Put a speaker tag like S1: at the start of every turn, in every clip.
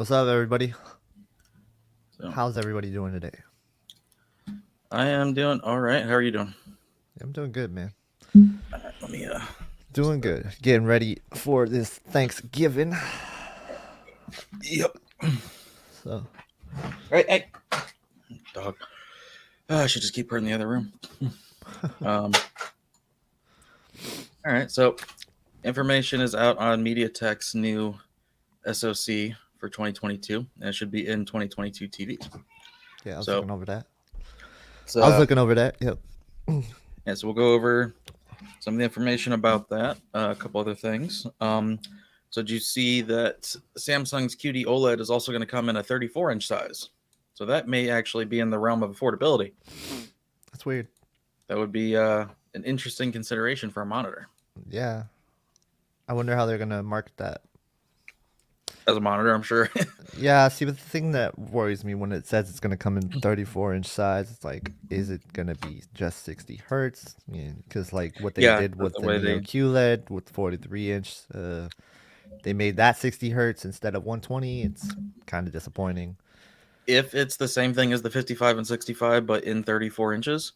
S1: What's up, everybody?
S2: So
S1: How's everybody doing today?
S2: I am doing all right. How are you doing?
S1: I'm doing good, man.
S2: Let me
S1: Doing good. Getting ready for this Thanksgiving.
S2: Yep.
S1: So,
S2: Right, hey, dog. I should just keep her in the other room. All right. So information is out on Mediatek's new SOC for 2022, and it should be in 2022 TVs.
S1: yeah, I was
S2: So,
S1: looking over that.
S2: so
S1: I was looking over that. Yep.
S2: yeah, so we'll go over some of the information about that. A couple other things. So did you see that Samsung's QD OLED is also going to come in a 34-inch size? So that may actually be in the realm of affordability.
S1: That's weird.
S2: That would be an interesting consideration for a monitor.
S1: Yeah. I wonder how they're going to market that.
S2: As a monitor, I'm sure.
S1: Yeah, see, but the thing that worries me when it says it's going to come in 34-inch size, it's like, is it going to be just 60 hertz? Because, like, what they
S2: Yeah,
S1: did
S2: that's
S1: with
S2: the
S1: the
S2: way
S1: Neo
S2: they.
S1: QLED with 43-inch, they made that 60 hertz instead of 120. It's kind of disappointing.
S2: If it's the same thing as the 55 and 65, but in 34 inches,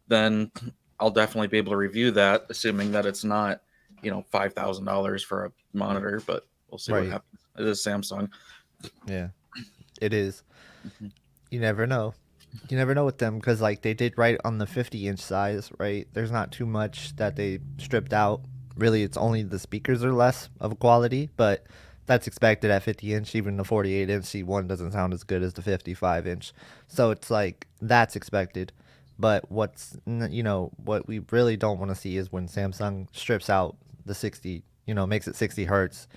S2: then I'll definitely be able to review that, assuming that it's not, $5,000 for a monitor. But we'll see what
S1: Right.
S2: happens. It is Samsung.
S1: Yeah, it is.
S2: Mhm.
S1: You never know. You never know with them because, like, they did right on the 50-inch size, right? There's not too much that they stripped out. Really, it's only the speakers are less of a quality, but that's expected at 50-inch. Even the 48-inch C1 doesn't sound as good as the 55-inch. So it's like, that's expected. But what we really don't want to see is when Samsung strips out the 60, makes it 60 hertz,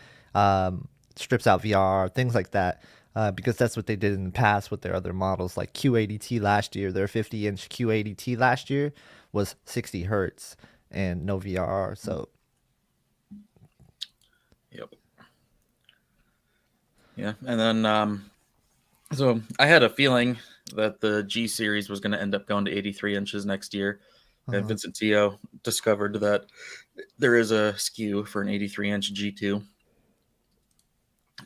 S1: strips out VR, things like that. Because that's what they did in the past with their other models, like Q80T last year. Their 50-inch Q80T last year was 60 hertz and no VR. So
S2: Yep. Yeah, and then so I had a feeling that the G series was going to end up going to 83 inches next year. And
S1: uh,
S2: Vincent Tio discovered that there is a SKU for an 83-inch G2.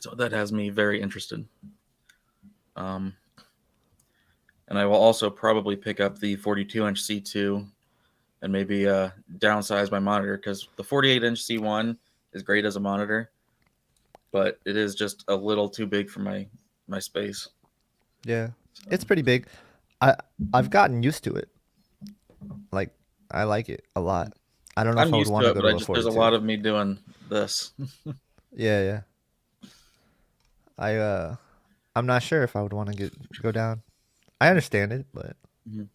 S2: So that has me very interested. Um, and I will also probably pick up the 42-inch C2 and maybe downsize my monitor because the 48-inch C1 is great as a monitor, but it is just a little too big for my space.
S1: yeah,
S2: So
S1: it's pretty big. I I've gotten used to it. Like, I like it a lot. I don't know if
S2: I'm
S1: I would
S2: used
S1: want
S2: to
S1: to
S2: it,
S1: go
S2: but I
S1: to a
S2: just there's a
S1: 42.
S2: lot of me doing this.
S1: Yeah, yeah. I I'm not sure if I would want to go down. I understand it, but
S2: Mhm.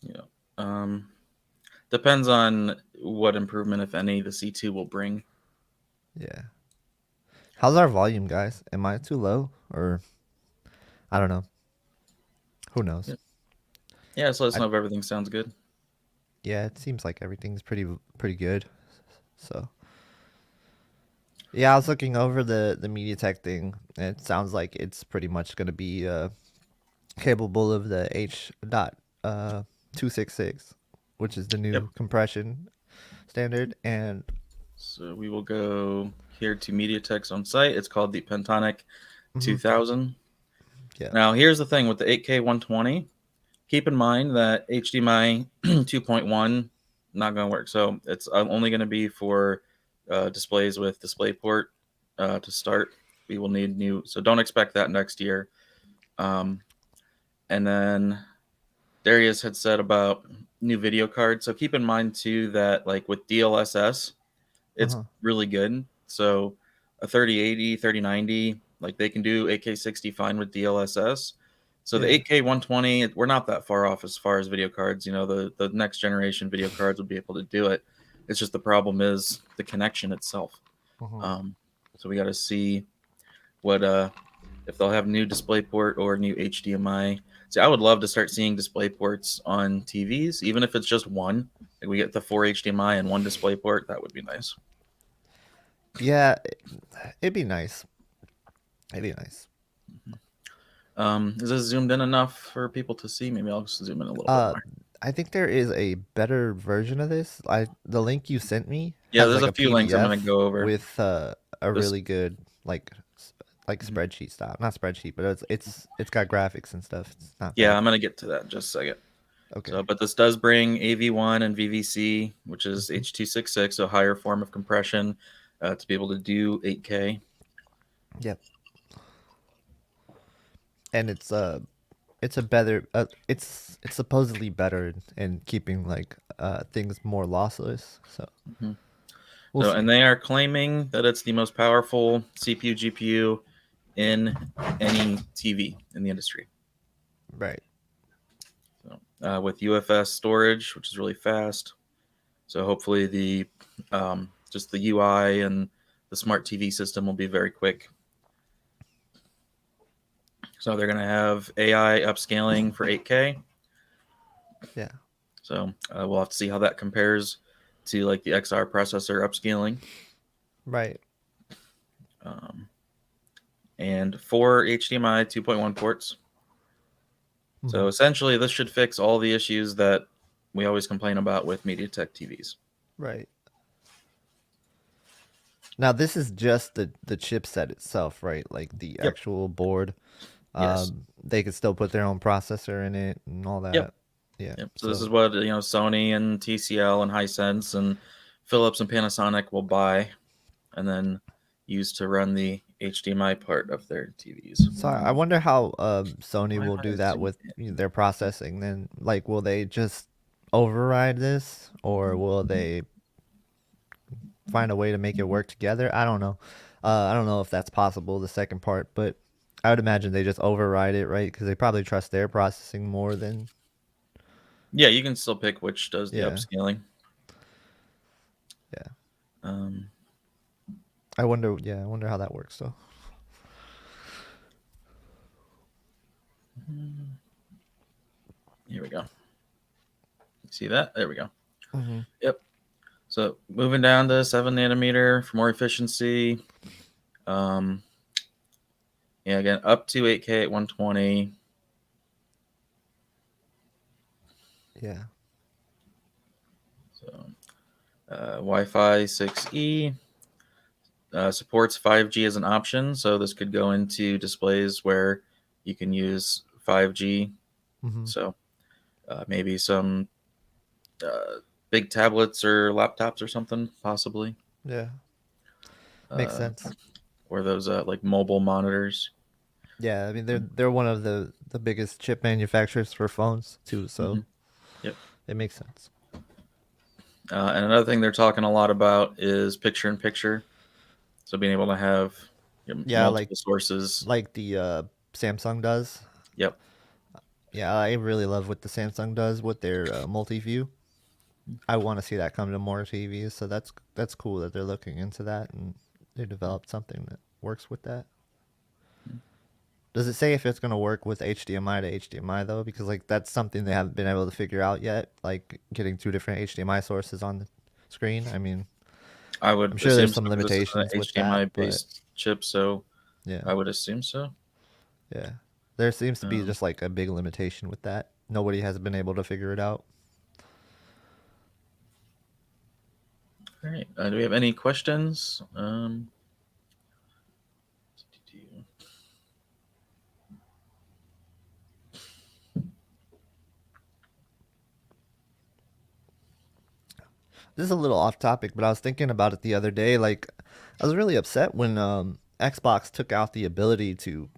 S2: Yeah. Um, Depends on what improvement, if any, the C2 will bring.
S1: yeah. How's our volume, guys? Am I too low or I don't know. Who knows?
S2: Yeah. Yeah, so let us
S1: I
S2: know if everything sounds good.
S1: Yeah, it seems like everything's pretty good. So yeah, I was looking over the MediaTek thing, and it sounds like it's pretty much going to be capable of the H dot 266, which is the
S2: Yep.
S1: new compression standard. And
S2: So we will go here to Mediatek's on site. It's called the Pentonic
S1: mhm,
S2: 2000.
S1: yeah,
S2: Now, here's the thing with the 8K 120. Keep in mind that HDMI 2.1 not going to work. So it's only going to be for displays with DisplayPort to start. We will need new, so don't expect that next year. Um, and then Darius had said about new video cards. So keep in mind too that like with DLSS, it's
S1: uh-huh,
S2: really good. So a 3080, 3090, like they can do 8K60 fine with DLSS. So the
S1: yeah,
S2: 8K 120, we're not that far off as far as video cards. The next generation video cards will be able to do it. It's just the problem is the connection itself.
S1: uh-huh.
S2: Um, so we got to see what if they'll have new DisplayPort or new HDMI. See, I would love to start seeing DisplayPorts on TVs, even if it's just one. Like we get the 4 HDMI and one DisplayPort, that would be nice.
S1: Yeah, it'd be nice. It'd be nice.
S2: Is this zoomed in enough for people to see? Maybe I'll just zoom in a little bit
S1: Uh,
S2: more.
S1: I think there is a better version of this. The link you sent me
S2: Yeah,
S1: has
S2: there's
S1: like
S2: a
S1: a
S2: few links I'm going to
S1: PDF
S2: go over.
S1: with a
S2: This,
S1: really good like like spreadsheet style, not spreadsheet, but it's got graphics and stuff. It's not
S2: Yeah,
S1: bad.
S2: I'm gonna get to that in just a second.
S1: Okay.
S2: So, but this does bring AV1 and VVC, which is
S1: Mhm.
S2: H.266, so a higher form of compression, to be able to do 8K.
S1: Yep. And it's a better it's supposedly better in keeping like things more lossless. So
S2: Mhm.
S1: we'll
S2: So,
S1: see.
S2: and they are claiming that it's the most powerful CPU GPU in any TV in the industry.
S1: Right.
S2: So, with UFS storage, which is really fast. So hopefully the just the UI and the smart TV system will be very quick. So they're going to have AI upscaling for 8K.
S1: Yeah.
S2: So we'll have to see how that compares to like the XR processor upscaling.
S1: Right.
S2: And 4 HDMI 2.1 ports.
S1: Mhm.
S2: So essentially, this should fix all the issues that we always complain about with Mediatek TVs.
S1: Right. Now this is just the chipset itself, right? Like the
S2: Yep.
S1: actual board.
S2: Yes.
S1: They could still put their own processor in it and all
S2: Yep.
S1: that. Yeah.
S2: Yep. So this
S1: So
S2: is what Sony and TCL and Hisense and Philips and Panasonic will buy and then use to run the HDMI part of their TVs.
S1: so I wonder how Sony
S2: Why am
S1: will
S2: I
S1: do that
S2: zooming
S1: with their processing. Then, like, will they just override this, or will they find a way to make it work together? I don't know. I don't know if that's possible. The second part, but I would imagine they just override it, right? Because they probably trust their processing more than
S2: Yeah, you can still pick which does the
S1: yeah,
S2: upscaling.
S1: yeah.
S2: Um,
S1: I wonder. Yeah, I wonder how that works though.
S2: Here we go. See that? There we go.
S1: Mm-hmm.
S2: Yep. So moving down to 7 nanometer for more efficiency. Um, yeah, again, up to 8K at 120.
S1: Yeah.
S2: So Wi-Fi 6E supports 5G as an option. So this could go into displays where you can use 5G.
S1: Mm-hmm.
S2: So maybe some big tablets or laptops or something, possibly.
S1: Yeah. Makes sense.
S2: Or those like mobile monitors.
S1: Yeah, I mean they're one of the biggest chip manufacturers for phones too, so
S2: Mm-hmm. Yep.
S1: it makes sense.
S2: And another thing they're talking a lot about is picture-in-picture. So being able to have
S1: Yeah,
S2: multiple sources.
S1: like the Samsung does.
S2: Yep.
S1: Yeah, I really love what the Samsung does with their multi-view. I want to see that come to more TVs, so that's cool that they're looking into that and they developed something that works with that. Does it say if it's going to work with HDMI to HDMI though? Because like that's something they haven't been able to figure out yet, like getting two different HDMI sources on the screen. I mean,
S2: I
S1: I'm
S2: would
S1: sure there's
S2: assume so
S1: some
S2: because this is an
S1: limitations with that, but
S2: HDMI-based chip, so
S1: yeah,
S2: I would assume so.
S1: yeah. There seems to be
S2: Um,
S1: just like a big limitation with that. Nobody has been able to figure it out.
S2: all right. Do we have any questions?
S1: This is a little off topic, but I was thinking about it the other day. Like, I was really upset when Xbox took out the ability to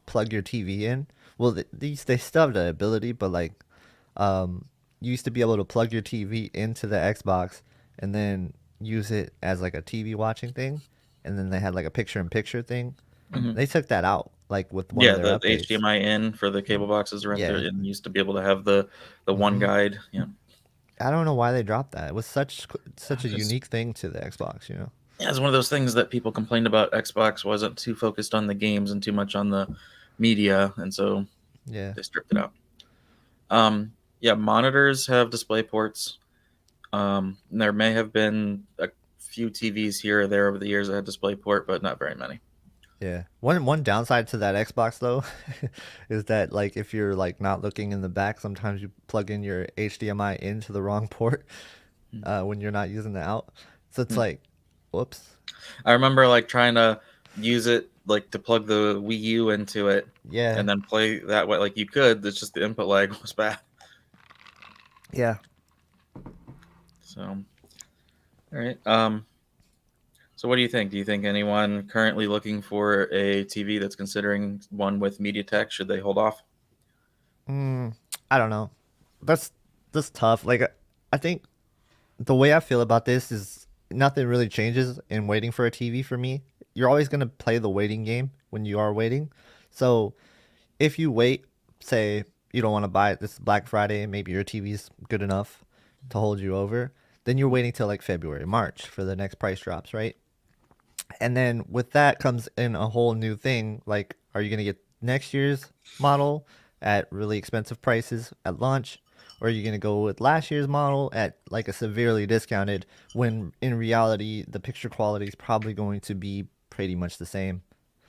S1: plug your TV in. Well, they still have the ability, but like, you used to be able to plug your TV into the Xbox and then use it as like a TV watching thing, and then they had like a picture-in-picture thing.
S2: mhm.
S1: They took that out, like with one of
S2: Yeah,
S1: their
S2: the
S1: updates.
S2: HDMI in for the cable boxes right there,
S1: Yeah.
S2: and used to be able to have the one
S1: hmm
S2: guide. Yeah,
S1: I don't know why they dropped that. It was such a
S2: because
S1: unique thing to the Xbox, you know.
S2: yeah, it's one of those things that people complained about. Xbox wasn't too focused on the games and too much on the media, and so
S1: Yeah.
S2: they stripped it out. Yeah, monitors have display ports. There may have been a few TVs here or there over the years that had display port, but not very many.
S1: Yeah. One downside to that Xbox though is that like if you're like not looking in the back, sometimes you plug in your HDMI into the wrong port when you're not using the out. So it's
S2: Hmm.
S1: like, whoops.
S2: I remember like trying to use it like to plug the Wii U into it
S1: Yeah.
S2: and then play that way. Like you could, it's just the input lag was bad.
S1: Yeah.
S2: So, all right. So what do you think? Do you think anyone currently looking for a TV that's considering one with Mediatek, should they hold off?
S1: I don't know. That's that's tough. Like I think the way I feel about this is nothing really changes in waiting for a TV for me. You're always going to play the waiting game when you are waiting. So if you wait, say you don't want to buy it this Black Friday, maybe your TV's good enough to hold you over, then you're waiting till like February, March for the next price drops, right? And then with that comes in a whole new thing. Like, are you going to get next year's model at really expensive prices at launch? Or are you going to go with last year's model at like a severely discounted when in reality the picture quality is probably going to be pretty much the same?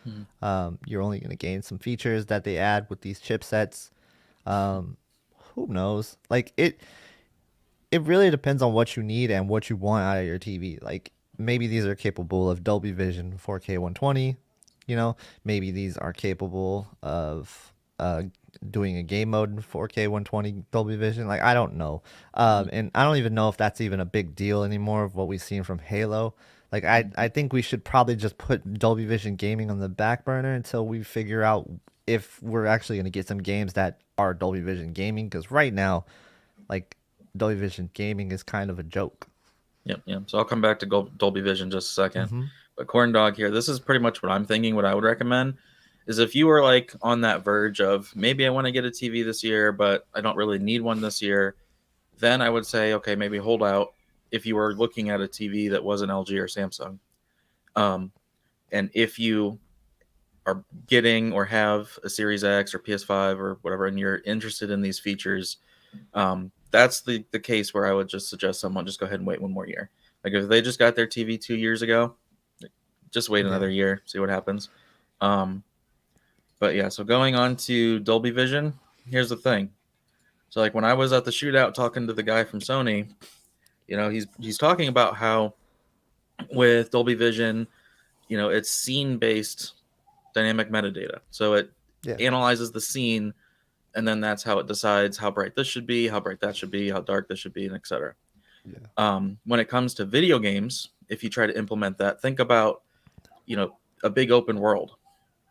S2: Hmm.
S1: You're only going to gain some features that they add with these chipsets. Um, who knows? Like it really depends on what you need and what you want out of your TV. Like maybe these are capable of Dolby Vision 4K 120, you know, maybe these are capable of doing a game mode in 4K 120 Dolby Vision. Like I don't know. And I don't even know if that's even a big deal anymore of what we've seen from Halo. Like I think we should probably just put Dolby Vision gaming on the back burner until we figure out if we're actually going to get some games that are Dolby Vision gaming, because right now like Dolby Vision gaming is kind of a joke.
S2: Yep, yep. So I'll come back to Dolby Vision just a second.
S1: Mm-hmm.
S2: But Corn Dog here, this is pretty much what I'm thinking. What I would recommend is if you were like on that verge of maybe I want to get a TV this year, but I don't really need one this year, then I would say, okay, maybe hold out if you were looking at a TV that was an LG or Samsung. And if you are getting or have a Series X or PS5 or whatever, and you're interested in these features, that's the case where I would just suggest someone just go ahead and wait one more year. Like if they just got their TV 2 years ago, just wait
S1: Yeah.
S2: another year, see what happens. But yeah, so going on to Dolby Vision, here's the thing. So like when I was at the shootout talking to the guy from Sony, he's talking about how with Dolby Vision, it's scene based dynamic metadata. So it
S1: Yeah.
S2: analyzes the scene, and then that's how it decides how bright this should be, how bright that should be, how dark this should be, and etc.
S1: Yeah.
S2: When it comes to video games, if you try to implement that, think about a big open world.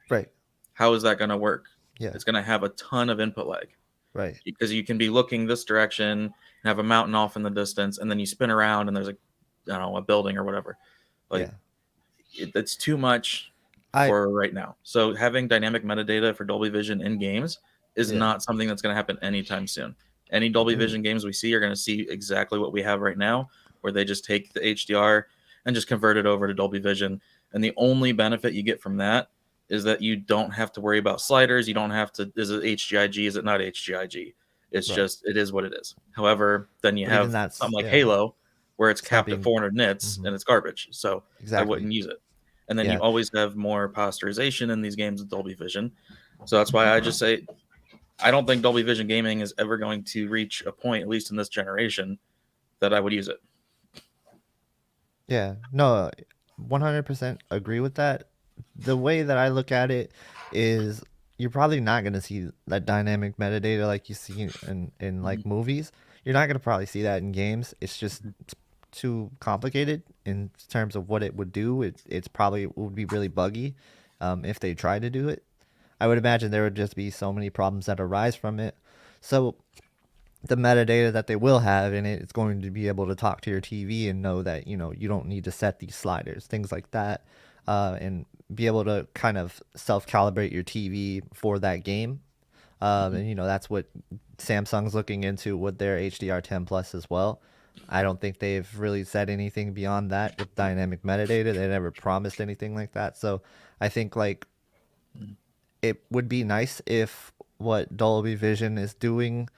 S1: Right.
S2: How is that going to work?
S1: Yeah.
S2: It's going to have a ton of input lag
S1: Right.
S2: because you can be looking this direction and have a mountain off in the distance, and then you spin around and there's a building or whatever. Like it's too much for right now. So having dynamic metadata for Dolby Vision in games is not something that's going to happen anytime soon. Any Dolby Vision games we see are going to see exactly what we have right now, where they just take the HDR and just convert it over to Dolby Vision. And the only benefit you get from that is that you don't have to worry about sliders. You don't have to, is it HGIG? Is it not HGIG? It's just, it is what it is. However, then you have something like Halo where it's capped at 400 nits and it's garbage. So I wouldn't use it. And then you always have more posterization in these games with Dolby Vision. So that's why I just say, I don't think Dolby Vision gaming is ever going to reach a point, at least in this generation, that I would use it.
S1: Yeah, no, 100% agree with that. The way that I look at it is you're probably not going to see that dynamic metadata like you see in like movies. You're not going to probably see that in games. It's just too complicated in terms of what it would do. It's probably it would be really buggy if they tried to do it. I would imagine there would just be so many problems that arise from it. So the metadata that they will have in it, it's going to be able to talk to your TV and know that you don't need to set these sliders, things like that, and be able to kind of self-calibrate your TV for that game. And that's what Samsung's looking into with their HDR10 Plus as well. I don't think they've really said anything beyond that with dynamic metadata. They never promised anything like that. So I think like it would be nice if what Dolby Vision is doing,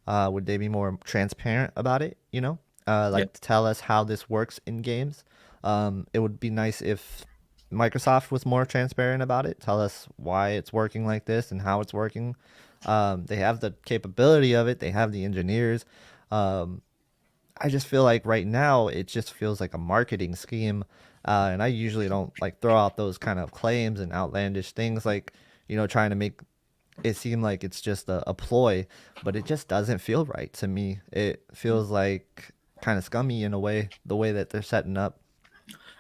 S1: would they be more transparent about it? To tell us how this works in games. It would be nice if Microsoft was more transparent about it. Tell us why it's working like this and how it's working. They have the capability of it. They have the engineers. I just feel like right now it just feels like a marketing scheme And I usually don't like throw out those kind of claims and outlandish things like, trying to make it seem like it's just a ploy, but it just doesn't feel right to me. It feels like kind of scummy in a way, the way that they're setting up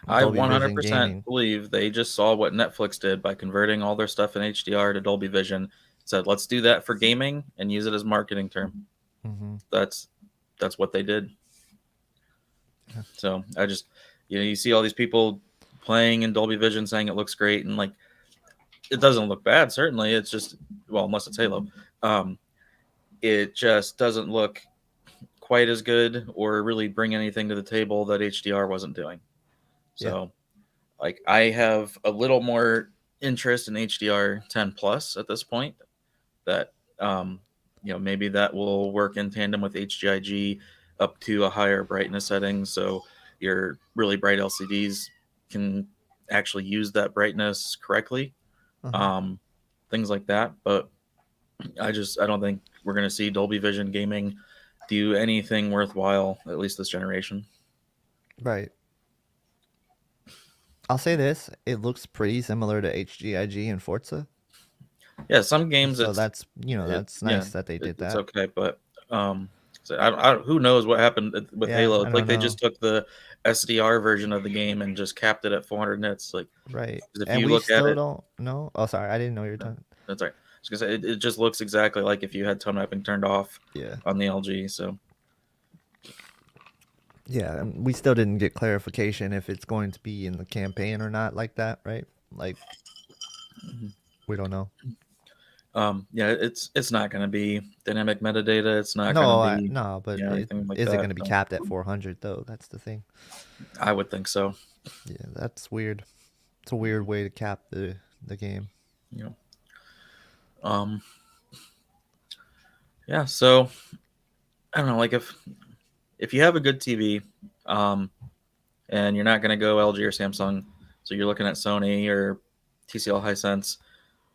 S2: I
S1: Dolby Vision
S2: 100%
S1: gaming.
S2: believe they just saw what Netflix did by converting all their stuff in HDR to Dolby Vision. Said, let's do that for gaming and use it as a marketing term.
S1: Hmm.
S2: That's what they did.
S1: Yeah.
S2: So I just, you see all these people playing in Dolby Vision saying it looks great, and like it doesn't look bad. Certainly, it's just, well, unless it's Halo, it just doesn't look quite as good or really bring anything to the table that HDR wasn't doing.
S1: Yeah.
S2: So, like, I have a little more interest in HDR 10 plus at this point. That maybe that will work in tandem with HGIG up to a higher brightness setting, so your really bright LCDs can actually use that brightness correctly.
S1: Uh-huh.
S2: Um, things like that. But I don't think we're going to see Dolby Vision gaming do anything worthwhile, at least this generation.
S1: Right. I'll say this: it looks pretty similar to HGIG and Forza.
S2: Yeah, some games
S1: So that's that's
S2: yeah,
S1: nice that they did
S2: it's
S1: that.
S2: okay, but so who knows what happened with
S1: Yeah,
S2: Halo?
S1: I
S2: It's like
S1: don't
S2: they
S1: know.
S2: just took the SDR version of the game and just capped it at 400 nits. Like,
S1: Right.
S2: 'cause if
S1: And
S2: you
S1: we
S2: look at
S1: still
S2: it,
S1: don't know. Oh, sorry, I didn't know you were
S2: no,
S1: talking.
S2: that's all right. I was gonna say it just looks exactly like if you had tone mapping turned off
S1: Yeah.
S2: on the LG. So
S1: Yeah, and we still didn't get clarification if it's going to be in the campaign or not like that, right? Like we don't know.
S2: yeah, it's not gonna be dynamic metadata. It's not gonna
S1: No,
S2: be
S1: no, but
S2: anything like
S1: is it
S2: that.
S1: going to be
S2: So
S1: capped at 400 though? That's the thing.
S2: I would think so.
S1: Yeah, that's weird. It's a weird way to cap the game.
S2: You know, um, yeah. So I don't know, like if you have a good TV, and you're not going to go LG or Samsung, so you're looking at Sony or TCL Hisense,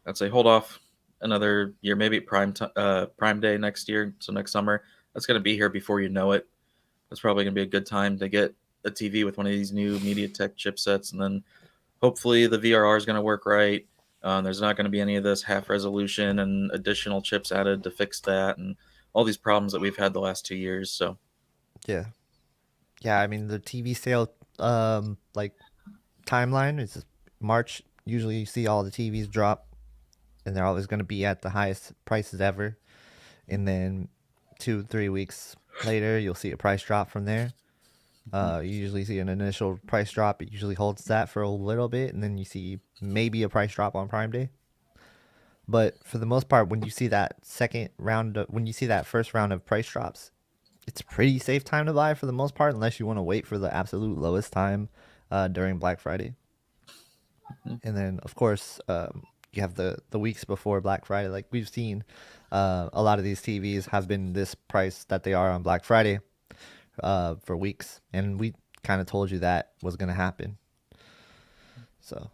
S2: I'd say hold off another year, maybe Prime Day next year, so next summer. That's going to be here before you know it. That's probably going to be a good time to get a TV with one of these new MediaTek chipsets, and then hopefully the VRR is going to work right. There's not going to be any of this half resolution and additional chips added to fix that, and all these problems that we've had the last 2 years. So
S1: Yeah. Yeah, I mean the TV sale like timeline is March. Usually you see all the TVs drop and they're always going to be at the highest prices ever. And then 2 3 weeks later you'll see a price drop from there. You usually see an initial price drop. It usually holds that for a little bit, and then you see maybe a price drop on Prime Day. But for the most part, when you see that when you see that first round of price drops, it's a pretty safe time to buy for the most part, unless you want to wait for the absolute lowest time during Black Friday. And then, of course, you have the weeks before Black Friday. Like we've seen, a lot of these TVs have been this price that they are on Black Friday for weeks, and we kind of told you that was going to happen. So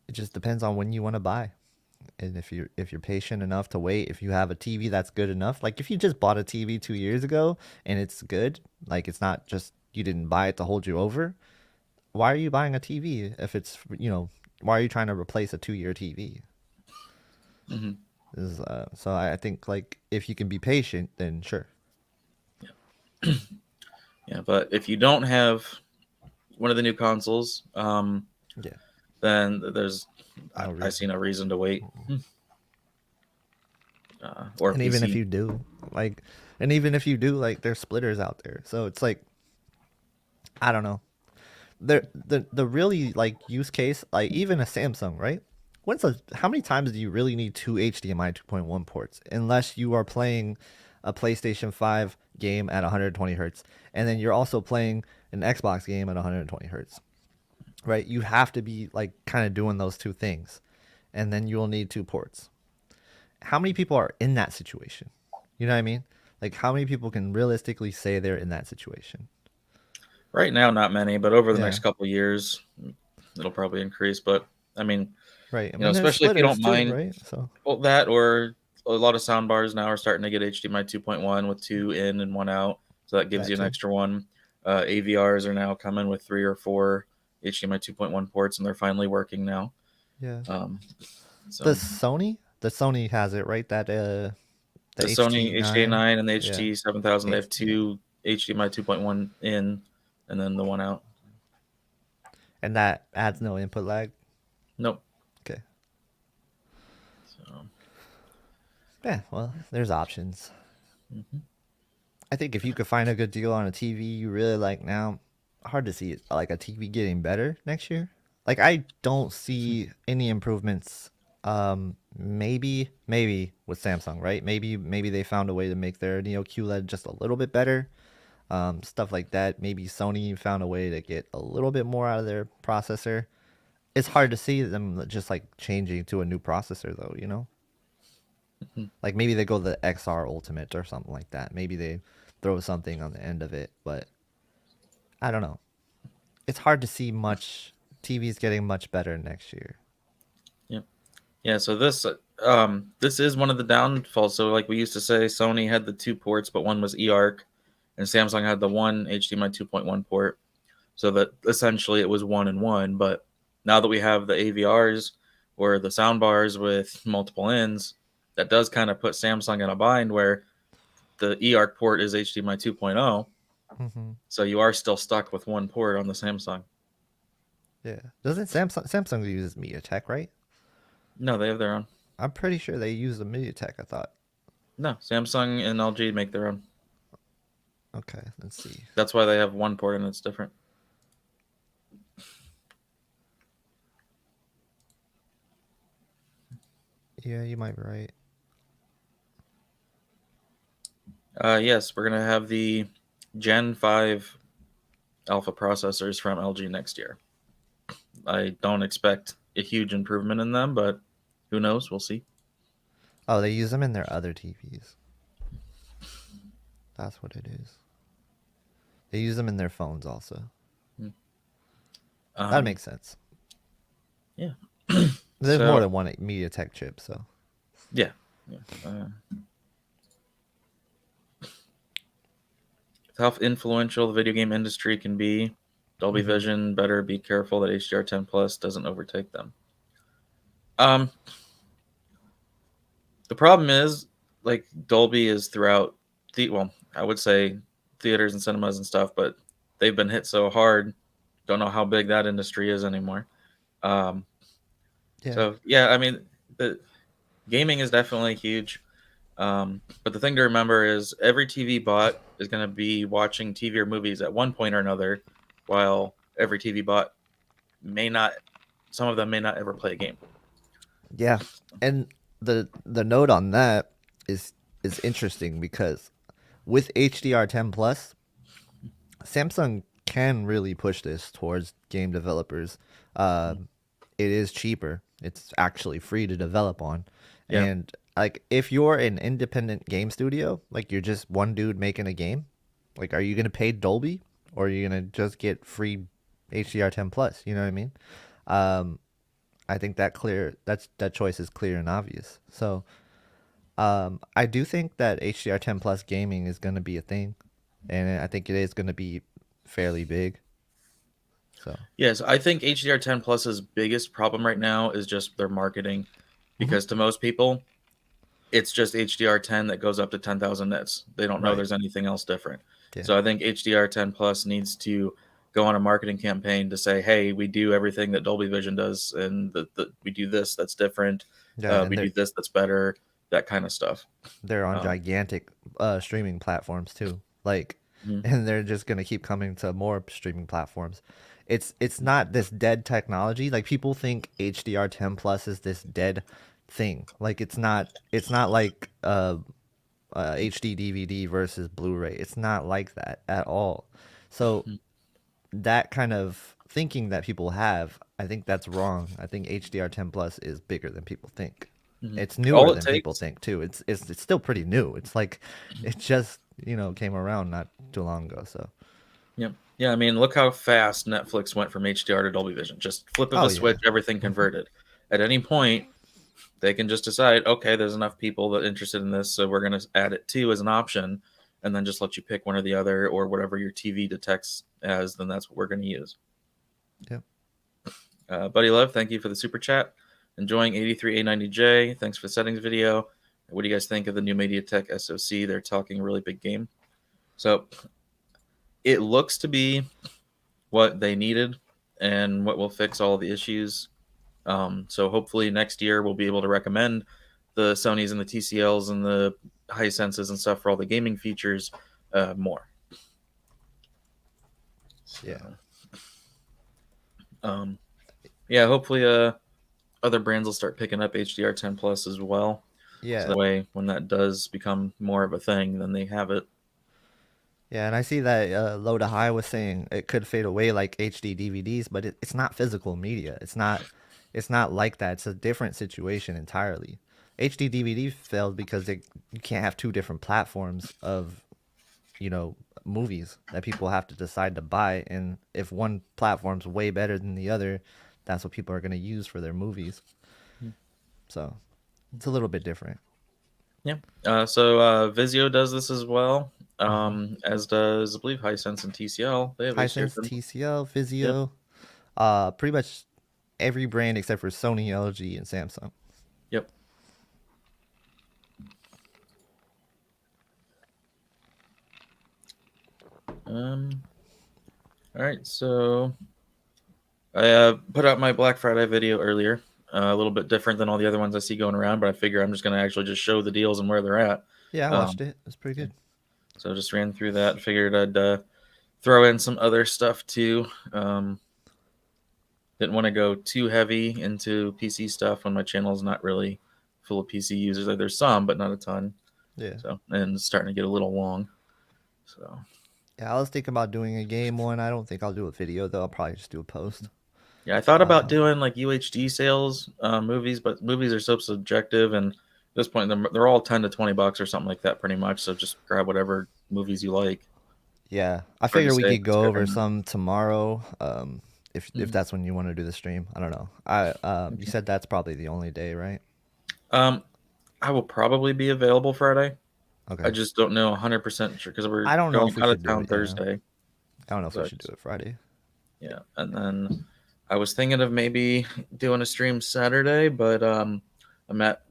S1: it just depends on when you want to buy, and if you're patient enough to wait. If you have a TV that's good enough, like if you just bought a TV 2 years ago and it's good, like it's not just you didn't buy it to hold you over. Why are you buying a TV if it's why are you trying to replace a 2 year TV?
S2: mhm.
S1: So I think like if you can be patient, then sure.
S2: Yeah, but if you don't have one of the new consoles,
S1: Yeah,
S2: then there's
S1: no
S2: I see
S1: reason.
S2: no reason to wait. Or
S1: And even if
S2: PC.
S1: you do, like, and even if you do, like, there's splitters out there. So it's like, I don't know. The really like use case, like even a Samsung, right? How many times do you really need two HDMI 2.1 ports unless you are playing a PlayStation 5 game at 120 hertz and then you're also playing an Xbox game at 120 hertz, right? You have to be like kind of doing those two things, and then you'll need two ports. How many people are in that situation? You know what I mean? Like how many people can realistically say they're in that situation?
S2: Right now, not many, but over the next
S1: Yeah,
S2: couple of years, it'll probably increase. But I mean,
S1: right. I mean, there's
S2: especially if you
S1: splitters
S2: don't
S1: too,
S2: mind,
S1: right? So
S2: well, that or a lot of sound bars now are starting to get HDMI 2.1 with two in and one out, so that gives
S1: that
S2: you an
S1: too.
S2: extra one. AVRs are now coming with 3 or 4 HDMI 2.1 ports, and they're finally working now.
S1: Yeah.
S2: So
S1: The Sony has it, right? That
S2: the Sony HDA9 and the HT7000, they have 2 HDMI 2.1 in, and then the one out.
S1: And that adds no input lag.
S2: Nope.
S1: Okay.
S2: So
S1: Yeah, well, there's options.
S2: mm-hmm.
S1: I think if you could find a good deal on a TV you really like now, hard to see it, like a TV getting better next year. Like I don't see any improvements. Maybe with Samsung, right? Maybe they found a way to make their Neo QLED just a little bit better. Stuff like that. Maybe Sony found a way to get a little bit more out of their processor. It's hard to see them just like changing to a new processor though, you know?
S2: Mm-hmm.
S1: Like maybe they go the XR Ultimate or something like that. Maybe they throw something on the end of it, but I don't know. It's hard to see much TVs getting much better next year.
S2: Yeah, so this is one of the downfalls. So like we used to say, Sony had the 2 ports, but one was eARC, and Samsung had the one HDMI 2.1 port. So that essentially it was 1 and 1. But now that we have the AVRs or the soundbars with multiple ins, that does kind of put Samsung in a bind where the eARC port is HDMI 2.0.
S1: Mm-hmm.
S2: So you are still stuck with one port on the Samsung.
S1: Yeah. Doesn't Samsung uses Mediatek, right?
S2: No, they have their own.
S1: I'm pretty sure they use the Mediatek, I thought.
S2: No, Samsung and LG make their own.
S1: Okay, let's see.
S2: That's why they have one port and it's different.
S1: Yeah, you might be right.
S2: Yes, we're going to have the Gen 5 alpha processors from LG next year. I don't expect a huge improvement in them, but who knows? We'll see.
S1: Oh, they use them in their other TVs. That's what it is. They use them in their phones also. That makes sense.
S2: Yeah.
S1: There's more than one MediaTek chip, so.
S2: Yeah. How influential the video game industry can be. Dolby Vision better be careful that HDR10 Plus doesn't overtake them. The problem is, like, Dolby is throughout I would say theaters and cinemas and stuff, but they've been hit so hard. Don't know how big that industry is anymore. So yeah, I mean, the gaming is definitely huge. But the thing to remember is every TV bought is going to be watching TV or movies at one point or another, while every TV bought some of them may not ever play a game.
S1: Yeah, and the note on that is interesting because with HDR10 Plus, Samsung can really push this towards game developers. It is cheaper. It's actually free to develop on.
S2: Yeah.
S1: And like if you're an independent game studio, like you're just one dude making a game, like are you gonna pay Dolby or are you gonna just get free HDR10 Plus? You know what I mean? I think that choice is clear and obvious. So I do think that HDR10 Plus gaming is gonna be a thing, and I think it is gonna be fairly big. So
S2: yes, I think HDR10 Plus's biggest problem right now is just their marketing, because to most people, it's just HDR10 that goes up to 10,000 nits. They don't know there's anything else different. Yeah. So I think HDR10 Plus needs to go on a marketing campaign to say, hey, we do everything that Dolby Vision does, and we do this that's different. Yeah, we do this that's better, that kind of stuff.
S1: They're on gigantic streaming platforms too. Like, and they're just going to keep coming to more streaming platforms. It's not this dead technology. Like people think HDR10 Plus is this dead thing. Like it's not like HD DVD versus Blu-ray. It's not like that at all. So that kind of thinking that people have, I think that's wrong. I think HDR10 Plus is bigger than people think. It's newer than people think too. It's still pretty new. It's like it just came around not too long ago. So
S2: yeah, I mean, look how fast Netflix went from HDR to Dolby Vision. Just flip of a switch, everything converted. At any point, they can just decide, okay, there's enough people that are interested in this, so we're going to add it too as an option, and then just let you pick one or the other, or whatever your TV detects as, then that's what we're going to use.
S1: Yep.
S2: Buddy Love, thank you for the super chat. Enjoying 83A90J. Thanks for the settings video. What do you guys think of the new Mediatek SOC? They're talking a really big game. So it looks to be what they needed and what will fix all the issues. So hopefully next year we'll be able to recommend the Sonys and the TCLs and the Hisenses and stuff for all the gaming features more.
S1: Yeah.
S2: Yeah, hopefully other brands will start picking up HDR10 Plus as well.
S1: Yeah.
S2: So that way, when that does become more of a thing, then they have it.
S1: Yeah, and I see that Low to High was saying it could fade away like HD DVDs, but it's not physical media. It's not like that. It's a different situation entirely. HD DVD failed because you can't have two different platforms of, movies that people have to decide to buy, and if one platform's way better than the other, that's what people are going to use for their movies. So it's a little bit different.
S2: Yeah. So Vizio does this as well, as does, I believe, Hisense and TCL. They have
S1: Hisense, TCL, Vizio, pretty much every brand except for Sony, LG, and Samsung.
S2: Yep. All right, so I put out my Black Friday video earlier. A little bit different than all the other ones I see going around, but I figure I'm just going to actually just show the deals and where they're at.
S1: Yeah, I watched it. It's pretty good.
S2: So just ran through that. Figured I'd throw in some other stuff too. Didn't want to go too heavy into PC stuff when my channel is not really full of PC users. There's some, but not a ton.
S1: Yeah.
S2: So, and it's starting to get a little long. So.
S1: Yeah, I was thinking about doing a game one. I don't think I'll do a video though. I'll probably just do a post.
S2: Yeah, I thought about doing like UHD sales movies, but movies are so subjective, and at this point they're all $10 to $20 or something like that, pretty much. So just grab whatever movies you like.
S1: Yeah, I figure we could go over some tomorrow. If that's when you want to do the stream, I don't know. You said that's probably the only day, right?
S2: I will probably be available Friday.
S1: Okay.
S2: I just don't know 100% sure because we're
S1: I don't know
S2: going
S1: if we
S2: out
S1: should
S2: of
S1: do
S2: town
S1: it,
S2: Thursday.
S1: Yeah. I don't know if we should do it Friday.
S2: Yeah, and then I was thinking of maybe doing a stream Saturday, but I'm at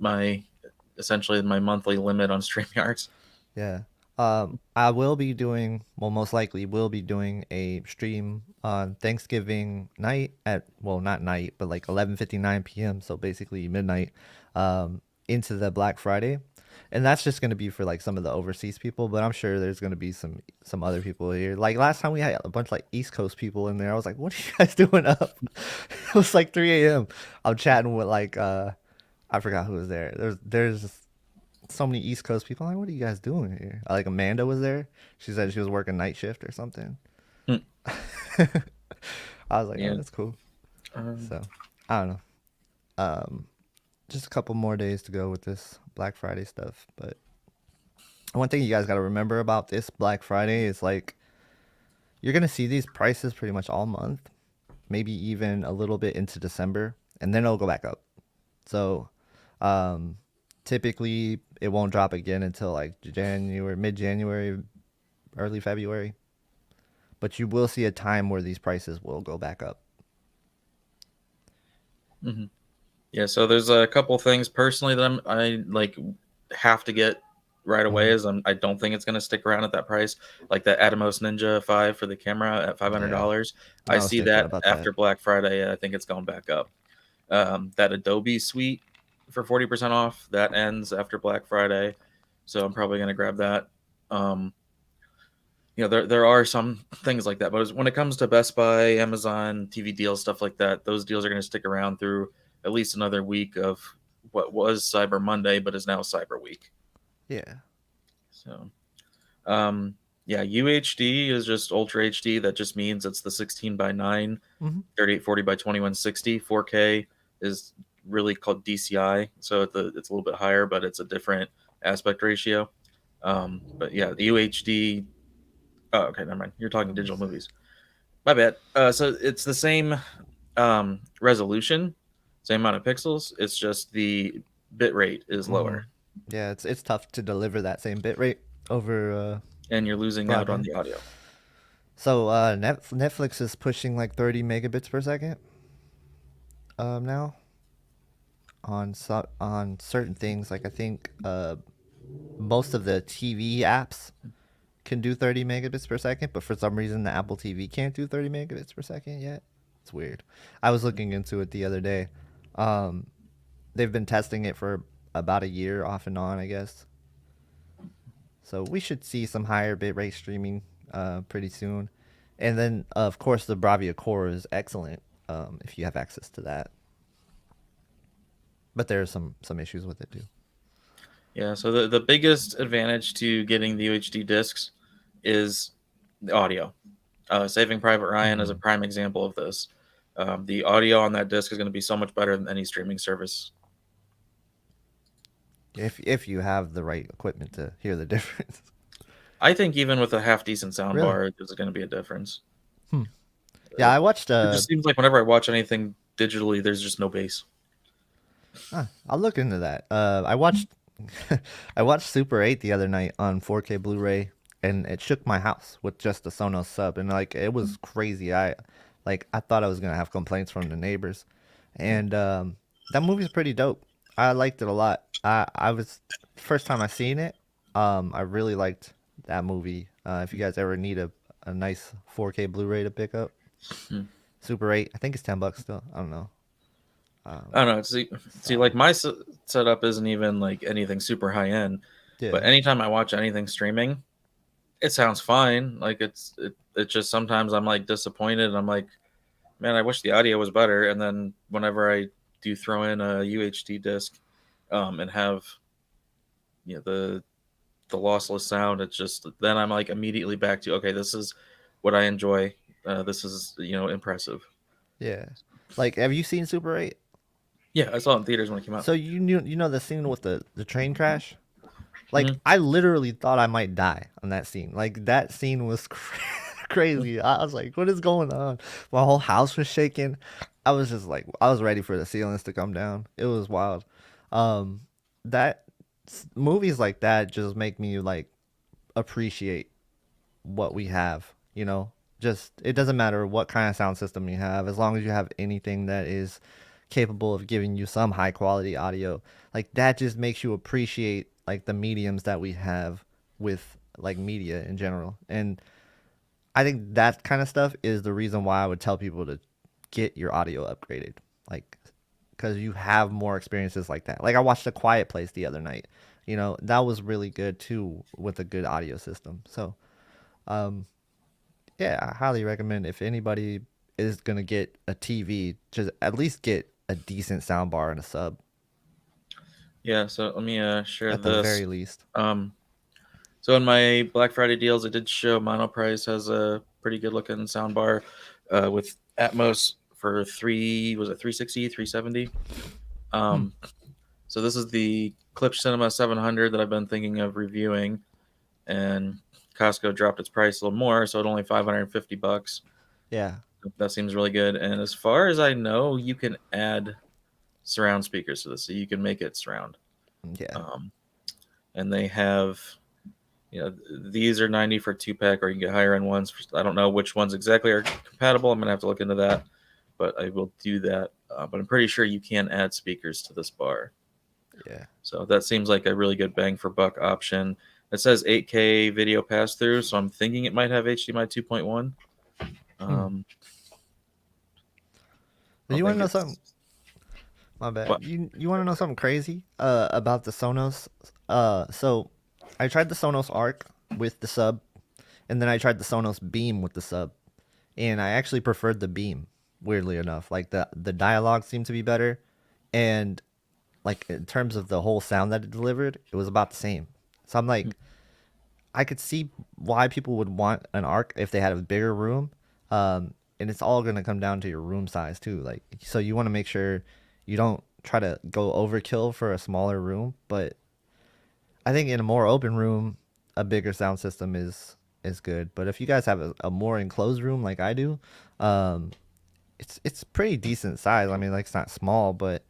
S2: essentially my monthly limit on StreamYards.
S1: Yeah. I will be doing, most likely will be doing a stream on Thanksgiving night not night, but like 11:59 p.m. So basically midnight, into the Black Friday. And that's just going to be for like some of the overseas people, but I'm sure there's going to be some other people here. Like last time we had a bunch of like East Coast people in there. I was like, what are you guys doing up? It was like 3 a.m. I'm chatting with like, I forgot who was there. There's so many East Coast people. I'm like, what are you guys doing here? Like Amanda was there. She said she was working night shift or something. I was like, yeah, that's cool. So I don't know. Just a couple more days to go with this Black Friday stuff. But one thing you guys got to remember about this Black Friday is like you're going to see these prices pretty much all month, maybe even a little bit into December, and then it'll go back up. So typically it won't drop again until like mid-January, early February. But you will see a time where these prices will go back up.
S2: Mm-hmm. Yeah, so there's a couple things personally that I like have to get right away. As I don't think it's going to stick around at that price. Like that Atomos Ninja 5 for the camera at $500. I see that after Black Friday. I think it's going back up. That Adobe suite for 40% off, that ends after Black Friday, so I'm probably going to grab that. There are some things like that, but when it comes to Best Buy, Amazon, TV deals, stuff like that, those deals are going to stick around through at least another week of what was Cyber Monday, but is now Cyber Week.
S1: Yeah.
S2: So, UHD is just Ultra HD. That just means it's the 16:9, 3840 by 2160. 4K is really called DCI, so it's a little bit higher, but it's a different aspect ratio. But yeah, the UHD. Oh, okay, never mind. You're talking digital movies. My bad. So it's the same resolution, same amount of pixels. It's just the bit rate is lower.
S1: Yeah, it's tough to deliver that same bit rate over
S2: and you're losing out on
S1: Broadband.
S2: the audio.
S1: So Netflix is pushing like 30 megabits per second now on certain things. Like I think most of the TV apps can do 30 megabits per second, but for some reason the Apple TV can't do 30 megabits per second yet. It's weird. I was looking into it the other day. Um, they've been testing it for about a year off and on, I guess. So we should see some higher bitrate streaming pretty soon. And then, of course, the Bravia Core is excellent if you have access to that. But there are some issues with it too.
S2: Yeah, so the biggest advantage to getting the UHD discs is the audio. Saving Private Ryan is a prime example of this. The audio on that disc is going to be so much better than any streaming service.
S1: If you have the right equipment to hear the difference.
S2: I think even with a half decent
S1: Really?
S2: soundbar, there's going to be a difference.
S1: Yeah, I watched.
S2: It just seems like whenever I watch anything digitally, there's just no bass.
S1: I'll look into that. I watched. I watched Super 8 the other night on 4K Blu-ray, and it shook my house with just the Sonos sub, and like it was crazy. I thought I was gonna have complaints from the neighbors, and that movie's pretty dope. I liked it a lot. I was first time I seen it. I really liked that movie. If you guys ever need a nice 4K Blu-ray to pick up, Super 8. I think it's $10 still. I don't know.
S2: I don't know. See, like my setup isn't even like anything super high end,
S1: Yeah.
S2: but anytime I watch anything streaming, it sounds fine. Like it's just sometimes I'm like disappointed. I'm like, man, I wish the audio was better. And then whenever I do throw in a UHD disc, and have the lossless sound, it's just then I'm like immediately back to okay, this is what I enjoy. This is impressive.
S1: Yeah. Like, have you seen Super 8?
S2: Yeah, I saw it in theaters when it came out.
S1: So you know the scene with the train crash? Like I literally thought I might die on that scene. Like that scene was crazy. I was like, what is going on? My whole house was shaking. I was just like, I was ready for the ceilings to come down. It was wild. That movies like that just make me like appreciate what we have, you know? Just it doesn't matter what kind of sound system you have as long as you have anything that is capable of giving you some high quality audio. Like that just makes you appreciate like the mediums that we have with like media in general. And I think that kind of stuff is the reason why I would tell people to get your audio upgraded. Like cuz you have more experiences like that. Like I watched A Quiet Place the other night. You know, that was really good too with a good audio system. So, um yeah, I highly recommend if anybody is gonna get a TV, just at least get a decent soundbar and a sub
S2: Yeah, so let me share
S1: at the
S2: this.
S1: very least.
S2: So in my Black Friday deals, I did show Monoprice has a pretty good looking soundbar with Atmos for 360, 370. So this is the Clip Cinema 700 that I've been thinking of reviewing, and Costco dropped its price a little more, so it's only $550.
S1: Yeah,
S2: That seems really good. And as far as I know, you can add surround speakers to this, so you can make it surround.
S1: yeah,
S2: And they have, these are 90 for a 2-pack, or you can get higher end ones. I don't know which ones exactly are compatible. I'm gonna have to look into that, but I will do that. But I'm pretty sure you can add speakers to this bar.
S1: yeah.
S2: So that seems like a really good bang for buck option. It says 8K video pass through, so I'm thinking it might have HDMI 2.1.
S1: But you want to know something? My bad.
S2: What?
S1: You want to know something crazy? About the Sonos. So I tried the Sonos Arc with the sub, and then I tried the Sonos Beam with the sub, and I actually preferred the Beam. Weirdly enough, like the dialogue seemed to be better, and like in terms of the whole sound that it delivered, it was about the same. So I'm like, I could see why people would want an Arc if they had a bigger room. And it's all gonna come down to your room size too. Like, so you want to make sure you don't try to go overkill for a smaller room. But I think in a more open room, a bigger sound system is good. But if you guys have a more enclosed room like I do, it's pretty decent size. I mean, like it's not small, but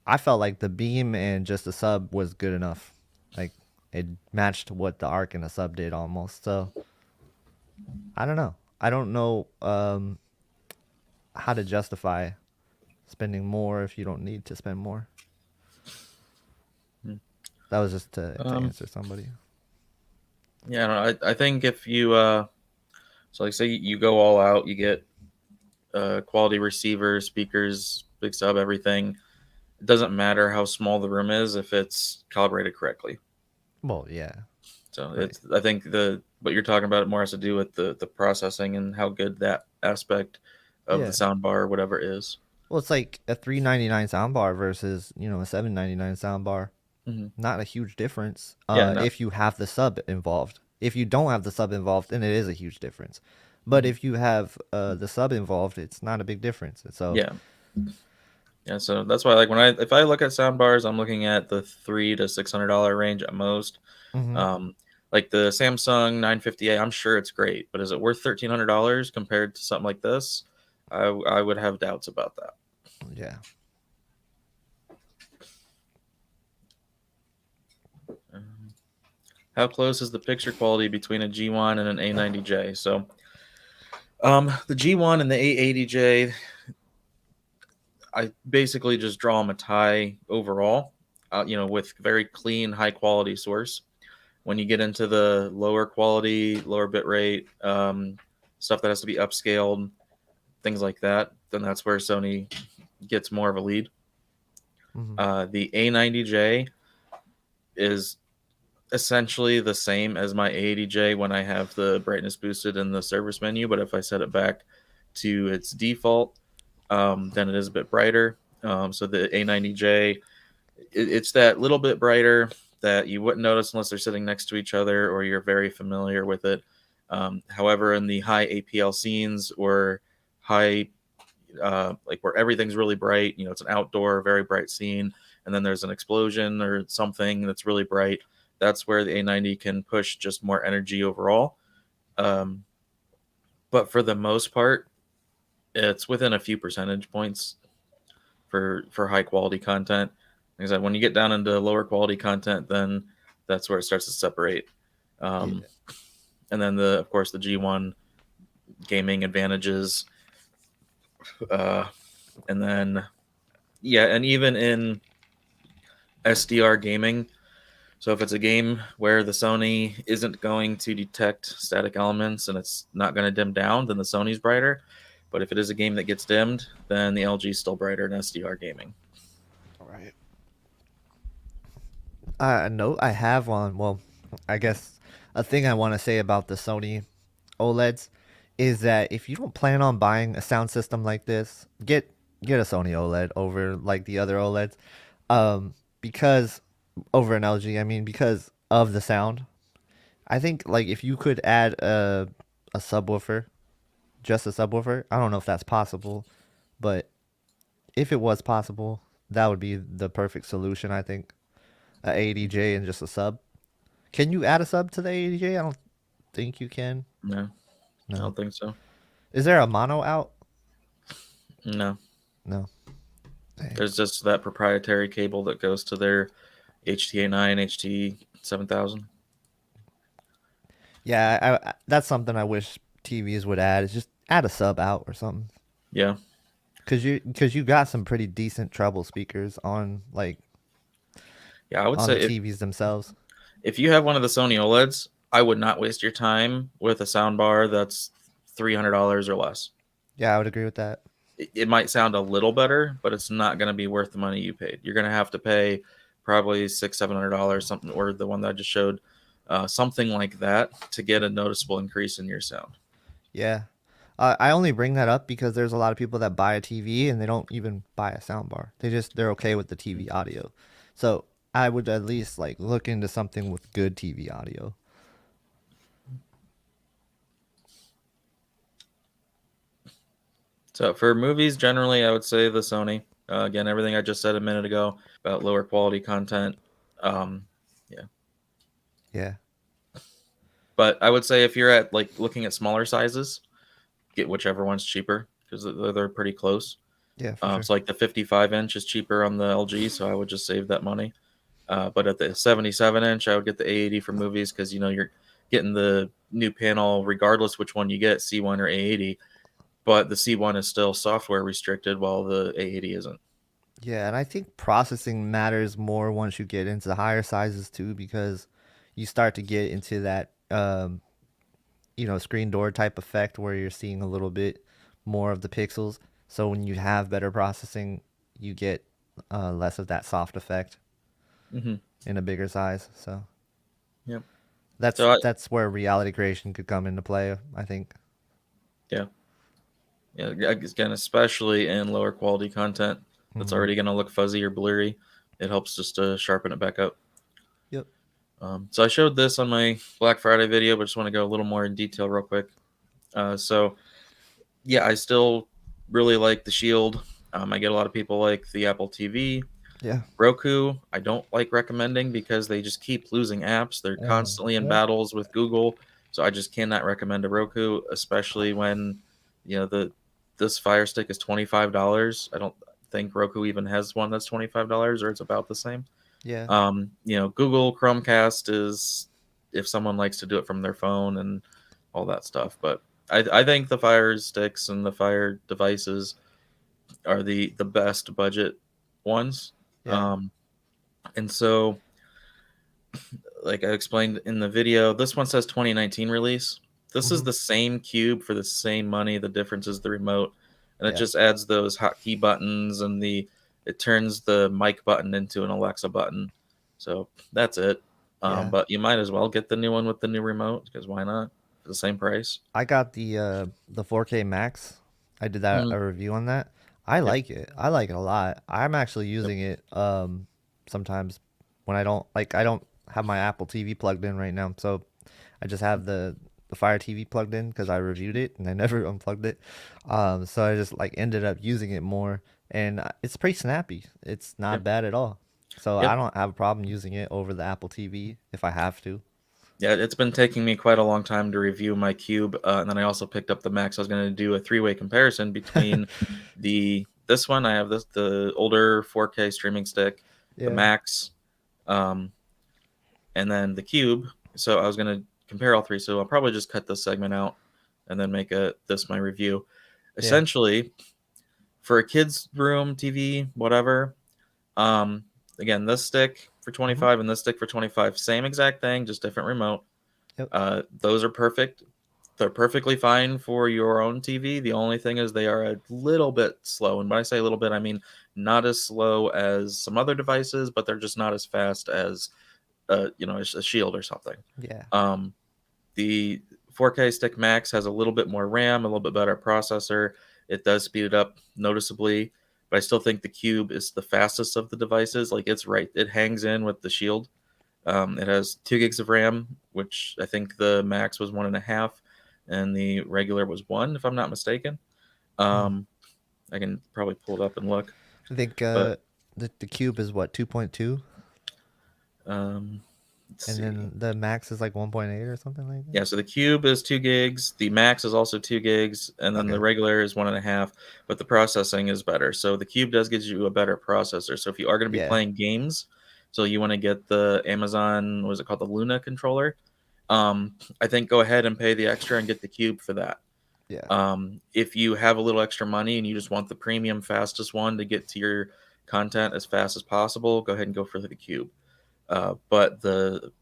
S1: I felt like the Beam and just the sub was good enough. Like it matched what the arc in a sub did almost. So I don't know. I don't know how to justify spending more if you don't need to spend more.
S2: Hmm.
S1: That was just to
S2: Um,
S1: answer somebody.
S2: yeah, I don't know. I think if you so like say you go all out, you get quality receivers, speakers, big sub, everything. It doesn't matter how small the room is if it's calibrated correctly.
S1: Well, yeah,
S2: So
S1: right.
S2: I think the what you're talking about more has to do with the processing and how good that aspect of the
S1: Yeah.
S2: sound bar or whatever is.
S1: Well, it's like a 399 soundbar versus, a 799 soundbar.
S2: Hmm.
S1: Not a huge difference
S2: Yeah, no.
S1: if you have the sub involved. If you don't have the sub involved, then it is a huge difference. But
S2: Hmm.
S1: if you have the sub involved, it's not a big difference. So,
S2: Yeah. Yeah, so that's why like if I look at sound bars, I'm looking at the $300 to $600 range at most.
S1: mhm.
S2: Um, like the Samsung 950A, I'm sure it's great, but is it worth $1,300 compared to something like this? I would have doubts about that.
S1: Yeah.
S2: Um, how close is the picture quality between a G1 and an A90J? So, the G1 and the A80J, I basically just draw them a tie overall, with very clean, high quality source. When you get into the lower quality, lower bit rate, stuff that has to be upscaled, things like that, then that's where Sony gets more of a lead.
S1: Hmm.
S2: The A90J is essentially the same as my A80J when I have the brightness boosted in the service menu, but if I set it back to its default, then it is a bit brighter. So the A90J, it's that little bit brighter that you wouldn't notice unless they're sitting next to each other or you're very familiar with it. However, in the high APL scenes or high, like where everything's really bright, it's an outdoor, very bright scene, and then there's an explosion or something that's really bright. That's where the A90 can push just more energy overall. Um, but for the most part, it's within a few percentage points for high quality content. Like I said, when you get down into lower quality content, then that's where it starts to separate. Um,
S1: Yeah.
S2: and then of course the G1 gaming advantages, uh, and then yeah, and even in SDR gaming. So if it's a game where the Sony isn't going to detect static elements and it's not going to dim down, then the Sony's brighter. But if it is a game that gets dimmed, then the LG is still brighter in SDR gaming.
S1: All right. No, I have one. Well, I guess a thing I want to say about the Sony OLEDs is that if you don't plan on buying a sound system like this, get a Sony OLED over like the other OLEDs, because over an LG. I mean, because of the sound. I think like if you could add a subwoofer, just a subwoofer. I don't know if that's possible, but if it was possible, that would be the perfect solution. I think a 80J and just a sub. Can you add a sub to the 80J? I don't think you can.
S2: No, I
S1: No.
S2: don't think so.
S1: Is there a mono out?
S2: No,
S1: No. Dang.
S2: there's just that proprietary cable that goes to their HTA9, HT7000.
S1: Yeah, that's something I wish TVs would add. Is just add a sub out or something.
S2: Yeah,
S1: Cause you got some pretty decent treble speakers on
S2: yeah. I would
S1: on the
S2: say
S1: TVs themselves.
S2: if you have one of the Sony OLEDs, I would not waste your time with a sound bar that's $300 or less.
S1: Yeah, I would agree with that.
S2: It might sound a little better, but it's not going to be worth the money you paid. You're going to have to pay probably $600-700 something, or the one that I just showed, something like that to get a noticeable increase in your sound.
S1: Yeah. I only bring that up because there's a lot of people that buy a TV and they don't even buy a soundbar. They're okay with the TV audio. So I would at least like look into something with good TV audio.
S2: So for movies, generally, I would say the Sony. Again, everything I just said a minute ago about lower quality content. Yeah,
S1: Yeah.
S2: but I would say if you're at like looking at smaller sizes, get whichever one's cheaper because they're pretty close.
S1: Yeah, for sure.
S2: So like the 55 inch is cheaper on the LG, so I would just save that money. But at the 77 inch, I would get the A80 for movies because you're getting the new panel regardless which one you get, C1 or A80. But the C1 is still software restricted while the A80 isn't.
S1: Yeah, and I think processing matters more once you get into the higher sizes too, because you start to get into that screen door type effect where you're seeing a little bit more of the pixels. So when you have better processing, you get less of that soft effect
S2: Hmm.
S1: in a bigger size. So
S2: Yeah.
S1: that's
S2: So
S1: that's where reality creation could come into play, I think.
S2: yeah, yeah. Again, especially in lower quality content that's
S1: Hmm.
S2: already going to look fuzzy or blurry, it helps just to sharpen it back up.
S1: Yep.
S2: So I showed this on my Black Friday video, but just want to go a little more in detail real quick. So yeah, I still really like the Shield. I get a lot of people like the Apple TV.
S1: Yeah.
S2: Roku, I don't like recommending because they just keep losing apps. They're constantly in battles with Google, so I just cannot recommend a Roku, especially when the this Fire Stick is $25. I don't think Roku even has one that's $25, or it's about the same.
S1: Yeah.
S2: Google Chromecast is if someone likes to do it from their phone and all that stuff, but I think the Fire Sticks and the Fire devices are the best budget ones.
S1: Yeah.
S2: Um, and so, like I explained in the video, this one says 2019 release. This is
S1: Hmm.
S2: the same cube for the same money. The difference is the remote, and it
S1: Yeah.
S2: just adds those hotkey buttons and it turns the mic button into an Alexa button. So that's it.
S1: Yeah.
S2: But you might as well get the new one with the new remote because why not? For the same price.
S1: I got the 4K Max. I did that
S2: Mm,
S1: a review on that. I
S2: yep.
S1: like it. I like it a lot. I'm actually
S2: Yep.
S1: using it sometimes when I don't have my Apple TV plugged in right now. So I just have the Fire TV plugged in because I reviewed it and I never unplugged it. So I just like ended up using it more and it's pretty snappy. It's not
S2: Yep.
S1: bad at all. So I
S2: Yep.
S1: don't have a problem using it over the Apple TV if I have to.
S2: Yeah, it's been taking me quite a long time to review my cube, and then I also picked up the Max. I was going to do a three-way comparison between this one. I have the older 4K streaming stick, the
S1: Yeah.
S2: Max, um, and then the cube. So I was going to compare all three. So I'll probably just cut this segment out and then make this my review.
S1: Yeah.
S2: Essentially, for a kid's room TV, whatever. Um, Again, this stick for
S1: Hmm.
S2: 25 and this stick for 25, same exact thing, just different remote.
S1: Yep.
S2: Those are perfect. They're perfectly fine for your own TV. The only thing is they are a little bit slow. And when I say a little bit, I mean not as slow as some other devices, but they're just not as fast as a Shield or something.
S1: Yeah.
S2: Um, the 4K Stick Max has a little bit more RAM, a little bit better processor. It does speed it up noticeably, but I still think the Cube is the fastest of the devices. Like it's right, it hangs in with the Shield. It has 2 gigs of RAM, which I think the Max was 1.5, and the regular was 1, if I'm not mistaken.
S1: Hmm.
S2: Um, I can probably pull it up and look,
S1: I think
S2: but
S1: the cube is what 2.2,
S2: let's
S1: and
S2: see.
S1: then the max is like 1.8 or something like that.
S2: Yeah, so the Cube is 2 gigs, the Max is also 2 gigs, and then the
S1: Okay.
S2: regular is 1.5, but the processing is better. So the Cube does give you a better processor. So if you are going to be
S1: Yeah.
S2: playing games, so you want to get the Amazon, what is it called, the Luna controller, I think go ahead and pay the extra and get the Cube for that.
S1: Yeah.
S2: If you have a little extra money and you just want the premium fastest one to get to your content as fast as possible, go ahead and go for the Cube. But the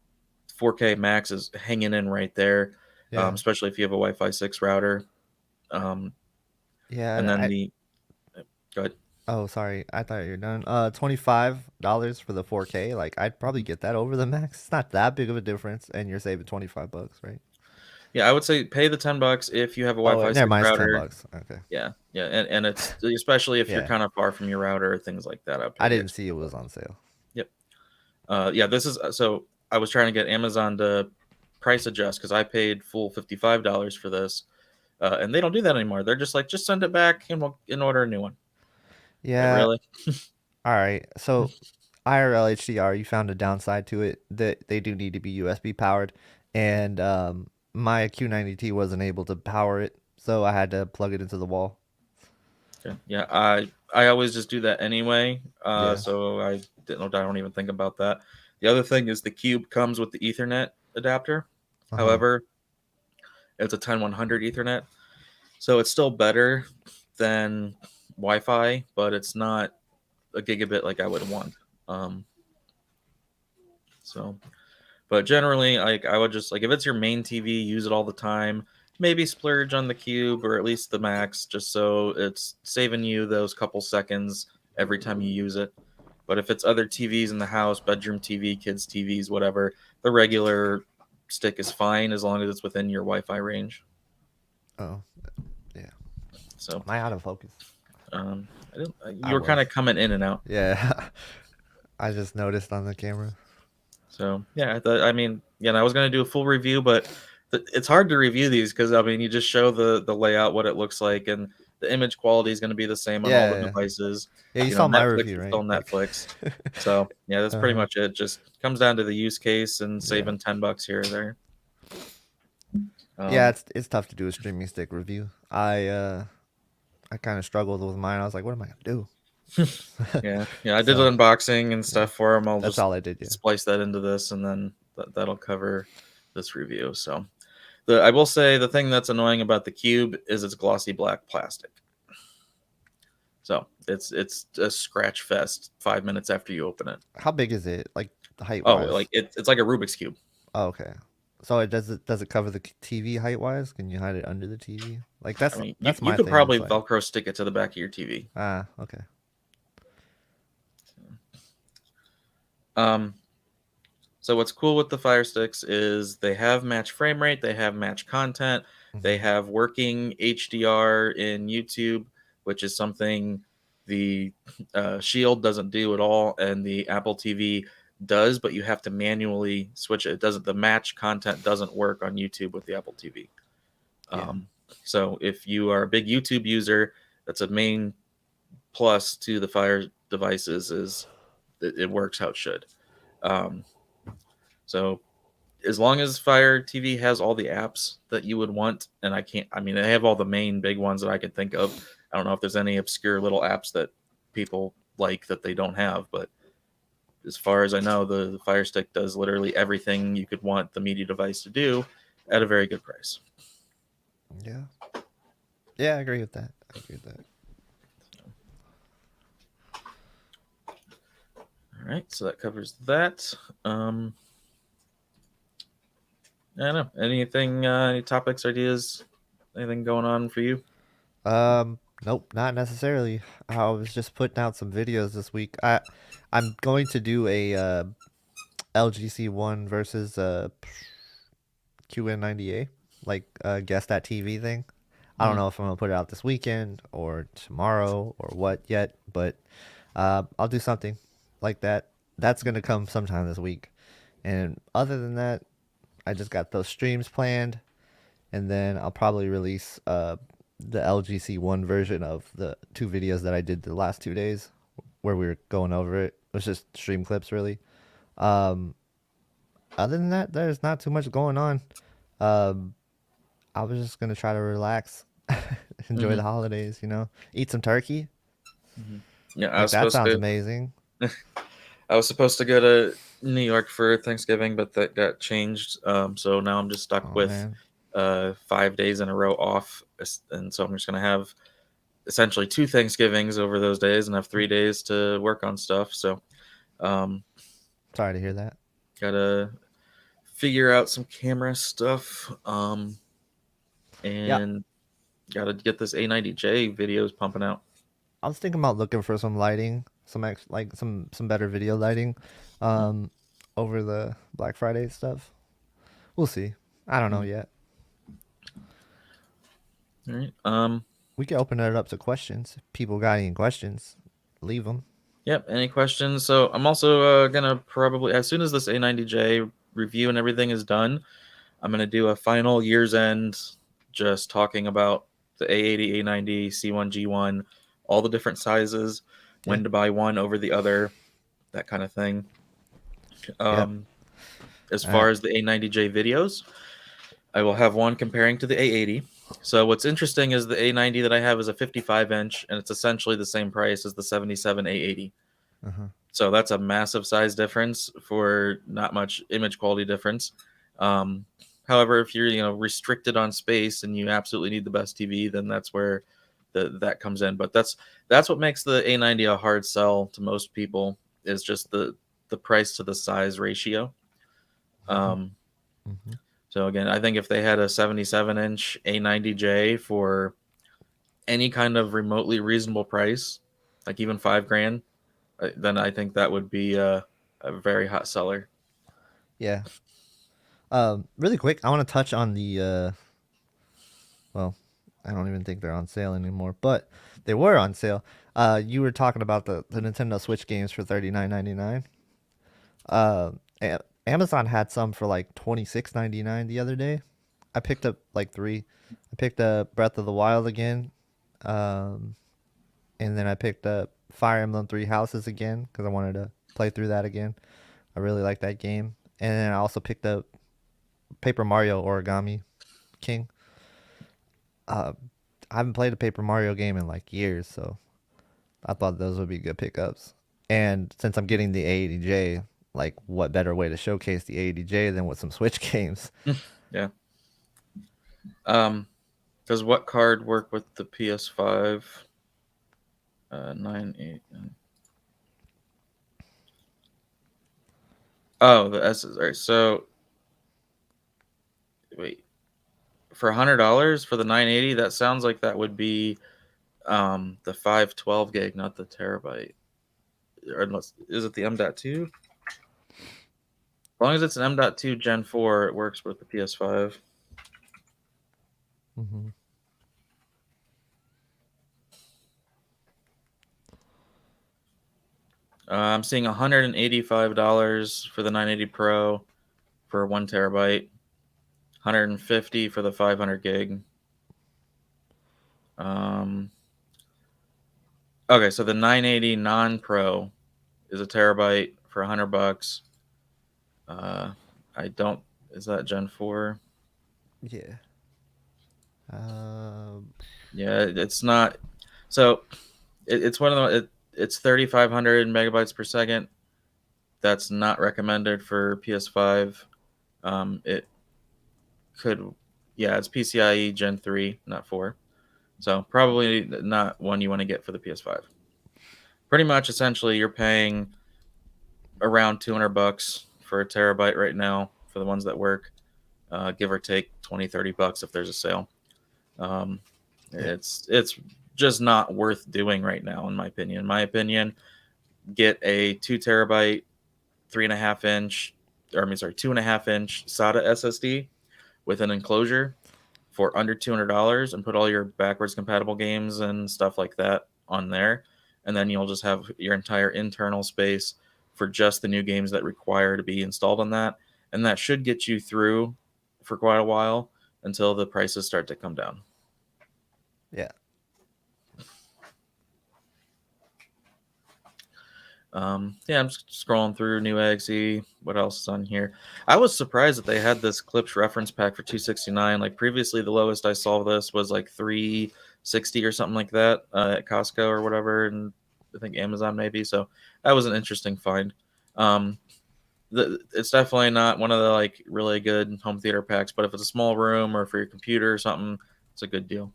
S2: 4K Max is hanging in right there,
S1: Yeah.
S2: especially if you have a Wi-Fi 6 router. Um,
S1: Yeah.
S2: and
S1: And
S2: then
S1: I
S2: the go ahead.
S1: oh sorry, I thought you were done. $25 for the 4K. Like I'd probably get that over the max. It's not that big of a difference, and you're saving $25, right?
S2: Yeah, I would say pay the $10 if you have a
S1: Oh,
S2: Wi-Fi
S1: never
S2: 6
S1: mind. It's ten
S2: router.
S1: bucks. Okay.
S2: Yeah, yeah, and it's especially if you're
S1: Yeah.
S2: kind of far from your router or things like that. I'd pay
S1: I
S2: the
S1: didn't
S2: extra
S1: see it was
S2: $10.
S1: on sale.
S2: Yep. Yeah, this is so I was trying to get Amazon to price adjust because I paid full $55 for this, and they don't do that anymore. They're just like, just send it back and we'll order a new one. Like
S1: Yeah.
S2: really?
S1: All right. So IRL HDR, you found a downside to it that they do need to be USB powered, and my Q90T wasn't able to power it, so I had to plug it into the wall.
S2: Okay. Yeah, I always just do that anyway.
S1: Yeah.
S2: So I don't even think about that. The other thing is the Cube comes with the Ethernet adapter. However, it's a 10100 Ethernet, so it's still better than Wi-Fi, but it's not a gigabit like I would want. But generally, like I would just like if it's your main TV, use it all the time. Maybe splurge on the Cube or at least the Max, just so it's saving you those couple seconds every time you use it. But if it's other TVs in the house, bedroom TV, kids TVs, whatever, the regular stick is fine as long as it's within your Wi-Fi range.
S1: Oh, yeah.
S2: So
S1: am I out of focus?
S2: You were kind of coming in and out.
S1: Yeah, I just noticed on the camera.
S2: So yeah, I mean, I was gonna do a full review, but it's hard to review these because I mean, you just show the layout, what it looks like, and the image quality is going to be the same on all the devices.
S1: Yeah, you saw my
S2: Netflix
S1: review,
S2: is
S1: right?
S2: still Netflix. So yeah, that's pretty much it. Just comes down to the use case and saving $10 here or there.
S1: Yeah, it's tough to do a streaming stick review. I kind of struggled with mine. I was like, what am I gonna do?
S2: yeah, I did an unboxing and stuff for them.
S1: That's all I did. Yeah.
S2: Splice that into this, and then that'll cover this review. So, I will say the thing that's annoying about the Cube is it's glossy black plastic. So it's a scratch fest 5 minutes after you open it.
S1: How big is it? Like height?
S2: Oh, like it's like a Rubik's Cube.
S1: Oh, okay. So does it cover the TV height wise? Can you hide it under the TV? Like that's my thing.
S2: You could probably Velcro stick it to the back of your TV.
S1: Ah, okay.
S2: So what's cool with the Fire Sticks is they have match frame rate, they have match content, they have working HDR in YouTube, which is something the Shield doesn't do at all, and the Apple TV does, but you have to manually switch it. The match content doesn't work on YouTube with the Apple TV. So if you are a big YouTube user, that's a main plus to the Fire devices is it works how it should. So as long as Fire TV has all the apps that you would want, and they have all the main big ones that I can think of. I don't know if there's any obscure little apps that people like that they don't have, but as far as I know, the Fire Stick does literally everything you could want the media device to do at a very good price.
S1: Yeah. Yeah, I agree with that.
S2: All right, so that covers that. I don't know. Anything, any topics, ideas, anything going on for you?
S1: Nope, not necessarily. I was just putting out some videos this week. I'm going to do a LGC1 versus QN90A, like guess that TV thing. I don't know if I'm gonna put it out this weekend or tomorrow or what yet, but I'll do something like that. That's gonna come sometime this week. And other than that, I just got those streams planned, and then I'll probably release the LGC1 version of the 2 videos that I did the last 2 days where we were going over it. It was just stream clips, really. Other than that, there's not too much going on. I was just gonna try to relax, enjoy the holidays, eat some turkey.
S2: Yeah,
S1: that sounds amazing.
S2: I was supposed to go to New York for Thanksgiving, but that got changed. So now I'm just stuck with 5 days in a row off, and so I'm just gonna have essentially 2 Thanksgivings over those days, and have 3 days to work on stuff. So,
S1: sorry to hear that.
S2: Gotta figure out some camera stuff, and gotta get this A90J videos pumping out.
S1: I was thinking about looking for some lighting, some better video lighting, over the Black Friday stuff. We'll see. I don't know yet.
S2: All right.
S1: We can open it up to questions. If people got any questions, leave them.
S2: Yep. Any questions? So I'm also gonna probably, as soon as this A90J review and everything is done, I'm gonna do a final year's end, just talking about the A80, A90, C1, G1, all the different sizes, when to buy one over the other, that kind of thing. As far as the A90J videos, I will have one comparing to the A80. So what's interesting is the A90 that I have is a 55-inch, and it's essentially the same price as the 77 A80. So that's a massive size difference for not much image quality difference. However, if you're restricted on space and you absolutely need the best TV, then that's where that comes in. But that's what makes the A90 a hard sell to most people, is just the price to the size ratio.
S1: Mm-hmm.
S2: So again, I think if they had a 77-inch A90J for any kind of remotely reasonable price, like even $5,000, then I think that would be a very hot seller.
S1: Yeah. Really quick, I want to touch on the well, I don't even think they're on sale anymore, but they were on sale. You were talking about the Nintendo Switch games for $39.99. Amazon had some for like $26.99 the other day. I picked up like three. I picked up Breath of the Wild again, um, and then I picked up Fire Emblem Three Houses again because I wanted to play through that again. I really like that game, and then I also picked up Paper Mario Origami King. Uh, I haven't played a Paper Mario game in like years, so I thought those would be good pickups. And since I'm getting the A80J, like what better way to showcase the A80J than with some Switch games?
S2: Yeah. Does what card work with the PS5? 989. Oh, the S is right. So wait, for $100 for the 980, that sounds like that would be the 512 gig, not the terabyte. Or unless, is it the M.2? As long as it's an M.2 Gen 4, it works with the PS5.
S1: Mm-hmm.
S2: I'm seeing $185 for the 980 Pro for 1 terabyte, $150 for the 500 gig. Okay, so the 980 non-Pro is a terabyte for $100. I don't. Is that Gen 4?
S1: Yeah.
S2: Yeah, it's not. So it's one of the. It's 3,500 megabytes per second. That's not recommended for PS5. It could. Yeah, it's PCIe Gen 3, not 4. So probably not one you want to get for the PS5. Pretty much, essentially, you're paying around $200 for a terabyte right now for the ones that work, give or take $20-$30 if there's a sale.
S1: Yeah.
S2: It's just not worth doing right now, in my opinion. In my opinion, get a 2 terabyte, 3.5 inch, or I mean, sorry, 2.5 inch SATA SSD with an enclosure for under $200, and put all your backwards compatible games and stuff like that on there. And then you'll just have your entire internal space for just the new games that require to be installed on that. And that should get you through for quite a while until the prices start to come down.
S1: Yeah.
S2: Yeah, I'm just scrolling through Newegg, see what else is on here. I was surprised that they had this clips reference pack for $269. Like previously, the lowest I saw this was like $360 or something like that at Costco or whatever, and I think Amazon maybe. So that was an interesting find. It's definitely not one of the like really good home theater packs, but if it's a small room or for your computer or something, it's a good deal.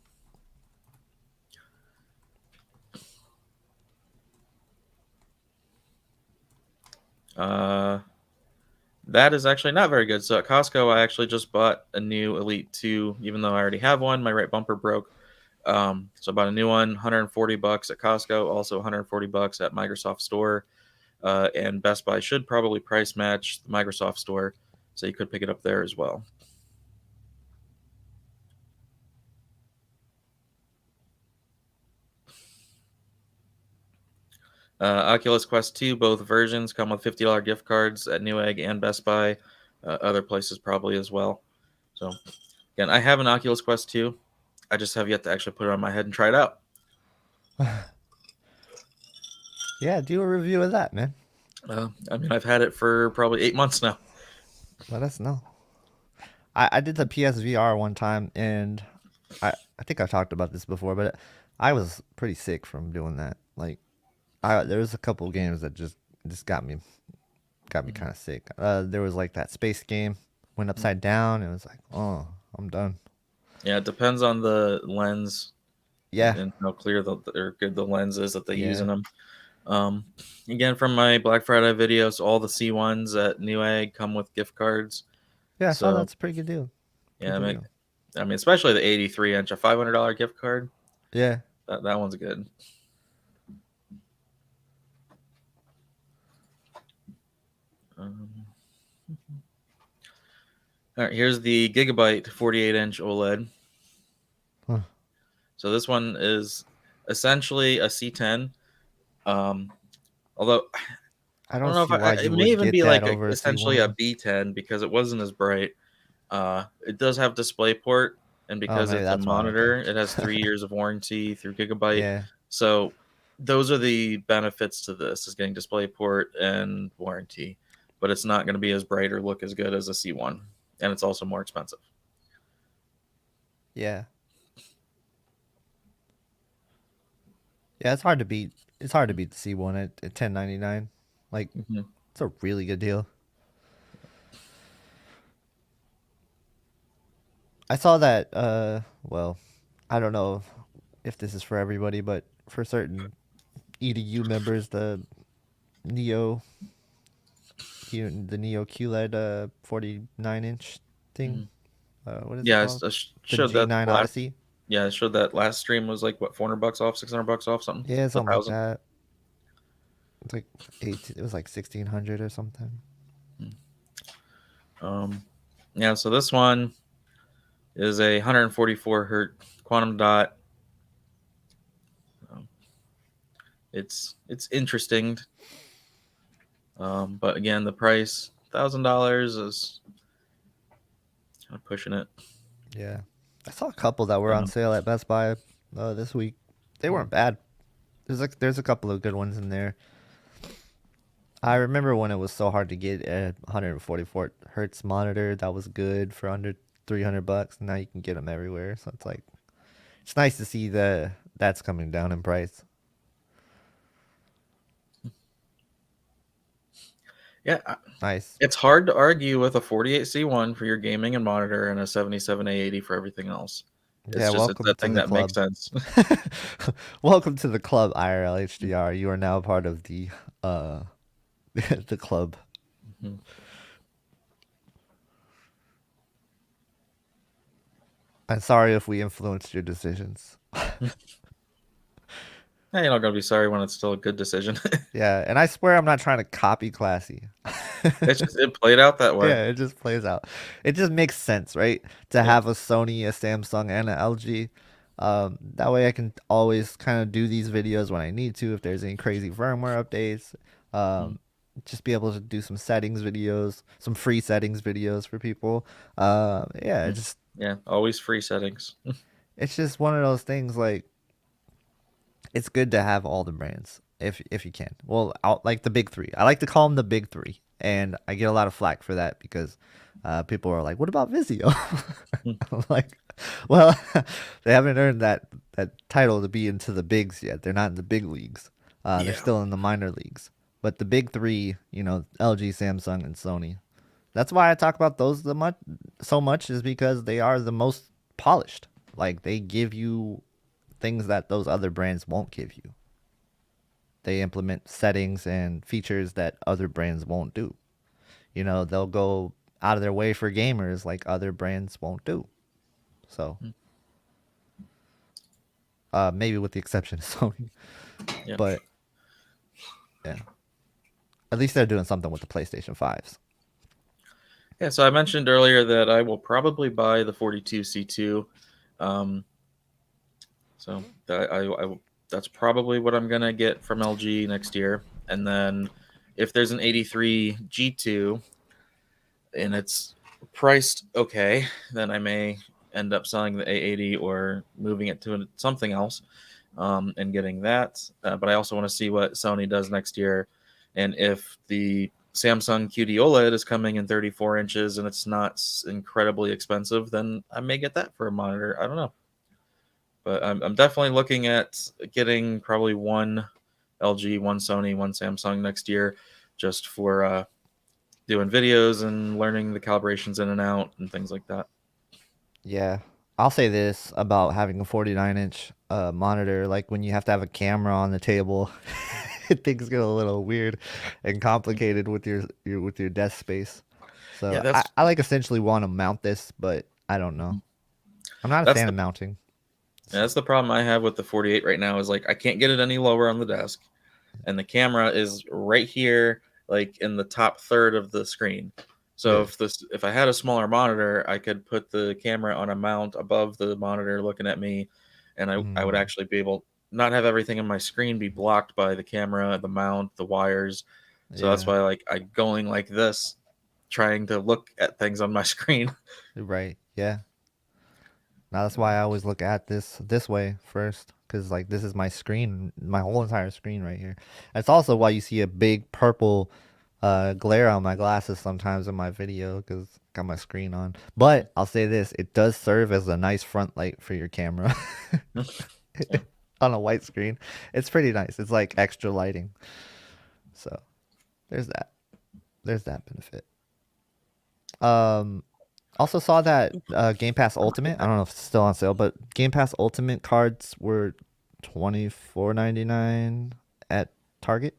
S2: That is actually not very good. So at Costco, I actually just bought a new Elite 2, even though I already have one. My right bumper broke. So I bought a new one, $140 at Costco, also $140 at Microsoft Store. And Best Buy should probably price match the Microsoft Store, so you could pick it up there as well. Oculus Quest 2, both versions come with $50 gift cards at Newegg and Best Buy, other places probably as well. So, again, I have an Oculus Quest 2. I just have yet to actually put it on my head and try it out.
S1: Yeah, do a review of that, man.
S2: I mean, I've had it for probably 8 months now.
S1: Let us know. I did the PSVR one time, and I think I've talked about this before, but I was pretty sick from doing that. Like, there was a couple games that just just got me kind of sick. There was like that space game went upside down, and it was like, oh, I'm done.
S2: Yeah, it depends on the lens
S1: Yeah,
S2: and how clear or good the lens is that they use
S1: yeah,
S2: in them. Again, from my Black Friday videos, all the C1s at Newegg come with gift cards.
S1: yeah. I saw
S2: So
S1: that's a pretty good deal.
S2: yeah,
S1: Pretty good deal.
S2: I mean, especially the 83 inch, a $500 gift card.
S1: Yeah.
S2: That one's good. All right, here's the Gigabyte 48-inch OLED.
S1: Huh.
S2: So this one is essentially a C10. Although
S1: I
S2: I don't
S1: don't
S2: know if
S1: see why
S2: it
S1: you
S2: may
S1: would
S2: even
S1: get
S2: be
S1: that
S2: like
S1: over a
S2: essentially a
S1: C1.
S2: B10 because it wasn't as bright. It does have DisplayPort, and
S1: Oh,
S2: because
S1: maybe
S2: it's a
S1: that's why. Okay.
S2: monitor, it has 3 years of warranty through Gigabyte.
S1: Yeah.
S2: So those are the benefits to this: is getting DisplayPort and warranty. But it's not going to be as bright or look as good as a C1, and it's also more expensive.
S1: Yeah. Yeah, it's hard to beat. It's hard to beat the C1 at 1099. Like,
S2: Mm-hmm.
S1: it's a really good deal. I saw that. Well, I don't know if this is for everybody, but for certain EDU members, Neo, the Neo QLED 49-inch
S2: Mm-hmm.
S1: thing. What is it
S2: Yeah,
S1: called?
S2: I
S1: The
S2: showed that
S1: G9
S2: last.
S1: Odyssey.
S2: Yeah, I showed that last stream was like what, $400 off, $600 off, something,
S1: Yeah,
S2: a
S1: something like
S2: thousand.
S1: that. It's like 18. It was like 1600 or something.
S2: Yeah, so this one is a 144 hertz quantum dot. It's interesting, but again, the price $1,000 is kind of pushing it.
S1: Yeah, I saw a couple that were on sale at Best Buy this week. They weren't bad. There's a couple of good ones in there. I remember when it was so hard to get a 144 hertz monitor that was good for under $300. Now you can get them everywhere. So it's like, it's nice to see that's coming down in price.
S2: Yeah,
S1: Nice.
S2: it's hard to argue with a 48C1 for your gaming and monitor and a 77A80 for everything else.
S1: Yeah,
S2: It's
S1: welcome
S2: that
S1: to
S2: thing
S1: the
S2: that makes
S1: club.
S2: sense.
S1: Welcome to the club, IRL HDR. You are now part of the the club.
S2: Mm-hmm.
S1: I'm sorry if we influenced your decisions.
S2: Yeah, you're not gonna be sorry when it's still a good decision.
S1: Yeah, and I swear I'm not trying to copy Classy.
S2: It played out that way.
S1: Yeah, it just plays out. It just makes sense, right? To
S2: Yep.
S1: have a Sony, a Samsung, and an LG. That way I can always kind of do these videos when I need to, if there's any crazy firmware updates. Just be able to do some settings videos, some free settings videos for people. Yeah,
S2: Yeah, always free settings.
S1: it's just one of those things like it's good to have all the brands if you can. Well, like the big three. I like to call them the big three, and I get a lot of flack for that because people are like, "What about Vizio?" I'm like, "Well, they haven't earned that title to be into the bigs yet. They're not in the big leagues. They're still in the minor leagues. But the big three, LG, Samsung, and Sony. That's why I talk about those so much is because they are the most polished. Like they give you things that those other brands won't give you. They implement settings and features that other brands won't do. They'll go out of their way for gamers like other brands won't do. So, maybe with the exception of Sony.
S2: Yeah.
S1: But, yeah. At least they're doing something with the PlayStation 5s.
S2: Yeah, so I mentioned earlier that I will probably buy the 42C2. So that's probably what I'm gonna get from LG next year. And then if there's an 83 G2 and it's priced okay, then I may end up selling the A80 or moving it to something else and getting that. But I also want to see what Sony does next year, and if the Samsung QD OLED is coming in 34 inches and it's not incredibly expensive, then I may get that for a monitor. I don't know. But I'm definitely looking at getting probably one LG, one Sony, one Samsung next year. just for doing videos and learning the calibrations in and out and things like that.
S1: Yeah. I'll say this about having a 49-inch monitor. Like when you have to have a camera on the table, things get a little weird and complicated with your desk space.
S2: Yeah,
S1: So I like essentially want to mount this, but I don't know. I'm not a
S2: that's
S1: fan
S2: the
S1: of mounting.
S2: yeah, that's the problem I have with the 48 right now is like I can't get it any lower on the desk, and the camera is right here, like in the top third of the screen. So
S1: Yeah.
S2: if I had a smaller monitor, I could put the camera on a mount above the monitor looking at me, and I would
S1: Mm,
S2: actually be able not have everything on my screen be blocked by the camera, the mount, the wires. So that's
S1: yeah.
S2: why like I going like this, trying to look at things on my screen.
S1: Right. Yeah. Now that's why I always look at this way first, because like this is my screen, my whole entire screen right here. That's also why you see a big purple glare on my glasses sometimes in my video because got my screen on. But I'll say this, it does serve as a nice front light for your camera
S2: Yeah.
S1: on a white screen. It's pretty nice. It's like extra lighting. So there's that. There's that benefit. Um, Also saw that Game Pass Ultimate. I don't know if it's still on sale, but Game Pass Ultimate cards were $24.99 at Target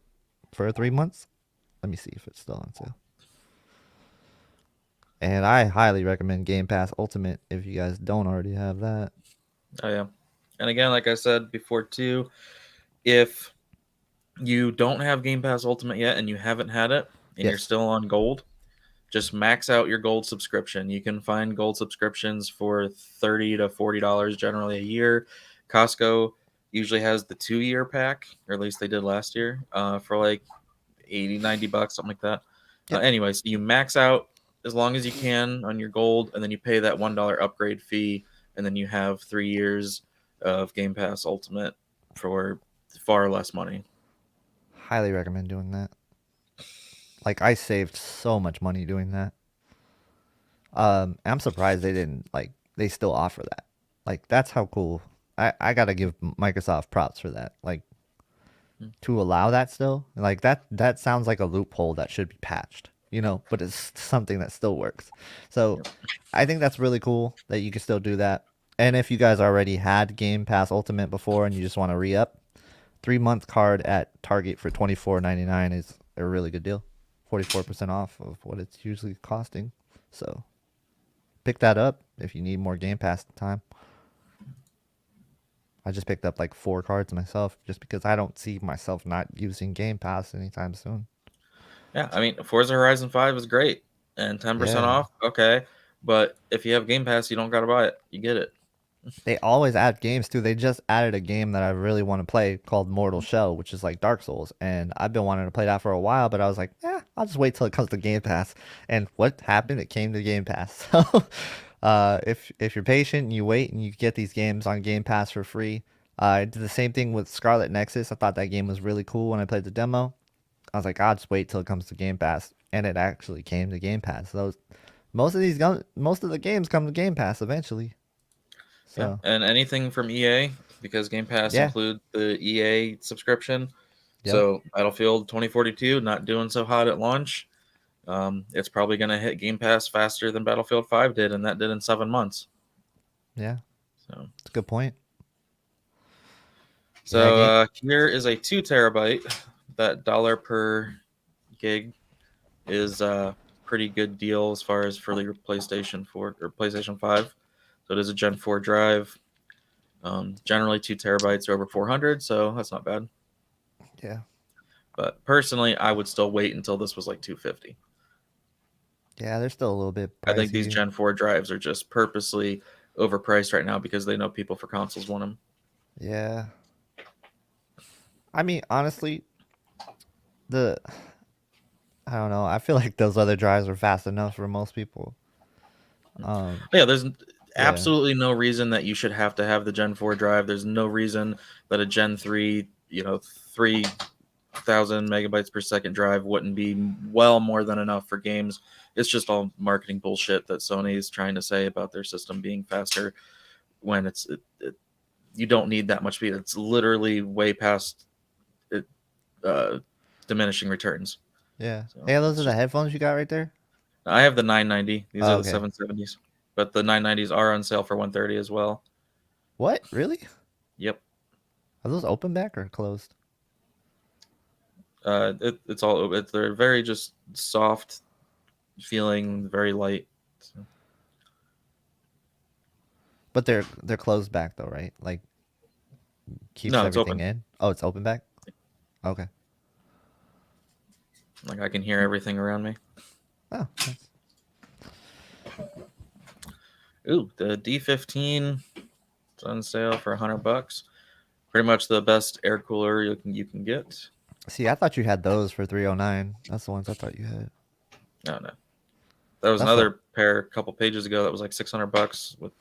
S1: for 3 months. Let me see if it's still on sale. And I highly recommend Game Pass Ultimate if you guys don't already have that.
S2: Oh yeah. And again, like I said before too, if you don't have Game Pass Ultimate yet and you haven't had it and you're
S1: Yes.
S2: still on gold, just max out your gold subscription. You can find gold subscriptions for $30 to $40 generally a year. Costco usually has the 2-year pack, or at least they did last year, for like 80, $90, something like that.
S1: Yep.
S2: Anyway, so you max out as long as you can on your gold, and then you pay that $1 upgrade fee, and then you have 3 years of Game Pass Ultimate for far less money.
S1: Highly recommend doing that. Like I saved so much money doing that. I'm surprised they didn't like they still offer that. Like that's how cool. I gotta give Microsoft props for that. Like to allow that still, like that sounds like a loophole that should be patched, but it's something that still works. So I think that's really cool that you can still do that. And if you guys already had Game Pass Ultimate before and you just want to re-up, 3 month card at Target for $24.99 is a really good deal. 44% off of what it's usually costing. So pick that up if you need more Game Pass time. I just picked up like 4 cards myself just because I don't see myself not using Game Pass anytime soon.
S2: Yeah, I mean, Forza Horizon 5 is great and 10%
S1: Yeah.
S2: off. Okay. But if you have Game Pass, you don't got to buy it. You get it.
S1: They always add games too. They just added a game that I really want to play called Mortal Shell, which is like Dark Souls. And I've been wanting to play that for a while, but I was like, I'll just wait till it comes to Game Pass. And what happened? It came to Game Pass. So if you're patient and you wait and you get these games on Game Pass for free. I did the same thing with Scarlet Nexus. I thought that game was really cool when I played the demo. I was like, I'll just wait till it comes to Game Pass, and it actually came to Game Pass. So most of most of the games come to Game Pass eventually.
S2: Yeah.
S1: So
S2: And anything from EA, because Game Pass
S1: yeah,
S2: include the EA subscription.
S1: yep,
S2: So Battlefield 2042 not doing so hot at launch. It's probably going to hit Game Pass faster than Battlefield 5 did, and that did in 7 months.
S1: yeah,
S2: So,
S1: it's a good point. Yeah,
S2: so here is a 2 terabyte. That dollar per gig is a pretty good deal as far as for the PlayStation 4 or PlayStation 5. So it is a Gen 4 drive. Generally, 2 terabytes are over 400, so that's not bad.
S1: yeah,
S2: But personally, I would still wait until this was like 250.
S1: yeah. They're still a little bit
S2: I think these
S1: pricey.
S2: Gen 4 drives are just purposely overpriced right now because they know people for consoles want them.
S1: Yeah, I mean, honestly, the I don't know. I feel like those other drives are fast enough for most people.
S2: Yeah, there's
S1: Yeah,
S2: absolutely no reason that you should have to have the Gen 4 drive. There's no reason that a Gen 3, 3,000 megabytes per second drive wouldn't be well more than enough for games. It's just all marketing bullshit that Sony is trying to say about their system being faster when you don't need that much speed. It's literally way past it, diminishing returns.
S1: Yeah.
S2: So
S1: Hey, those
S2: it's
S1: are the
S2: just
S1: headphones you got right there?
S2: I have the 990. These
S1: Oh,
S2: are the
S1: okay.
S2: 770s, but the 990s are on sale for 130 as well.
S1: What? Really?
S2: Yep.
S1: Are those open back or closed?
S2: It's all they're very just soft feeling, very light. So,
S1: But they're closed back though, right? Like keeps
S2: no, it's
S1: everything
S2: open.
S1: in. Oh, it's open back? Okay.
S2: Like I can hear everything around me.
S1: Oh, nice.
S2: Ooh, the D15 is on sale for $100. Pretty much the best air cooler you can get.
S1: See, I thought you had those for 309. That's the ones I thought you had.
S2: No, no. There was
S1: That's a
S2: another pair a couple pages ago that was like $600 with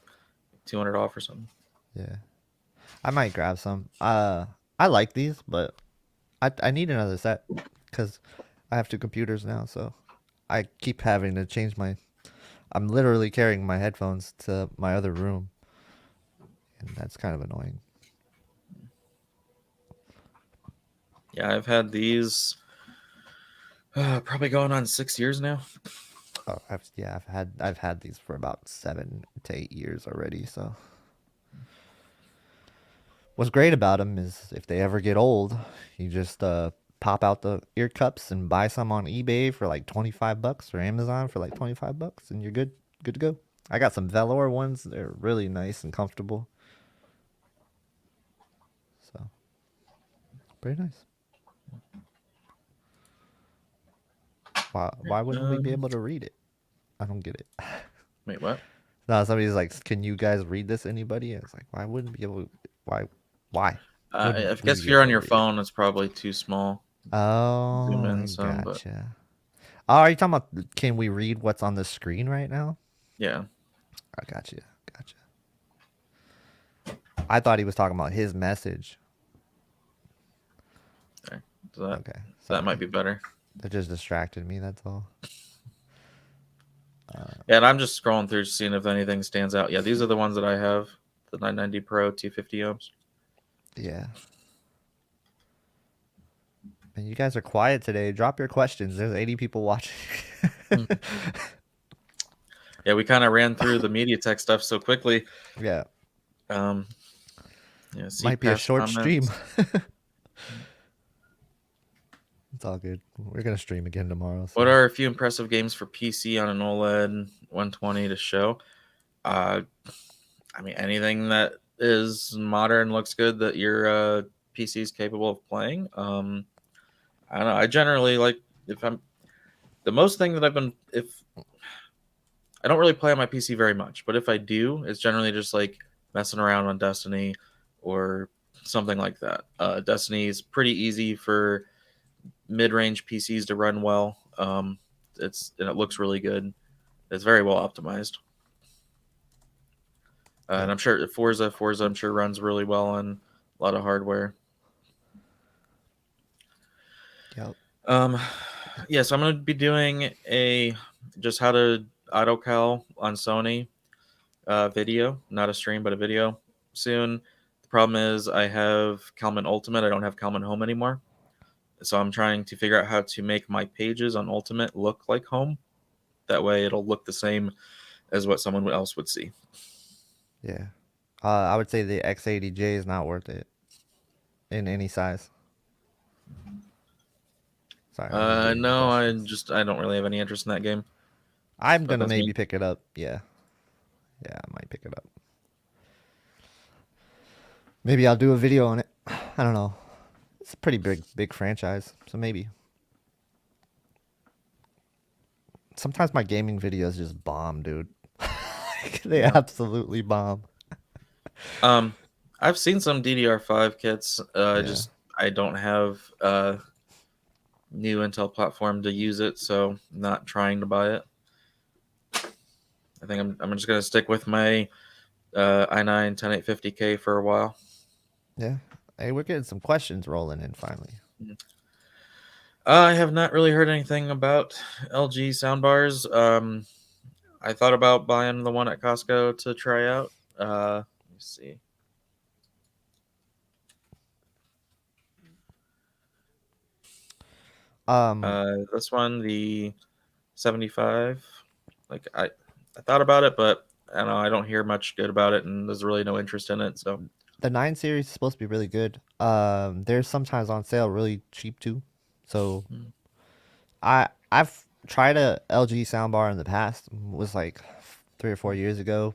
S2: 200 off or something.
S1: yeah. I might grab some. I like these, but I need another set because I have two computers now, so I keep having to change my. I'm literally carrying my headphones to my other room, and that's kind of annoying.
S2: Yeah, I've had these probably going on 6 years now.
S1: Oh, I've had these for about 7 to 8 years already. So what's great about them is if they ever get old, you just pop out the ear cups and buy some on eBay for like $25 or Amazon for like $25, and you're good to go. I got some velour ones. They're really nice and comfortable. So pretty nice. Why wouldn't we be
S2: Um,
S1: able to read it? I don't get it.
S2: wait, what?
S1: No, somebody's like, "Can you guys read this? Anybody?" And it's like, why wouldn't be able? Why? Why
S2: I
S1: wouldn't we
S2: guess if
S1: be
S2: you're
S1: able
S2: on
S1: to
S2: your
S1: read it?
S2: phone, it's probably too small. Zoom
S1: Oh,
S2: in
S1: I
S2: some, but
S1: gotcha. Oh, are you talking about? Can we read what's on the screen right now?
S2: yeah.
S1: I gotcha. Gotcha. I thought he was talking about his message.
S2: Okay. So that
S1: Okay,
S2: that
S1: sorry.
S2: might be better.
S1: That just distracted me. That's all.
S2: Yeah, and I'm just scrolling through seeing if anything stands out. Yeah, these are the ones that I have. The 990 Pro 250 ohms.
S1: Yeah. And you guys are quiet today. Drop your questions. There's 80 people watching.
S2: Hmm. Yeah, we kind of ran through the MediaTek stuff so quickly.
S1: Yeah.
S2: Um, yeah, see
S1: Might be a
S2: past
S1: short stream.
S2: comments.
S1: It's all good. We're gonna stream again tomorrow,
S2: What
S1: so
S2: are a few impressive games for PC on an OLED 120 to show? Uh, I mean, anything that is modern looks good that your PC is capable of playing. I don't know. I generally like if I'm the most thing that I've been if I don't really play on my PC very much, but if I do, it's generally just like messing around on Destiny or something like that. Destiny is pretty easy for mid-range PCs to run well. It looks really good. It's very well optimized, and
S1: yep.
S2: I'm sure Forza, I'm sure runs really well on a lot of hardware.
S1: Yep.
S2: Um, yeah, so I'm gonna be doing a just how to auto cal on Sony video, not a stream, but a video soon. The problem is I have Calman Ultimate. I don't have Calman Home anymore. So I'm trying to figure out how to make my pages on Ultimate look like Home. That way it'll look the same as what someone else would see.
S1: Yeah. I would say the X80J is not worth it in any size. Sorry, I'm just reading the
S2: No,
S1: questions.
S2: I don't really have any interest in that game.
S1: I'm
S2: But
S1: gonna
S2: that's
S1: maybe
S2: me.
S1: pick it up. Yeah. Yeah, I might pick it up. Maybe I'll do a video on it. I don't know. It's a pretty big franchise, so maybe. Sometimes my gaming videos just bomb, dude. They
S2: Yeah.
S1: absolutely bomb.
S2: Um, I've seen some DDR5 kits.
S1: Yeah.
S2: Just I don't have new Intel platform to use it, so I'm not trying to buy it. I think I'm just gonna stick with my i9 10850K for a while.
S1: Yeah. Hey, we're getting some questions rolling in finally.
S2: I have not really heard anything about LG soundbars. I thought about buying the one at Costco to try out. Let me see.
S1: Um,
S2: This one, the 75. Like I thought about it, but I don't know. I don't hear much good about it, and there's really no interest in it. So
S1: the 9 series is supposed to be really good. They're sometimes on sale really cheap too. So
S2: mm,
S1: I've tried a LG soundbar in the past. It was like 3 or 4 years ago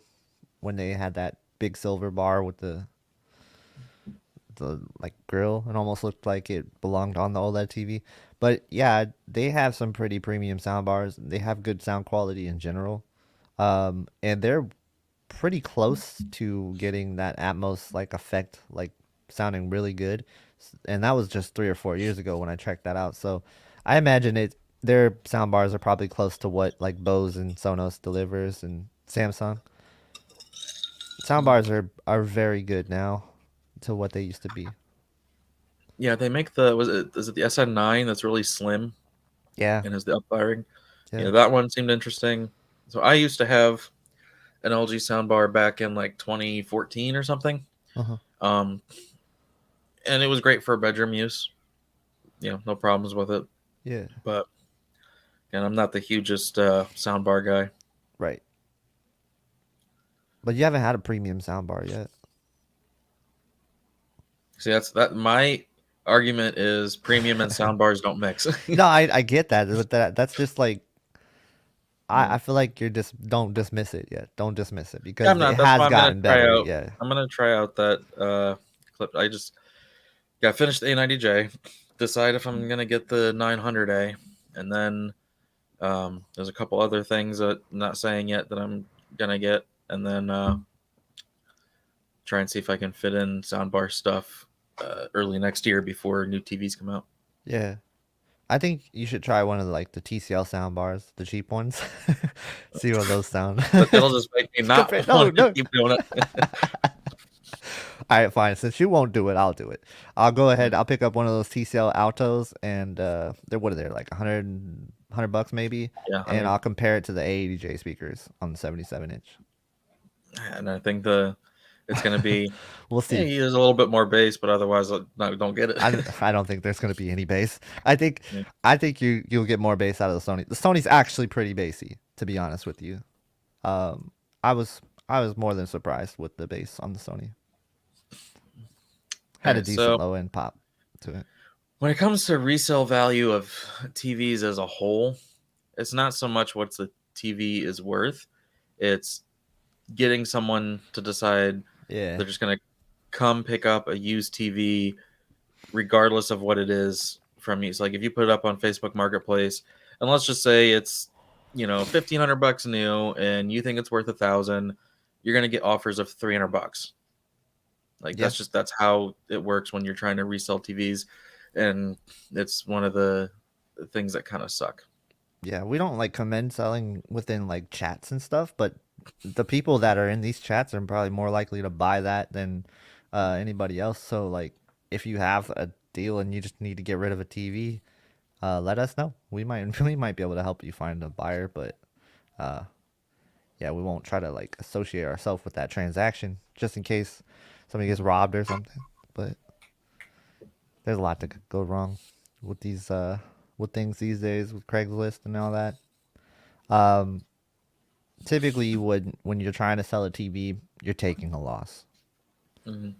S1: when they had that big silver bar with the like grill. It almost looked like it belonged on the OLED TV. But yeah, they have some pretty premium sound bars. They have good sound quality in general. And they're pretty close to getting that Atmos like effect, like sounding really good. And that was just 3 or 4 years ago when I checked that out. So I imagine their sound bars are probably close to what like Bose and Sonos delivers and Samsung. Sound bars are very good now to what they used to be.
S2: yeah, they make the is it the SN9 that's really slim
S1: Yeah,
S2: and has the upfiring.
S1: yeah.
S2: Yeah, that one seemed interesting. So I used to have an LG soundbar back in like 2014 or something.
S1: Uh-huh.
S2: Um, and it was great for bedroom use. No problems with it.
S1: Yeah.
S2: But and I'm not the hugest soundbar guy.
S1: Right. But you haven't had a premium soundbar yet.
S2: See, that my argument is premium and soundbars don't mix.
S1: No, I get that, but that's just like
S2: Yeah.
S1: I feel like you're just don't dismiss it yet. Don't dismiss it
S2: Yeah, I'm
S1: because it
S2: not. That's why
S1: has gotten better. Yeah.
S2: I'm gonna try out that clip. I just got finished the A90J, decide if I'm gonna get the 900A, and then there's a couple other things that I'm not saying yet that I'm gonna get, and then try and see if I can fit in soundbar stuff early next year before new TVs come out.
S1: Yeah. I think you should try one of the TCL sound bars, the cheap ones. See what those sound.
S2: But that'll just make me not
S1: No,
S2: want to
S1: no.
S2: keep doing it.
S1: All right, fine. Since you won't do it, I'll do it. I'll go ahead. I'll pick up one of those TCL Altos, and they're what are they like 100 bucks maybe,
S2: Yeah,
S1: and
S2: 100.
S1: I'll compare it to the A80J speakers on the 77-inch.
S2: And I think it's gonna be
S1: We'll
S2: yeah,
S1: see.
S2: he is a little bit more bass, but otherwise no, don't get it.
S1: I don't think there's gonna be any bass. I think
S2: Yeah.
S1: I think you'll get more bass out of the Sony. The Sony's actually pretty bassy, to be honest with you. Um, I was more than surprised with the bass on the Sony.
S2: All
S1: Had a
S2: right,
S1: decent
S2: so
S1: low end pop to it.
S2: when it comes to resale value of TVs as a whole, it's not so much what the TV is worth. It's getting someone to decide
S1: Yeah,
S2: they're just going to come pick up a used TV regardless of what it is from you. So like if you put it up on Facebook Marketplace, and let's just say it's 1,500 bucks new and you think it's worth 1,000, you're going to get offers of 300 bucks. Like
S1: yeah,
S2: that's how it works when you're trying to resell TVs, and it's one of the things that kind of suck.
S1: yeah. We don't like commend selling within like chats and stuff, but the people that are in these chats are probably more likely to buy that than anybody else. So like, if you have a deal and you just need to get rid of a TV, let us know. We might we might be able to help you find a buyer, but uh, yeah, we won't try to like associate ourselves with that transaction just in case somebody gets robbed or something. But there's a lot to go wrong with these with things these days with Craigslist and all that. Um, typically, you would when you're trying to sell a TV, you're taking a loss.
S2: Mhm.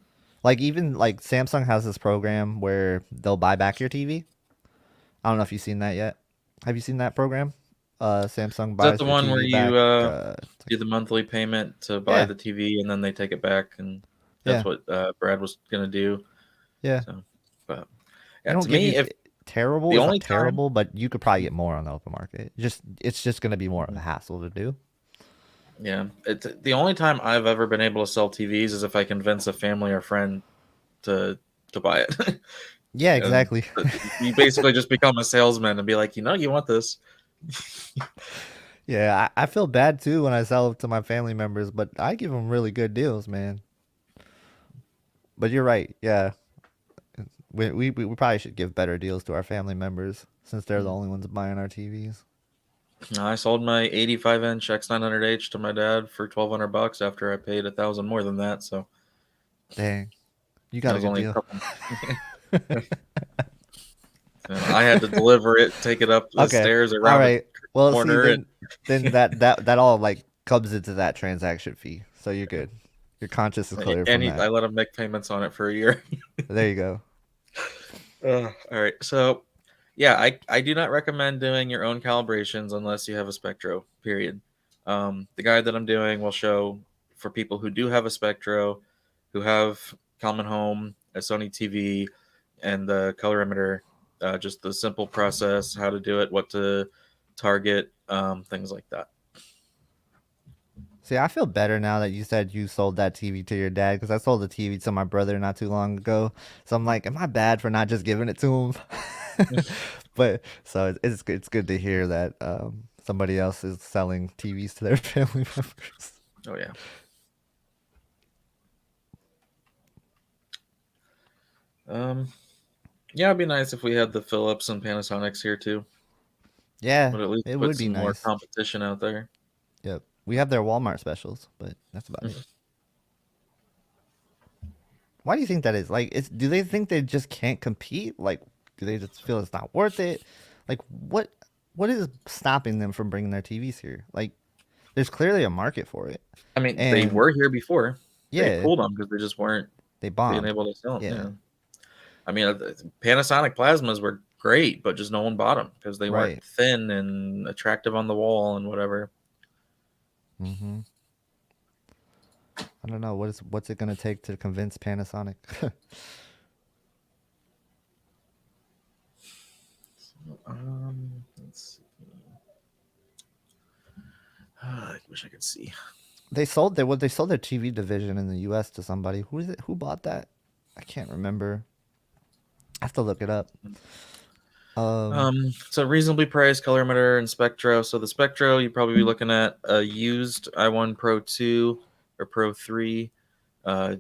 S1: Like even like Samsung has this program where they'll buy back your TV. I don't know if you've seen that yet. Have you seen that program? Samsung
S2: Is that
S1: buys
S2: the
S1: your
S2: one where
S1: TV back.
S2: you
S1: It's like,
S2: do the monthly payment to buy
S1: yeah,
S2: the TV and then they take it back, and
S1: yeah,
S2: that's what Brad was gonna do?
S1: yeah.
S2: So, but
S1: They
S2: yeah,
S1: don't
S2: to
S1: give
S2: me,
S1: you
S2: if
S1: terrible.
S2: the
S1: It's not
S2: only time,
S1: terrible, but you could probably get more on the open market. It's just gonna be more of a
S2: Mhm.
S1: hassle to do.
S2: Yeah, the only time I've ever been able to sell TVs is if I convince a family or friend to buy it.
S1: Yeah,
S2: And
S1: exactly.
S2: you basically just become a salesman and be like, you want this.
S1: Yeah, I feel bad too when I sell it to my family members, but I give them really good deals, man. But you're right. Yeah, we probably should give better deals to our family members since they're the
S2: Mhm.
S1: only ones buying our TVs.
S2: I sold my 85-inch X900H to my dad for 1,200 bucks after I paid 1,000 more than that. So
S1: Dang, you
S2: that
S1: got a
S2: was
S1: good
S2: only a
S1: deal.
S2: couple. And I had to deliver it, take it up the
S1: Okay.
S2: stairs
S1: All
S2: around a
S1: right. Well, see,
S2: corner, and
S1: then that all like comes into that transaction fee, so you're good. Your conscience is clear from
S2: I
S1: that.
S2: let him make payments on it for a year.
S1: There you go.
S2: All right, so yeah, I do not recommend doing your own calibrations unless you have a Spectro. Period. The guide that I'm doing will show for people who do have a Spectro, who have common home, a Sony TV, and the colorimeter. Just the simple process, how to do it, what to target, things like that.
S1: See, I feel better now that you said you sold that TV to your dad because I sold the TV to my brother not too long ago. So I'm like, am I bad for not just giving it to him? But so it's good to hear that somebody else is selling TVs to their family members.
S2: Oh yeah. Yeah, it'd be nice if we had the Philips and Panasonics here too.
S1: Yeah,
S2: Would at least
S1: it
S2: put
S1: would be
S2: some more
S1: nice.
S2: competition out there.
S1: Yep, we have their Walmart specials, but that's about it. Why do you think that is? Like, do they think they just can't compete? Like, do they just feel it's not worth it? Like, what is stopping them from bringing their TVs here? Like, there's clearly a market for it,
S2: I mean, they
S1: and
S2: were here before. They
S1: yeah,
S2: pulled them because they just weren't
S1: they
S2: being
S1: bombed.
S2: able to sell them.
S1: Yeah,
S2: Yeah. I mean, Panasonic plasmas were great, but just no one bought them because they weren't
S1: right.
S2: thin and attractive on the wall and whatever.
S1: Mm-hmm. I don't know what's it gonna take to convince Panasonic.
S2: Let's see. I wish I could see.
S1: They sold their TV division in the U.S. to somebody. Who is it? Who bought that? I can't remember. I have to look it up.
S2: It's a reasonably priced colorimeter and Spectro. So the Spectro, you'd probably be looking at a used i1 Pro 2 or Pro 3.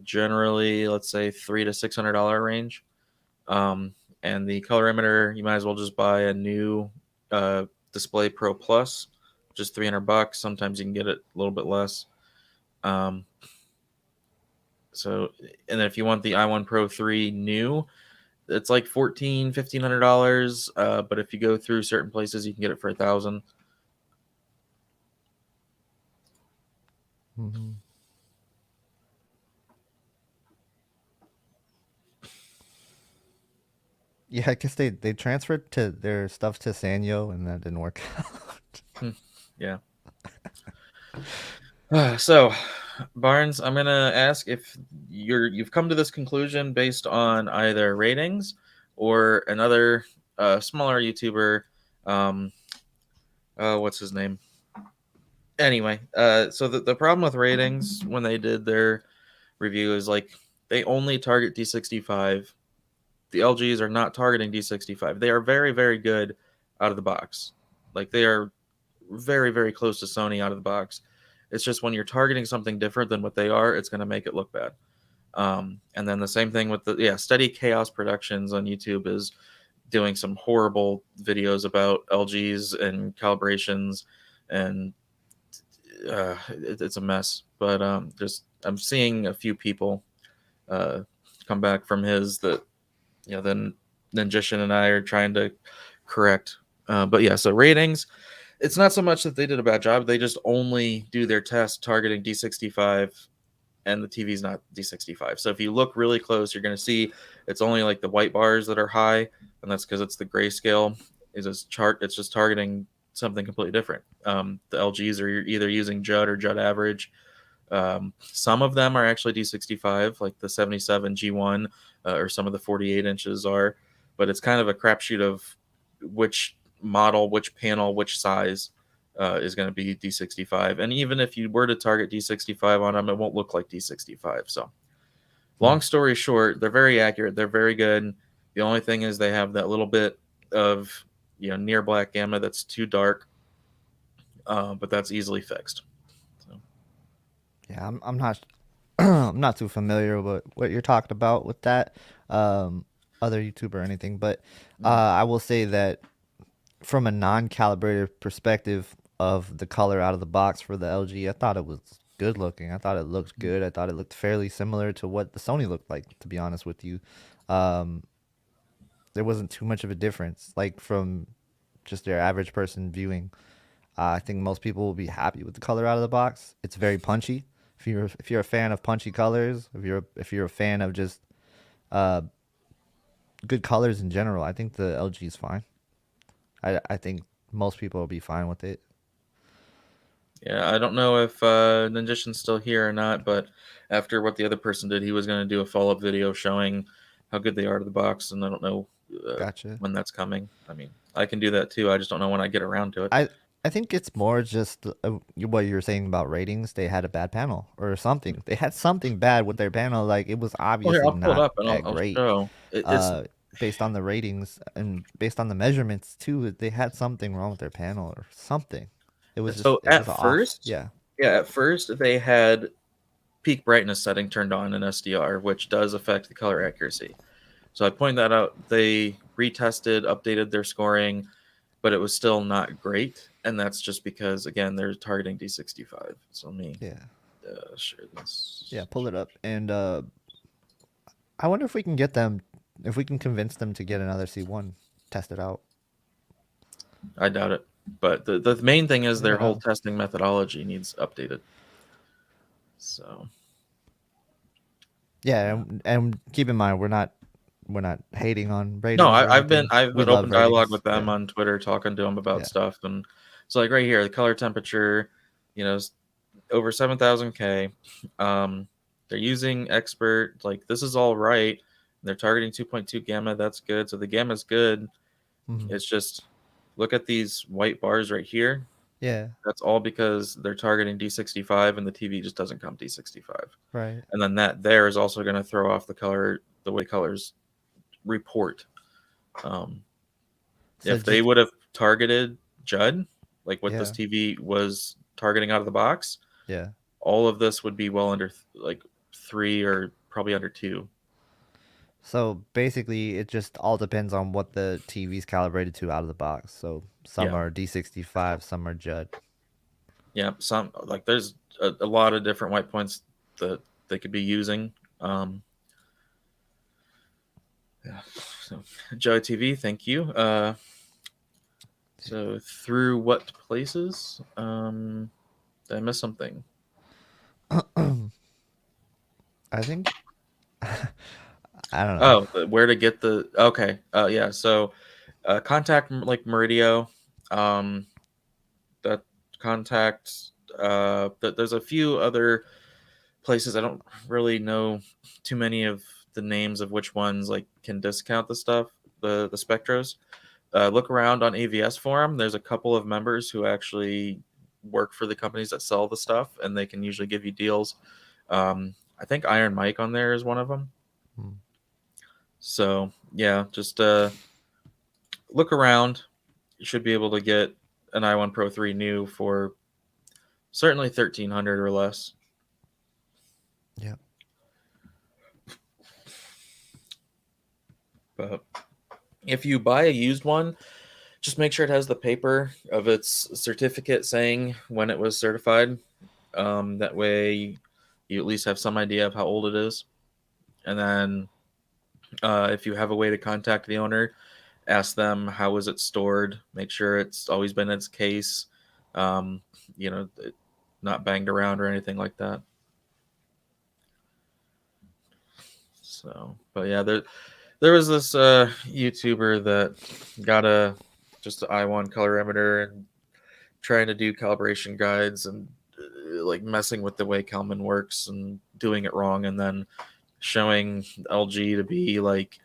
S2: Generally, let's say $300 to $600 range. And the colorimeter, you might as well just buy a new Display Pro Plus, just $300. Sometimes you can get it a little bit less. And then if you want the i1 Pro 3 new, it's like $1,500. But if you go through certain places, you can get it for $1,000.
S1: Mm-hmm. Yeah, I guess they transferred to their stuff to Sanyo, and that didn't work out.
S2: Yeah. So, Barnes, I'm gonna ask if you've come to this conclusion based on either ratings or another smaller YouTuber. What's his name? Anyway, so the problem with ratings when they did their review is like they only target D65. The LGs are not targeting D65. They are very, very good out of the box. Like they are very, very close to Sony out of the box. It's just when you're targeting something different than what they are, it's going to make it look bad. And then the same thing with Steady Chaos Productions on YouTube is doing some horrible videos about LGs and calibrations, and it's a mess. But I'm seeing a few people come back from his that then Jishin and I are trying to correct. But yeah, so ratings, it's not so much that they did a bad job. They just only do their test targeting D65, and the TV's not D65. So if you look really close, you're going to see it's only like the white bars that are high, and that's because it's the grayscale. It's just targeting something completely different. The LGs are either using JUD or JUD average. Some of them are actually D65, like the 77 G1 or some of the 48 inches are, but it's kind of a crapshoot of which model, which panel, which size is going to be D65. And even if you were to target D65 on them, it won't look like D65. So, long story short, they're very accurate. They're very good. The only thing is they have that little bit of near black gamma that's too dark, but that's easily fixed. So.
S1: Yeah, I'm not I'm not too familiar with what you're talking about with that other YouTuber or anything, but I will say that from a non-calibrated perspective of the color out of the box for the LG, I thought it was good looking. I thought it looked good. I thought it looked fairly similar to what the Sony looked like, to be honest with you. there wasn't too much of a difference, like from just your average person viewing. I think most people will be happy with the color out of the box. It's very punchy. If you're a fan of punchy colors, if you're a fan of just uh, good colors in general, I think the LG is fine. I think most people will be fine with it.
S2: Yeah, I don't know if Ninjishin's still here or not, but after what the other person did, he was going to do a follow-up video showing how good they are to the box, and I don't know
S1: Gotcha.
S2: when that's coming. I mean, I can do that too. I just don't know when I get around to it.
S1: I think it's more just what you were saying about ratings. They had a bad panel or something. They had something bad with their panel. Like it was
S2: Well, here,
S1: obviously
S2: I'll pull it
S1: not
S2: up and
S1: that
S2: I'll
S1: great.
S2: show. It's
S1: Based on the ratings and based on the measurements too, they had something wrong with their panel or something.
S2: so
S1: It
S2: at
S1: was off.
S2: first,
S1: Yeah.
S2: yeah, at first they had peak brightness setting turned on in SDR, which does affect the color accuracy. So I pointed that out. They retested, updated their scoring, but it was still not great. And that's just because, again, they're targeting D65. So let me
S1: Yeah.
S2: share this.
S1: Yeah. Pull it up, and I wonder if we can get them, if we can convince them to get another C1, test it out.
S2: I doubt it. But the main thing is
S1: You
S2: their
S1: never
S2: whole
S1: know.
S2: testing methodology needs updated. So
S1: Yeah, and keep in mind we're not hating on
S2: no,
S1: ratings or
S2: I've been
S1: anything.
S2: I've
S1: We
S2: been
S1: love
S2: open dialogue
S1: ratings.
S2: with them
S1: Yeah.
S2: on Twitter, talking to them about
S1: Yeah.
S2: stuff, and so like right here, the color temperature, over 7,000K. They're using expert. Like this is all right. They're targeting 2.2 gamma. That's good. So the gamma is good.
S1: Mhm.
S2: It's just look at these white bars right here.
S1: Yeah.
S2: That's all because they're targeting D65 and the TV just doesn't come D65.
S1: Right.
S2: And then that there is also going to throw off the way colors report. Um,
S1: So
S2: if they
S1: just
S2: would have targeted Judd, like what this
S1: yeah.
S2: TV was targeting out of the box,
S1: Yeah.
S2: all of this would be well under like 3 or probably under 2.
S1: So basically, it just all depends on what the TV's calibrated to out of the box. So some
S2: Yeah.
S1: are D65, some are Judd.
S2: Yeah. Some like there's a lot of different white points that they could be using. Yeah. So Joe TV, thank you. So through what places? Did I miss something?
S1: I think I don't know.
S2: Oh, where to get the okay. Yeah. So contact like Meridio. Um, that contact. There's a few other places. I don't really know too many of the names of which ones like can discount the stuff, the Spectros. Look around on AVS forum. There's a couple of members who actually work for the companies that sell the stuff, and they can usually give you deals. I think Iron Mike on there is one of them.
S1: Hmm.
S2: So yeah, just look around. You should be able to get an i1 Pro 3 new for certainly 1,300 or less.
S1: Yeah.
S2: But if you buy a used one, just make sure it has the paper of its certificate saying when it was certified. That way, you at least have some idea of how old it is. And then, if you have a way to contact the owner, ask them how was it stored. Make sure it's always been in its case. Um, not banged around or anything like that. So, but yeah, there was this YouTuber that got just an i1 colorimeter and trying to do calibration guides and like messing with the way Kalman works and doing it wrong, and then showing LG to be like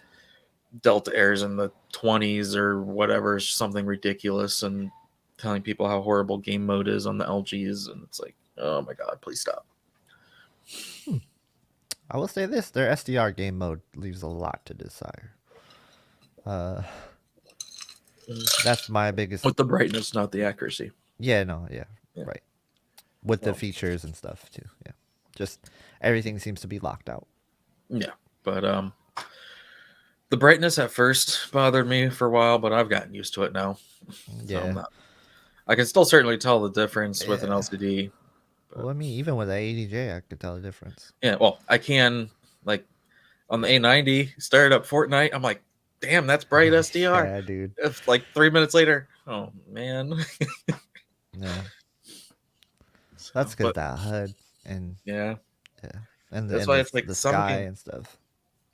S2: delta airs in the 20s or whatever, something ridiculous, and telling people how horrible game mode is on the LGs, and it's like, oh my god, please stop.
S1: I will say this: their SDR game mode leaves a lot to desire. Uh, that's my biggest.
S2: With the brightness, not the accuracy.
S1: Yeah. No. Yeah.
S2: Yeah.
S1: Right. With the
S2: Well,
S1: features and stuff too. Yeah. Just everything seems to be locked out.
S2: yeah, but the brightness at first bothered me for a while, but I've gotten used to it now. So I'm
S1: Yeah.
S2: not. I can still certainly tell the difference with an
S1: Yeah.
S2: LCD. But
S1: Well, I mean, even with the ADJ, I could tell the difference.
S2: yeah, well, I can like on the A90 started up Fortnite. I'm like, damn, that's bright SDR.
S1: Yeah, dude.
S2: If like 3 minutes later, oh man.
S1: Yeah,
S2: So,
S1: that's because
S2: but
S1: that HUD and
S2: yeah,
S1: yeah, and
S2: that's why it's like
S1: the
S2: some
S1: sky
S2: game.
S1: and stuff.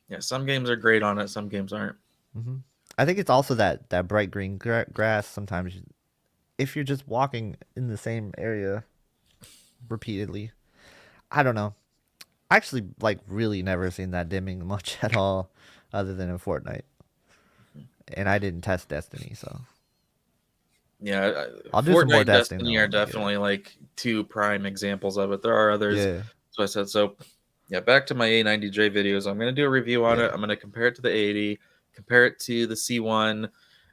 S2: Yeah, some games are great on it, some games aren't.
S1: hmm I think it's also that bright green grass. Sometimes if you're just walking in the same area repeatedly, I don't know. I actually like really never seen that dimming much at all, other than in Fortnite. And I didn't test Destiny, so
S2: Yeah,
S1: I'll do some
S2: Fortnite
S1: more
S2: and
S1: testing
S2: Destiny
S1: though
S2: are
S1: when I get it.
S2: definitely like two prime examples of it. There are others.
S1: Yeah,
S2: So I said so. Yeah, back to my A90J videos. I'm gonna do a review on it.
S1: yeah,
S2: I'm gonna compare it to the 80, compare it to the C1,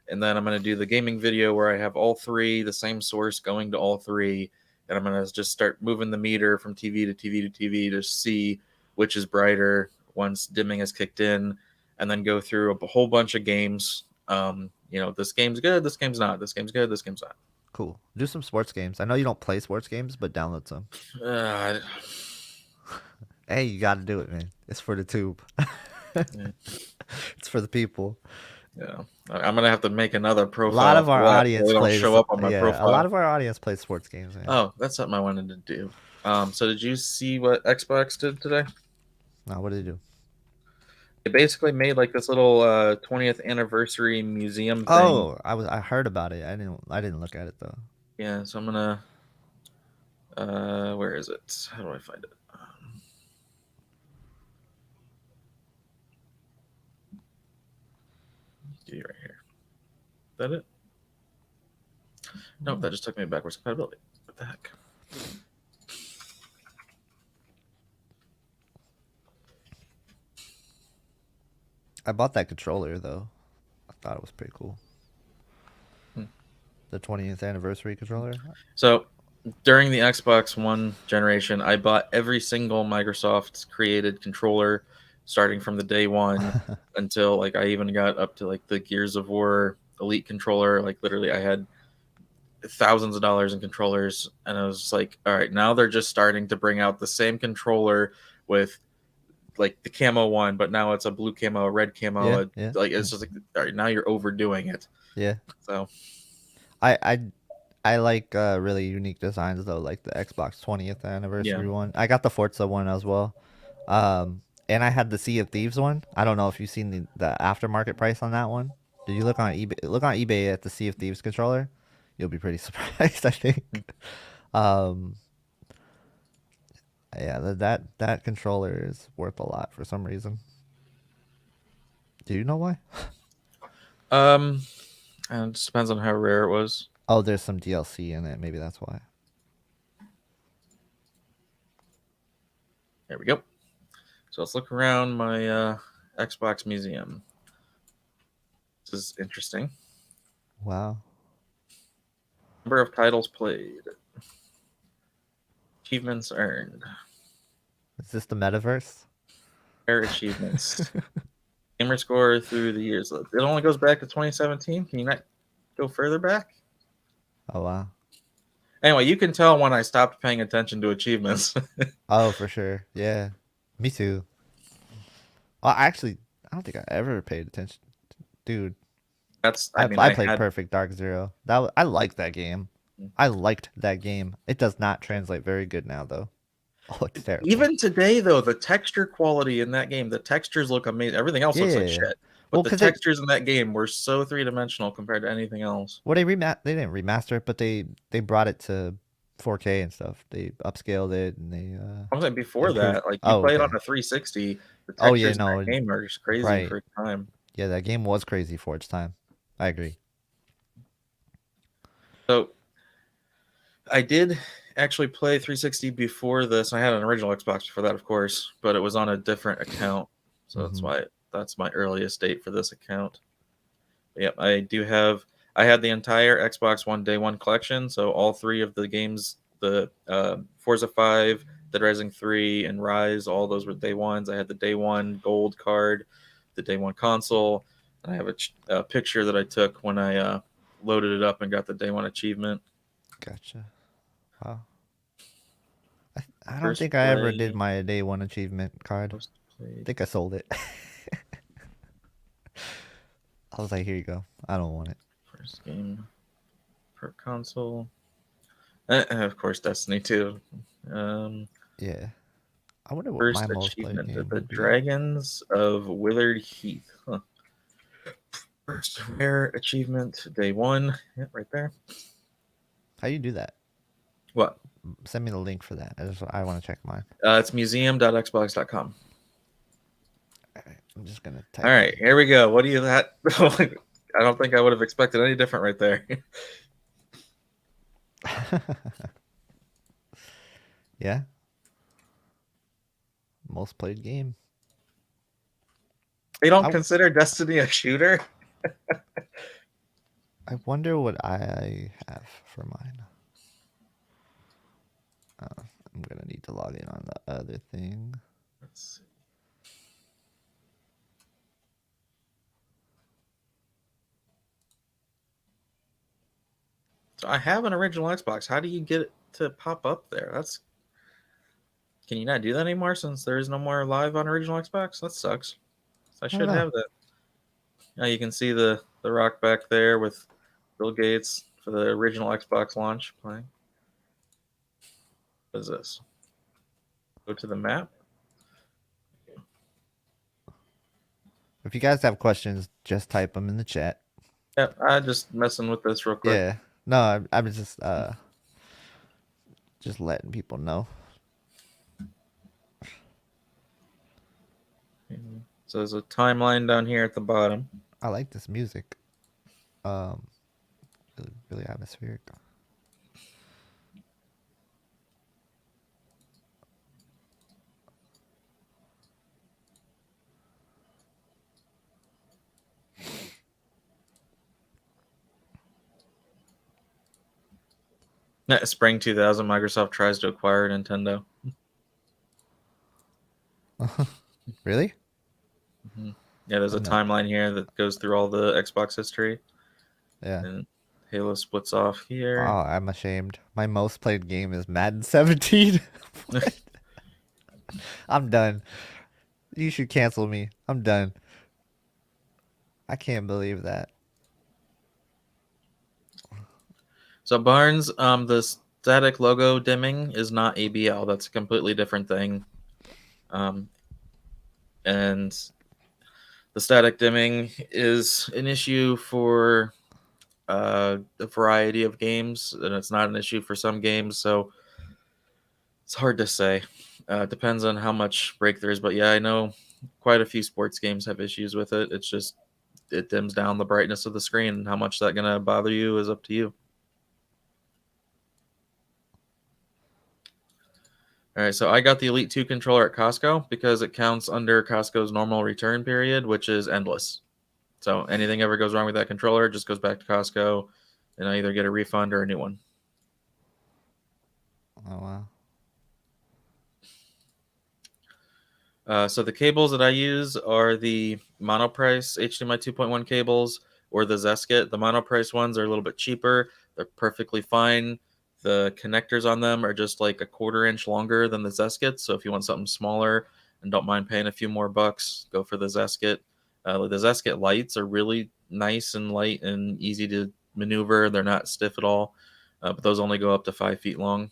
S2: and then I'm gonna do the gaming video where I have all three, the same source going to all three, and I'm gonna just start moving the meter from TV to TV to TV to see which is brighter once dimming has kicked in, and then go through a whole bunch of games. This game's good, this game's not, this game's good, this game's not.
S1: cool. Do some sports games. I know you don't play sports games, but download some.
S2: Uh,
S1: Hey, you got to do it, man. It's for the tube.
S2: yeah,
S1: It's for the people.
S2: yeah. I'm gonna have to make another
S1: A lot
S2: profile
S1: of
S2: for
S1: our
S2: that so
S1: audience
S2: they don't
S1: plays.
S2: show up on my
S1: Yeah, a lot
S2: profile.
S1: of our audience plays sports games, man.
S2: Oh, that's something I wanted to do. So did you see what Xbox did today?
S1: Now, what do they do?
S2: They basically made like this little 20th anniversary museum thing.
S1: Oh, I heard about it. I didn't look at it though.
S2: Yeah, so I'm gonna where is it? How do I find it? Right here. Is that it? Nope, that just took me backwards compatibility. What the heck?
S1: I bought that controller though. I thought it was pretty cool. The 20th anniversary controller.
S2: So during the Xbox One generation, I bought every single Microsoft created controller, starting from the day one until like I even got up to like the Gears of War Elite controller. Like literally, I had thousands of dollars in controllers, and I was just like, all right, now they're just starting to bring out the same controller with like the camo one, but now it's a blue camo, a red camo.
S1: Yeah.
S2: Like it's just like, all right, now you're overdoing it.
S1: Yeah.
S2: So
S1: I like really unique designs though, like the Xbox 20th
S2: yeah,
S1: anniversary one. I got the Forza one as well. And I had the Sea of Thieves one. I don't know if you've seen the aftermarket price on that one. Did you look on eBay? Look on eBay at the Sea of Thieves controller. You'll be pretty surprised, I think. Um, yeah, that controller is worth a lot for some reason. Do you know why?
S2: and it just depends on how rare it was.
S1: Oh, there's some DLC in it. Maybe that's why.
S2: There we go. So let's look around my Xbox museum. This is interesting.
S1: Wow.
S2: Number of titles played. Achievements earned.
S1: Is this the metaverse?
S2: Rare achievements. Gamer score through the years. It only goes back to 2017. Can you not go further back?
S1: Oh wow.
S2: Anyway, you can tell when I stopped paying attention to achievements.
S1: Oh, for sure. Yeah. Me too. Well, actually, I don't think I ever paid attention. Dude,
S2: I mean,
S1: I
S2: I
S1: played
S2: had.
S1: Perfect Dark Zero. I liked that game. I liked that game. It does not translate very good now, though. Oh, it's terrible.
S2: Even today, though, the texture quality in that game, the textures look amazing. Everything else looks like
S1: Yeah.
S2: shit. But
S1: Well,
S2: the
S1: because
S2: textures in that game were so three-dimensional compared to anything else.
S1: well, they didn't remaster it, but they brought it to 4K and stuff. They upscaled it and they
S2: I'm saying before
S1: improved.
S2: that, like you
S1: Oh,
S2: play it
S1: okay.
S2: on a 360, the
S1: Oh yeah,
S2: textures in
S1: no,
S2: that game are just crazy
S1: right.
S2: for its time.
S1: Yeah, that game was crazy for its time. I agree.
S2: So I did actually play 360 before this. I had an original Xbox before that, of course, but it was on a different account. So that's why that's my earliest date for this account. Yep, I had the entire Xbox One Day One collection. So all three of the games, the Forza 5, Dead Rising 3, and Rise, all those were Day Ones. I had the Day One Gold card, the Day One console. And I have a picture that I took when I loaded it up and got the Day One achievement.
S1: Gotcha. Wow. I don't
S2: First
S1: think I ever
S2: play,
S1: did my day one achievement card.
S2: most
S1: I
S2: played.
S1: think I sold it. I was like, here you go. I don't want it.
S2: First game per console. Of course, Destiny 2.
S1: Yeah. I wonder what my
S2: First
S1: most played
S2: achievement,
S1: game
S2: the
S1: would be.
S2: Dragons of Withered Heath. Huh. First rare achievement, day 1. Yeah, right there.
S1: How do you do that?
S2: What?
S1: Send me the link for that. I want to check mine.
S2: It's museum.xbox.com.
S1: All right, I'm just gonna
S2: All
S1: type
S2: right,
S1: in.
S2: here we go. What do you have? I don't think I would have expected any different right there.
S1: Yeah. Most played game.
S2: They don't
S1: I
S2: consider Destiny a shooter?
S1: I wonder what I have for mine. I'm gonna need to log in on the other thing.
S2: Let's see. So I have an original Xbox. How do you get it to pop up there? Can you not do that anymore since there is no more live on original Xbox? That sucks. I
S1: I don't
S2: should
S1: know.
S2: have that. Now you can see the rock back there with Bill Gates for the original Xbox launch playing. What is this? Go to the map.
S1: If you guys have questions, just type them in the chat.
S2: Yeah, I'm just messing with this real quick.
S1: Yeah. No, I was just letting people know.
S2: So there's a timeline down here at the bottom.
S1: I like this music. Really, really atmospheric.
S2: Spring 2000, Microsoft tries to acquire Nintendo.
S1: Really?
S2: Yeah, there's
S1: Oh
S2: a
S1: no.
S2: timeline here that goes through all the Xbox history,
S1: Yeah.
S2: and Halo splits off
S1: Oh,
S2: here.
S1: I'm ashamed. My most played game is Madden 17. What? I'm done. You should cancel me. I'm done. I can't believe that.
S2: So Barnes, the static logo dimming is not ABL. That's a completely different thing. And the static dimming is an issue for a variety of games, and it's not an issue for some games. So it's hard to say. Depends on how much break there is. But yeah, I know quite a few sports games have issues with it. It's just it dims down the brightness of the screen. How much that gonna bother you is up to you. All right, so I got the Elite 2 controller at Costco because it counts under Costco's normal return period, which is endless. So anything ever goes wrong with that controller, it just goes back to Costco, and I either get a refund or a new one.
S1: Oh wow.
S2: So the cables that I use are the Monoprice HDMI 2.1 cables or the Zeskit. The Monoprice ones are a little bit cheaper. They're perfectly fine. The connectors on them are just like a 1/4 inch longer than the Zeskit. So if you want something smaller and don't mind paying a few more bucks, go for the Zeskit. The Zeskit lights are really nice and light and easy to maneuver. They're not stiff at all, but those only go up to 5 feet long.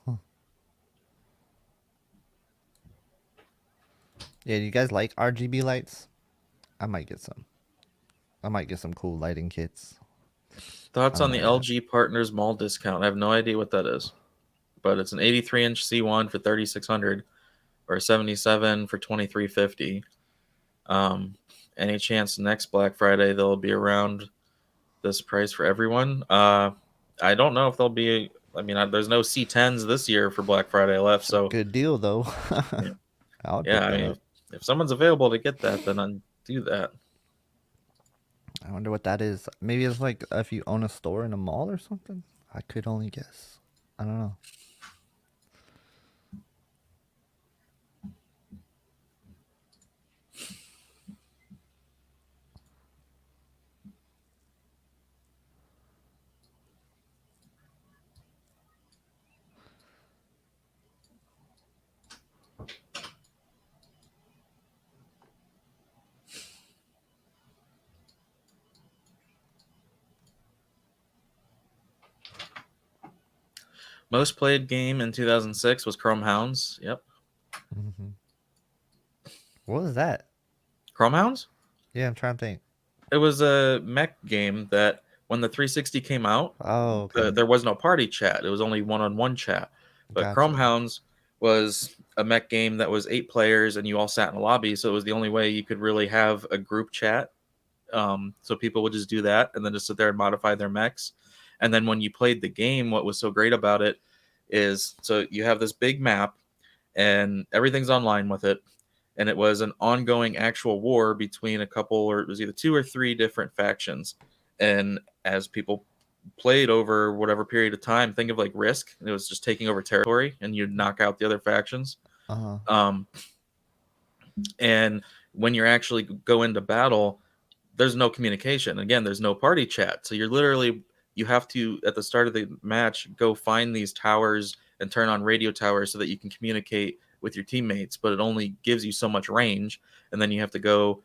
S1: Huh. Yeah, do you guys like RGB lights? I might get some. I might get some cool lighting kits. I
S2: Thoughts
S1: don't
S2: on
S1: know
S2: the
S1: yet.
S2: LG Partners Mall discount? I have no idea what that is, but it's an 83-inch C1 for 3,600 or a 77 for 2,350. Any chance next Black Friday they'll be around this price for everyone? I don't know if they'll be. I mean, there's no C10s this year for Black Friday left,
S1: It's a
S2: so
S1: good deal though.
S2: yeah,
S1: I would
S2: yeah.
S1: pick
S2: I
S1: that
S2: mean,
S1: up.
S2: if someone's available to get that, then I'd do that.
S1: I wonder what that is. Maybe it's like if you own a store in a mall or something. I could only guess. I don't know.
S2: Most played game in 2006 was Chrome Hounds. Yep.
S1: Mm-hmm. What was that?
S2: Chrome Hounds?
S1: Yeah, I'm trying to think.
S2: It was a mech game that when the 360 came out,
S1: Oh, okay.
S2: there was no party chat. It was only one-on-one chat. But Chrome
S1: Gotcha.
S2: Hounds was a mech game that was 8 players and you all sat in a lobby. So it was the only way you could really have a group chat. So people would just do that and then just sit there and modify their mechs. And then when you played the game, what was so great about it is so you have this big map and everything's online with it. And it was an ongoing actual war between a couple, or it was either 2 or 3 different factions. And as people played over whatever period of time, think of like Risk. It was just taking over territory, and you'd knock out the other factions.
S1: Uh-huh.
S2: And when you're actually go into battle, there's no communication. Again, there's no party chat. So you have to, at the start of the match, go find these towers and turn on radio towers so that you can communicate with your teammates, but it only gives you so much range. And then you have to go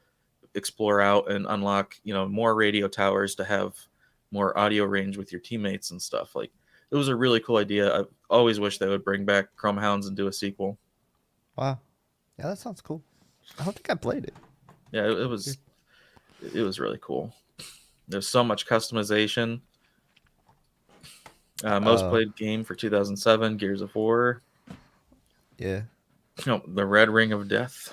S2: explore out and unlock, more radio towers to have more audio range with your teammates and stuff. Like, it was a really cool idea. I always wish they would bring back Chrome Hounds and do a sequel.
S1: Wow. Yeah, that sounds cool. I don't think I played it.
S2: Yeah, it was really cool. There's so much customization. Most played game for 2007, Gears of War.
S1: Yeah.
S2: The Red Ring of Death.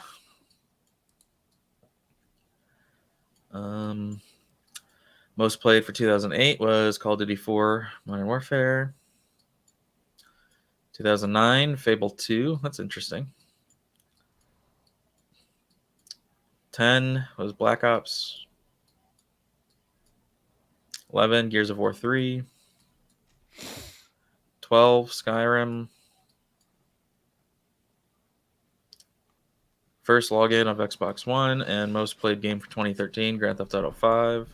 S2: Most played for 2008 was Call of Duty 4 Modern Warfare. 2009, Fable 2. That's interesting. 10 was Black Ops. 11, Gears of War 3. 12, Skyrim. First login of Xbox One, and most played game for 2013, Grand Theft Auto 5.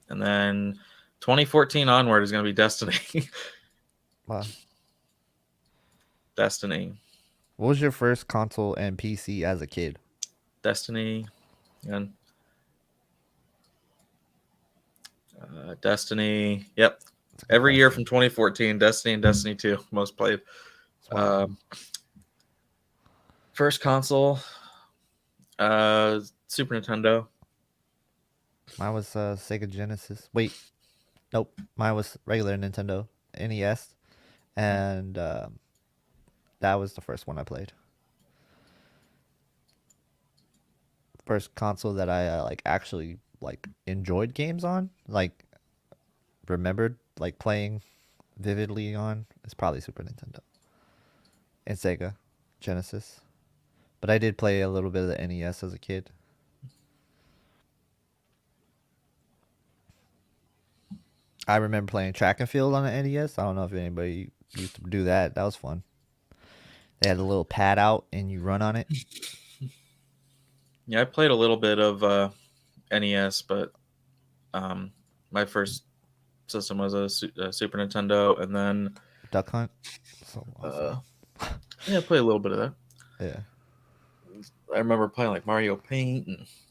S2: And then 2014 onward is going to be Destiny.
S1: Wow.
S2: Destiny.
S1: What was your first console and PC as a kid?
S2: Destiny. And Destiny. Yep. Every year from 2014, Destiny and Destiny 2, most played. First console, Super Nintendo.
S1: Mine was Sega Genesis. Wait, nope. Mine was regular Nintendo NES, and that was the first one I played. First console that I actually enjoyed games on, remembered playing vividly on, is probably Super Nintendo and Sega Genesis. But I did play a little bit of the NES as a kid. I remember playing track and field on the NES. I don't know if anybody used to do that. That was fun. They had a little pad out and you run on it.
S2: Yeah, I played a little bit of NES, but my first system was a Super Nintendo, and then
S1: Duck Hunt. So awesome.
S2: Yeah, I played a little bit of that.
S1: Yeah.
S2: I remember playing like Mario Paint.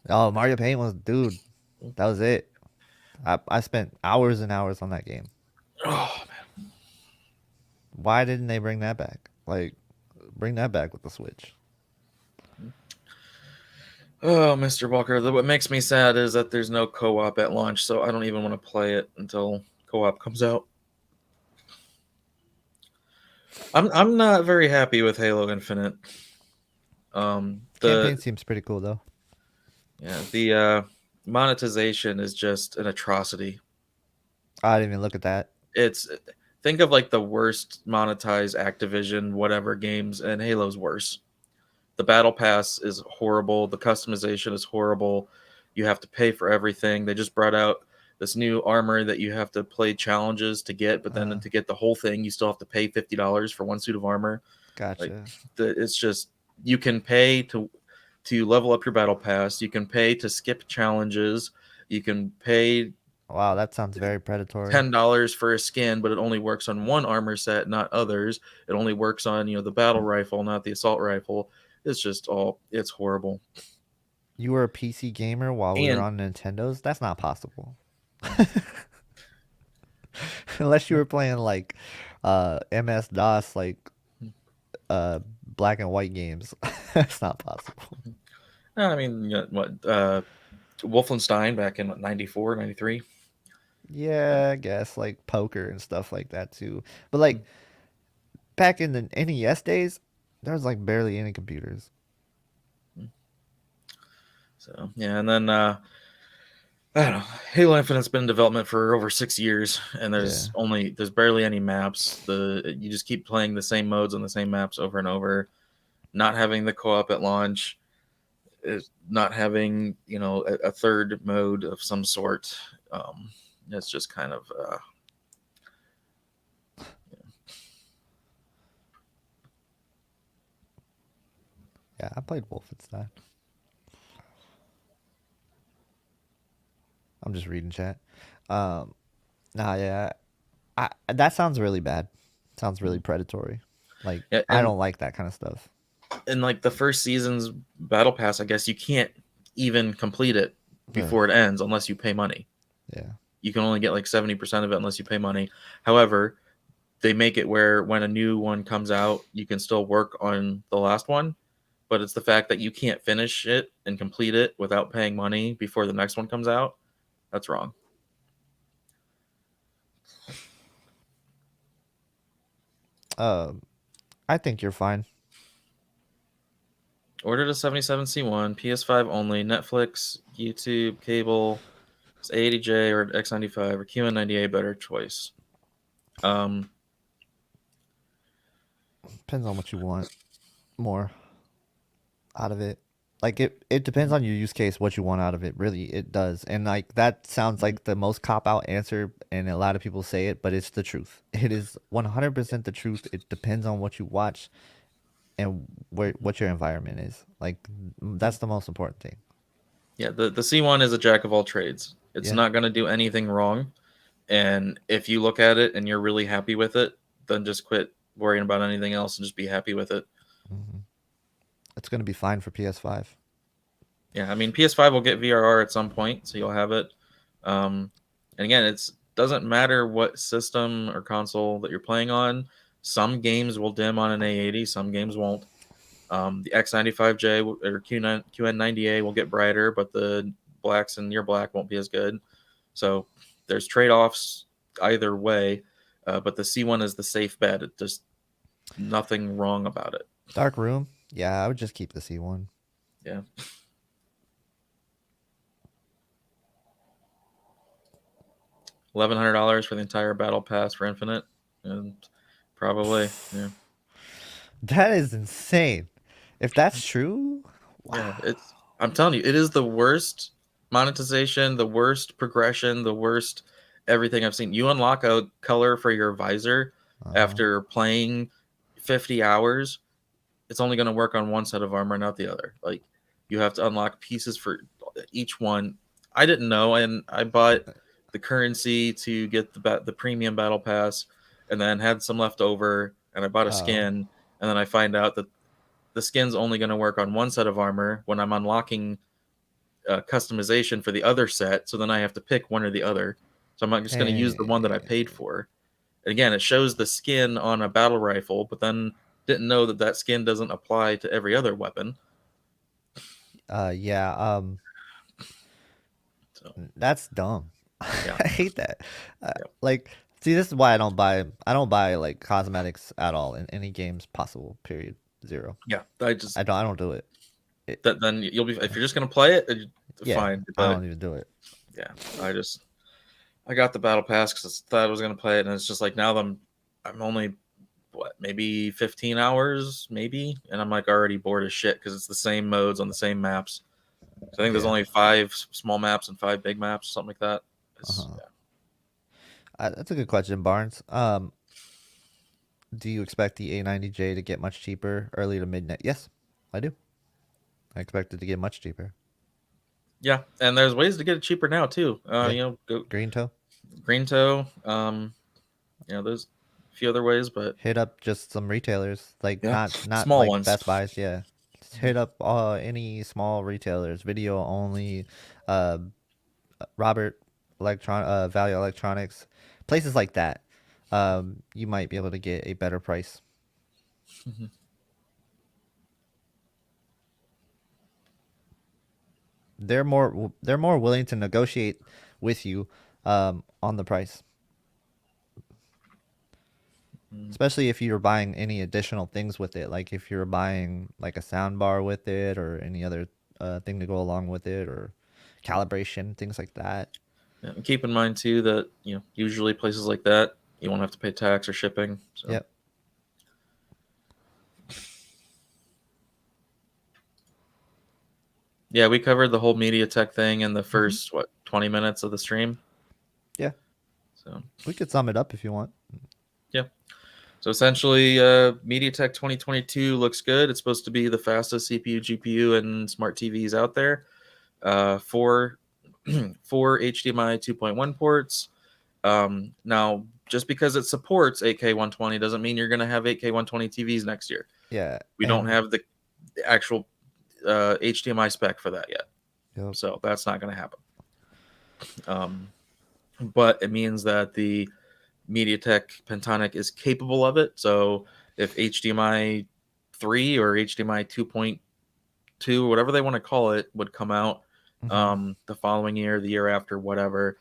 S1: Oh, Mario Paint was, dude, that was it. I spent hours and hours on that game.
S2: Oh, man.
S1: Why didn't they bring that back? Bring that back with the Switch.
S2: Oh, Mr. Walker, what makes me sad is that there's no co-op at launch, so I don't even want to play it until co-op comes out. I'm not very happy with Halo Infinite. The
S1: campaign seems pretty cool though.
S2: Yeah, the monetization is just an atrocity.
S1: I didn't even look at that.
S2: Think of like the worst monetized Activision whatever games, and Halo's worse. The battle pass is horrible. The customization is horrible. You have to pay for everything. They just brought out this new armor that you have to play challenges to get, but then to get the whole thing, you still have to pay $50 for one suit of armor.
S1: Gotcha.
S2: It's just, you can pay to level up your battle pass. You can pay to skip challenges. You can pay.
S1: Wow, that sounds very predatory.
S2: $10 for a skin, but it only works on one armor set, not others. It only works on the battle rifle, not the assault rifle. It's just it's horrible.
S1: You were a PC gamer while we were on Nintendos? That's not possible. Unless you were playing like MS DOS, like black and white games. That's not possible.
S2: I mean, what Wolfenstein back in what, 94, 93?
S1: Yeah, I guess like poker and stuff like that too. But like back in the NES days, there was like barely any computers.
S2: So yeah, and then I don't know. Halo Infinite's been in development for over 6 years, and
S1: Yeah.
S2: there's barely any maps. You just keep playing the same modes on the same maps over and over. Not having the co-op at launch, is not having a third mode of some sort. It's just kind of
S1: Yeah, I played Wolfenstein. I'm just reading chat. Um, nah, yeah, that sounds really bad. Sounds really predatory. Like
S2: yeah,
S1: I don't like that kind of stuff.
S2: and like the first season's battle pass, I guess you can't even complete it
S1: Ugh,
S2: before it ends unless you pay money.
S1: yeah.
S2: You can only get like 70% of it unless you pay money. However, they make it where when a new one comes out, you can still work on the last one, but it's the fact that you can't finish it and complete it without paying money before the next one comes out. That's wrong.
S1: I think you're fine.
S2: Ordered a 77C1, PS5 only, Netflix, YouTube, cable, it's 80J or X95 or QN90A better choice.
S1: Depends on what you want more out of it. Like it depends on your use case what you want out of it. Really, it does. And like that sounds like the most cop out answer, and a lot of people say it, but it's the truth. It is 100% the truth. It depends on what you watch and what your environment is. Like that's the most important thing.
S2: Yeah, the C1 is a jack of all trades. It's
S1: Yeah.
S2: not going to do anything wrong. And if you look at it and you're really happy with it, then just quit worrying about anything else and just be happy with it.
S1: hmm It's gonna be fine for PS5.
S2: Yeah, I mean, PS5 will get VRR at some point, so you'll have it. And again, it doesn't matter what system or console that you're playing on. Some games will dim on an A80, some games won't. The X95J or QN90A will get brighter, but the blacks in your black won't be as good. So there's trade-offs either way, but the C1 is the safe bet. It just nothing wrong about it.
S1: Dark Room. Yeah, I would just keep the C1.
S2: Yeah. $1,100 for the entire battle pass for Infinite, and probably yeah.
S1: That is insane. If that's true,
S2: Yeah,
S1: wow.
S2: I'm telling you, it is the worst monetization, the worst progression, the worst everything I've seen. You unlock a color for your visor
S1: Uh-huh.
S2: after playing 50 hours. It's only going to work on one set of armor, not the other. Like you have to unlock pieces for each one. I didn't know, and I bought the currency to get the premium battle pass, and then had some left over, and I bought a
S1: Oh.
S2: skin, and then I find out that the skin's only going to work on one set of armor when I'm unlocking customization for the other set. So then I have to pick one or the other. So I'm not just going to use the one that I paid for. And again, it shows the skin on a battle rifle, but then didn't know that that skin doesn't apply to every other weapon.
S1: Yeah.
S2: So
S1: That's dumb.
S2: yeah,
S1: I hate that.
S2: yeah,
S1: Like, see, this is why I don't buy. I don't buy like cosmetics at all in any games possible. Period. Zero.
S2: yeah. I just
S1: I don't do it.
S2: that then you'll be if you're just going to play it,
S1: Yeah,
S2: fine.
S1: I
S2: But
S1: don't even do it.
S2: yeah, I got the battle pass because I thought I was going to play it, and it's just like now I'm only maybe 15 hours maybe, and I'm like already bored as shit because it's the same modes on the same maps. So I think there's
S1: Yeah.
S2: only 5 small maps and 5 big maps, something like that.
S1: Uh-huh.
S2: Yeah.
S1: That's a good question, Barnes. Do you expect the A90J to get much cheaper early to mid net? Yes, I do. I expect it to get much cheaper.
S2: Yeah, and there's ways to get it cheaper now too.
S1: Yeah.
S2: Go
S1: Green toe.
S2: Green Toe. There's a few other ways, but
S1: Hit up just some retailers, like
S2: yeah,
S1: not
S2: small
S1: like
S2: ones.
S1: Best Buys. Yeah, just hit up any small retailers, video only, uh, Robert Value Electronics, places like that. you might be able to get a better price.
S2: Mhm.
S1: They're more willing to negotiate with you on the price,
S2: Mm.
S1: especially if you're buying any additional things with it, like if you're buying like a sound bar with it or any other thing to go along with it, or calibration, things like that.
S2: Yeah, and keep in mind too that usually places like that you won't have to pay tax or shipping. So
S1: Yep.
S2: yeah, we covered the whole Mediatek thing in the
S1: Hmm.
S2: first 20 minutes of the stream.
S1: Yeah.
S2: So
S1: We could sum it up if you want.
S2: yeah. So essentially, MediaTek 2022 looks good. It's supposed to be the fastest CPU, GPU, and smart TVs out there. Four, four HDMI 2.1 ports. Now, just because it supports 8K 120 doesn't mean you're going to have 8K 120 TVs next year.
S1: Yeah.
S2: We don't
S1: And
S2: have the actual HDMI spec for that yet.
S1: yep.
S2: So that's not going to happen. But it means that the MediaTek Pentonic is capable of it. So if HDMI 3 or HDMI 2.2, whatever they want to call it, would come out
S1: Hmm.
S2: the following year, the year after, whatever,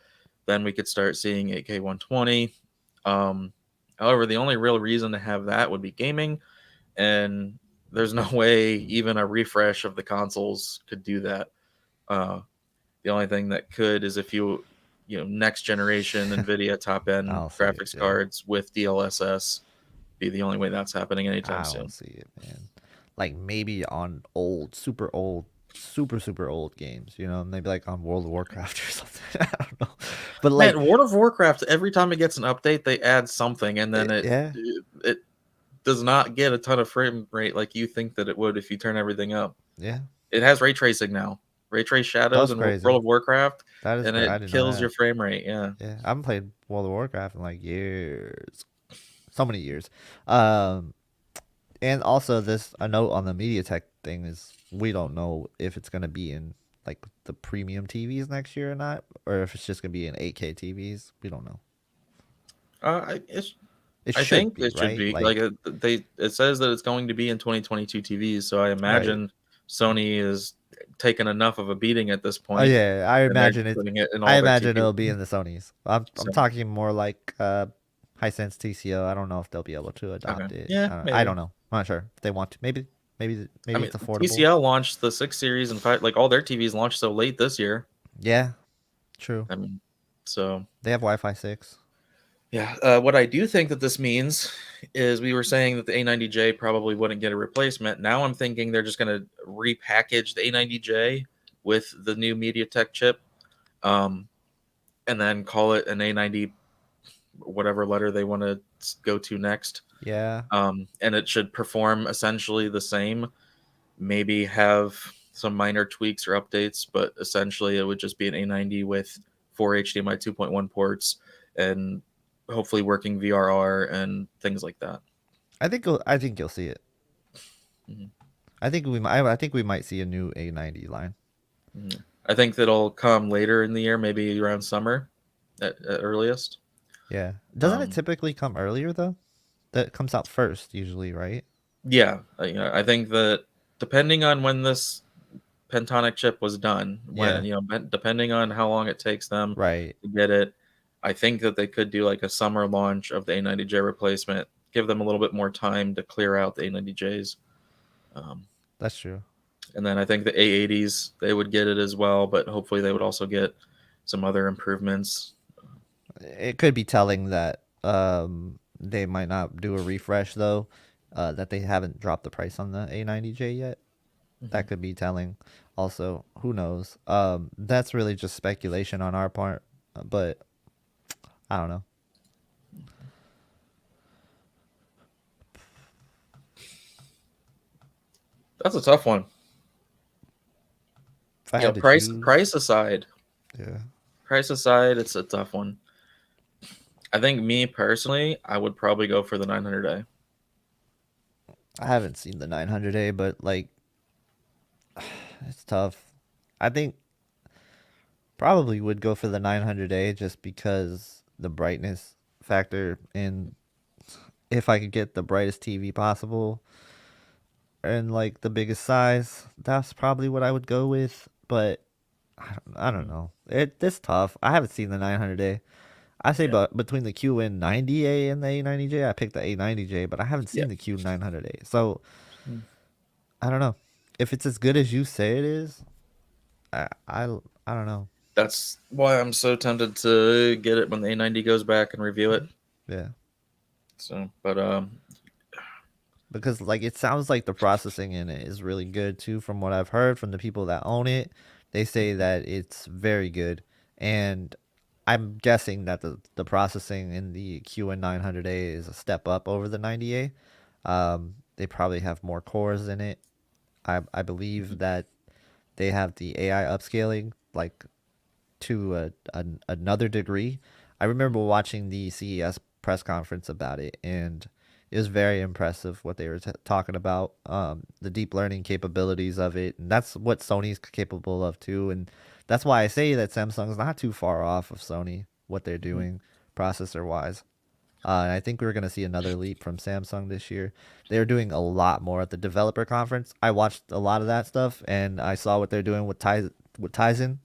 S2: then we could start seeing 8K 120. However, the only real reason to have that would be gaming, and there's no way even a refresh of the consoles could do that. Uh, the only thing that could is if next generation NVIDIA top
S1: I
S2: end
S1: don't see it.
S2: graphics
S1: Yeah.
S2: cards with DLSS be the only way that's happening anytime
S1: I don't
S2: soon.
S1: see it, man. Like maybe on old, super old, super old games, maybe like on World of Warcraft or something. I don't know. But like,
S2: Man, World of Warcraft, every time it gets an update, they add something, and then it
S1: yeah,
S2: it does not get a ton of frame rate like you think that it would if you turn everything up.
S1: yeah,
S2: It has ray tracing now, ray trace shadows
S1: that's
S2: in World
S1: crazy.
S2: of Warcraft,
S1: That is
S2: and
S1: crazy. I
S2: it
S1: didn't know
S2: kills your
S1: that.
S2: frame rate. Yeah.
S1: Yeah, I haven't played World of Warcraft in like years, so many years. Um, and also this a note on the MediaTek thing is we don't know if it's gonna be in like the premium TVs next year or not, or if it's just gonna be in 8K TVs. We don't know.
S2: Uh, I,
S1: It
S2: I
S1: should
S2: think
S1: be
S2: it should
S1: right.
S2: be like
S1: Like,
S2: it says that it's going to be in 2022 TVs, so I
S1: right.
S2: imagine Sony is taken enough of a beating at this
S1: Oh
S2: point,
S1: yeah, I
S2: and they're
S1: imagine
S2: just
S1: it.
S2: putting it in
S1: I
S2: all their
S1: imagine
S2: TVs.
S1: it'll be in the Sonys. I'm
S2: So
S1: talking more like Hisense TCO. I don't know if they'll be able to
S2: okay,
S1: adopt it.
S2: yeah,
S1: I don't
S2: maybe.
S1: know. I'm not sure if they want to.
S2: I
S1: Maybe
S2: mean,
S1: it's affordable.
S2: TCL launched the 6 series and 5, like all their TVs launched so late this year.
S1: Yeah, true.
S2: I mean, so
S1: They have Wi-Fi 6.
S2: yeah. What I do think that this means is we were saying that the A90J probably wouldn't get a replacement. Now I'm thinking they're just going to repackage the A90J with the new MediaTek chip, um, and then call it an A90, whatever letter they want to go to next.
S1: Yeah,
S2: And it should perform essentially the same, maybe have some minor tweaks or updates, but essentially it would just be an A90 with 4 HDMI 2.1 ports and hopefully working VRR and things like that.
S1: I think you'll see it.
S2: Mhm.
S1: I think we might see a new A90 line.
S2: Mhm. I think that'll come later in the year, maybe around summer at earliest.
S1: Yeah. Doesn't it
S2: Um,
S1: typically come earlier though? That comes out first usually, right?
S2: yeah, I think that depending on when this Pentonic chip was done,
S1: Yeah.
S2: when depending on how long it takes them
S1: Right.
S2: to get it, I think that they could do like a summer launch of the A90J replacement, give them a little bit more time to clear out the A90Js. Um,
S1: That's true.
S2: and then I think the A80s, they would get it as well, but hopefully they would also get some other improvements.
S1: It could be telling that they might not do a refresh though, that they haven't dropped the price on the A90J yet. That
S2: Mhm.
S1: could be telling. Also, who knows? That's really just speculation on our part, but I don't know.
S2: That's a tough one.
S1: If I had to
S2: Price
S1: choose,
S2: price aside,
S1: yeah,
S2: it's a tough one. I think me personally, I would probably go for the 900A.
S1: I haven't seen the 900A, but like, it's tough. I think probably would go for the 900A just because the brightness factor, and if I could get the brightest TV possible and like the biggest size, that's probably what I would go with. But I don't know. It's tough. I haven't seen the 900A. I say,
S2: Yeah.
S1: but between the Q90A and the A90J, I picked the A90J, but I haven't
S2: Yeah.
S1: seen the Q900A. So
S2: Mm.
S1: I don't know if it's as good as you say it is. I don't know.
S2: That's why I'm so tempted to get it when the A90 goes back and review it.
S1: Yeah.
S2: So, but
S1: Because like it sounds like the processing in it is really good too from what I've heard from the people that own it. They say that it's very good, and I'm guessing that the processing in the QN900A is a step up over the 90A. They probably have more cores in it. I believe that they have the AI upscaling like to another degree. I remember watching the CES press conference about it, and it was very impressive what they were talking about. The deep learning capabilities of it, and that's what Sony's capable of too. And that's why I say that Samsung's not too far off of Sony what they're doing processor wise. And I think we're going to see another leap from Samsung this year. They're doing a lot more at the developer conference. I watched a lot of that stuff, and I saw what they're doing with Tizen,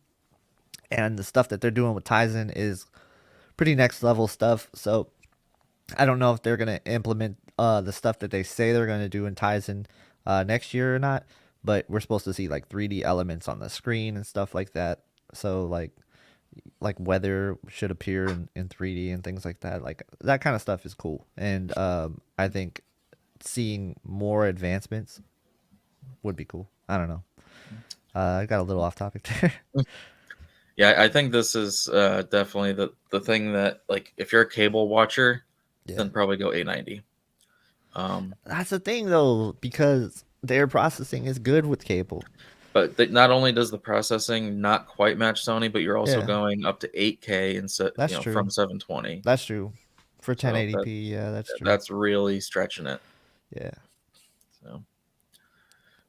S1: and the stuff that they're doing with Tizen is pretty next level stuff. So I don't know if they're gonna implement the stuff that they say they're gonna do in Tizen next year or not. But we're supposed to see like 3D elements on the screen and stuff like that. So like weather should appear in 3D and things like that. Like that kind of stuff is cool. And I think seeing more advancements would be cool. I don't know. I got a little off topic there.
S2: yeah, I think this is definitely the thing that, like, if you're a cable watcher,
S1: Yeah.
S2: then probably go A90.
S1: That's the thing though, because their processing is good with cable.
S2: But not only does the processing not quite match Sony, but you're also
S1: Yeah,
S2: going up to 8K instead,
S1: that's
S2: from
S1: true.
S2: 720.
S1: That's true. For
S2: So
S1: 1080p, yeah, that's true.
S2: that's really stretching it.
S1: Yeah.
S2: So,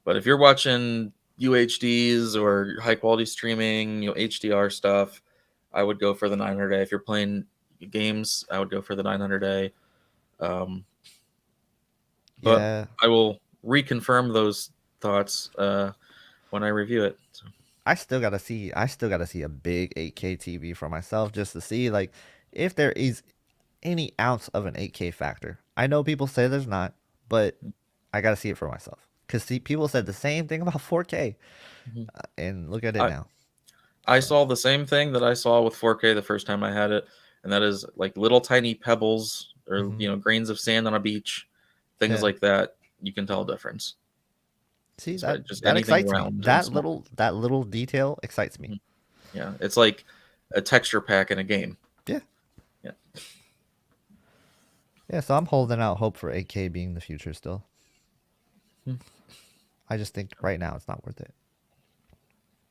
S2: but if you're watching UHDs or high quality streaming, HDR stuff, I would go for the 900A. If you're playing games, I would go for the 900A. But
S1: Yeah.
S2: I will reconfirm those thoughts when I review it. So,
S1: I still gotta see a big 8K TV for myself just to see like if there is any ounce of an 8K factor. I know people say there's not, but I gotta see it for myself. Cause see, people said the same thing about 4K,
S2: mhm.
S1: and look at it
S2: I,
S1: now.
S2: I
S1: So
S2: saw the same thing that I saw with 4K the first time I had it, and that is like little tiny pebbles or
S1: hmm
S2: grains of sand on a beach, things
S1: yeah.
S2: like that. You can tell a difference.
S1: See
S2: So
S1: that
S2: just
S1: that
S2: anything
S1: excites me.
S2: round and small.
S1: That little detail excites me.
S2: Mhm. Yeah, it's like a texture pack in a game.
S1: Yeah.
S2: Yeah.
S1: Yeah, so I'm holding out hope for 8K being the future still.
S2: Hmm.
S1: I just think right now it's not worth it.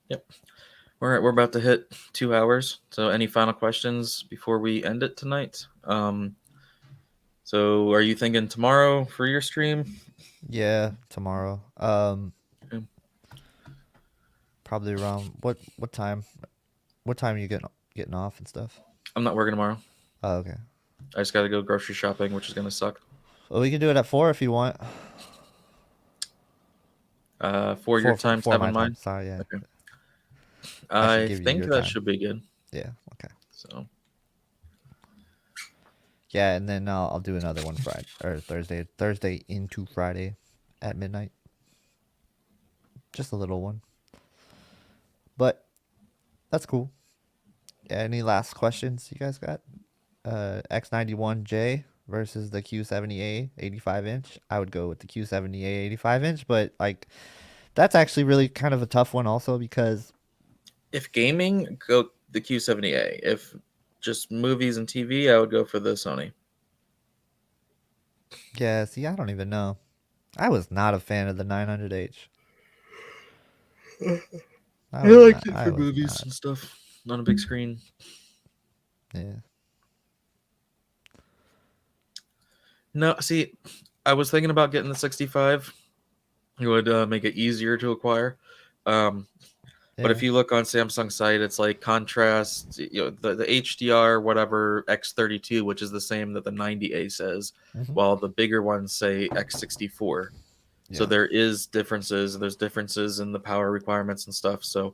S2: Yep. We're about to hit 2 hours. So any final questions before we end it tonight? So are you thinking tomorrow for your stream?
S1: Yeah, tomorrow.
S2: Okay.
S1: Probably around what time? What time are you getting off and stuff?
S2: I'm not working tomorrow.
S1: Oh, okay.
S2: I just got to go grocery shopping, which is gonna suck.
S1: Well, we can do it at 4 if you want.
S2: For your time,
S1: For my
S2: 7
S1: time.
S2: mine.
S1: Sorry, yeah.
S2: Okay.
S1: I should
S2: I
S1: give you
S2: think
S1: your
S2: that
S1: time.
S2: should be good.
S1: Yeah. Okay.
S2: So
S1: Yeah, and then I'll do another one Friday or Thursday. Thursday into Friday at midnight. Just a little one. But that's cool. Yeah, any last questions you guys got? X91J versus the Q70A 85 inch. I would go with the Q70A 85 inch, but like that's actually really kind of a tough one also because
S2: if gaming, go the Q70A. If just movies and TV, I would go for the Sony.
S1: yeah, see, I don't even know. I was not a fan of the 900H.
S2: I like it
S1: I
S2: for
S1: was
S2: movies
S1: not.
S2: and stuff on a big screen.
S1: Yeah.
S2: No, see, I was thinking about getting the 65. It would make it easier to acquire. Um, But
S1: Yeah.
S2: if you look on Samsung site, it's like contrast, the HDR whatever X32, which is the same that the 90A says,
S1: Hmm.
S2: while the bigger ones say X64. So
S1: Yeah.
S2: there is differences. There's differences in the power requirements and stuff. So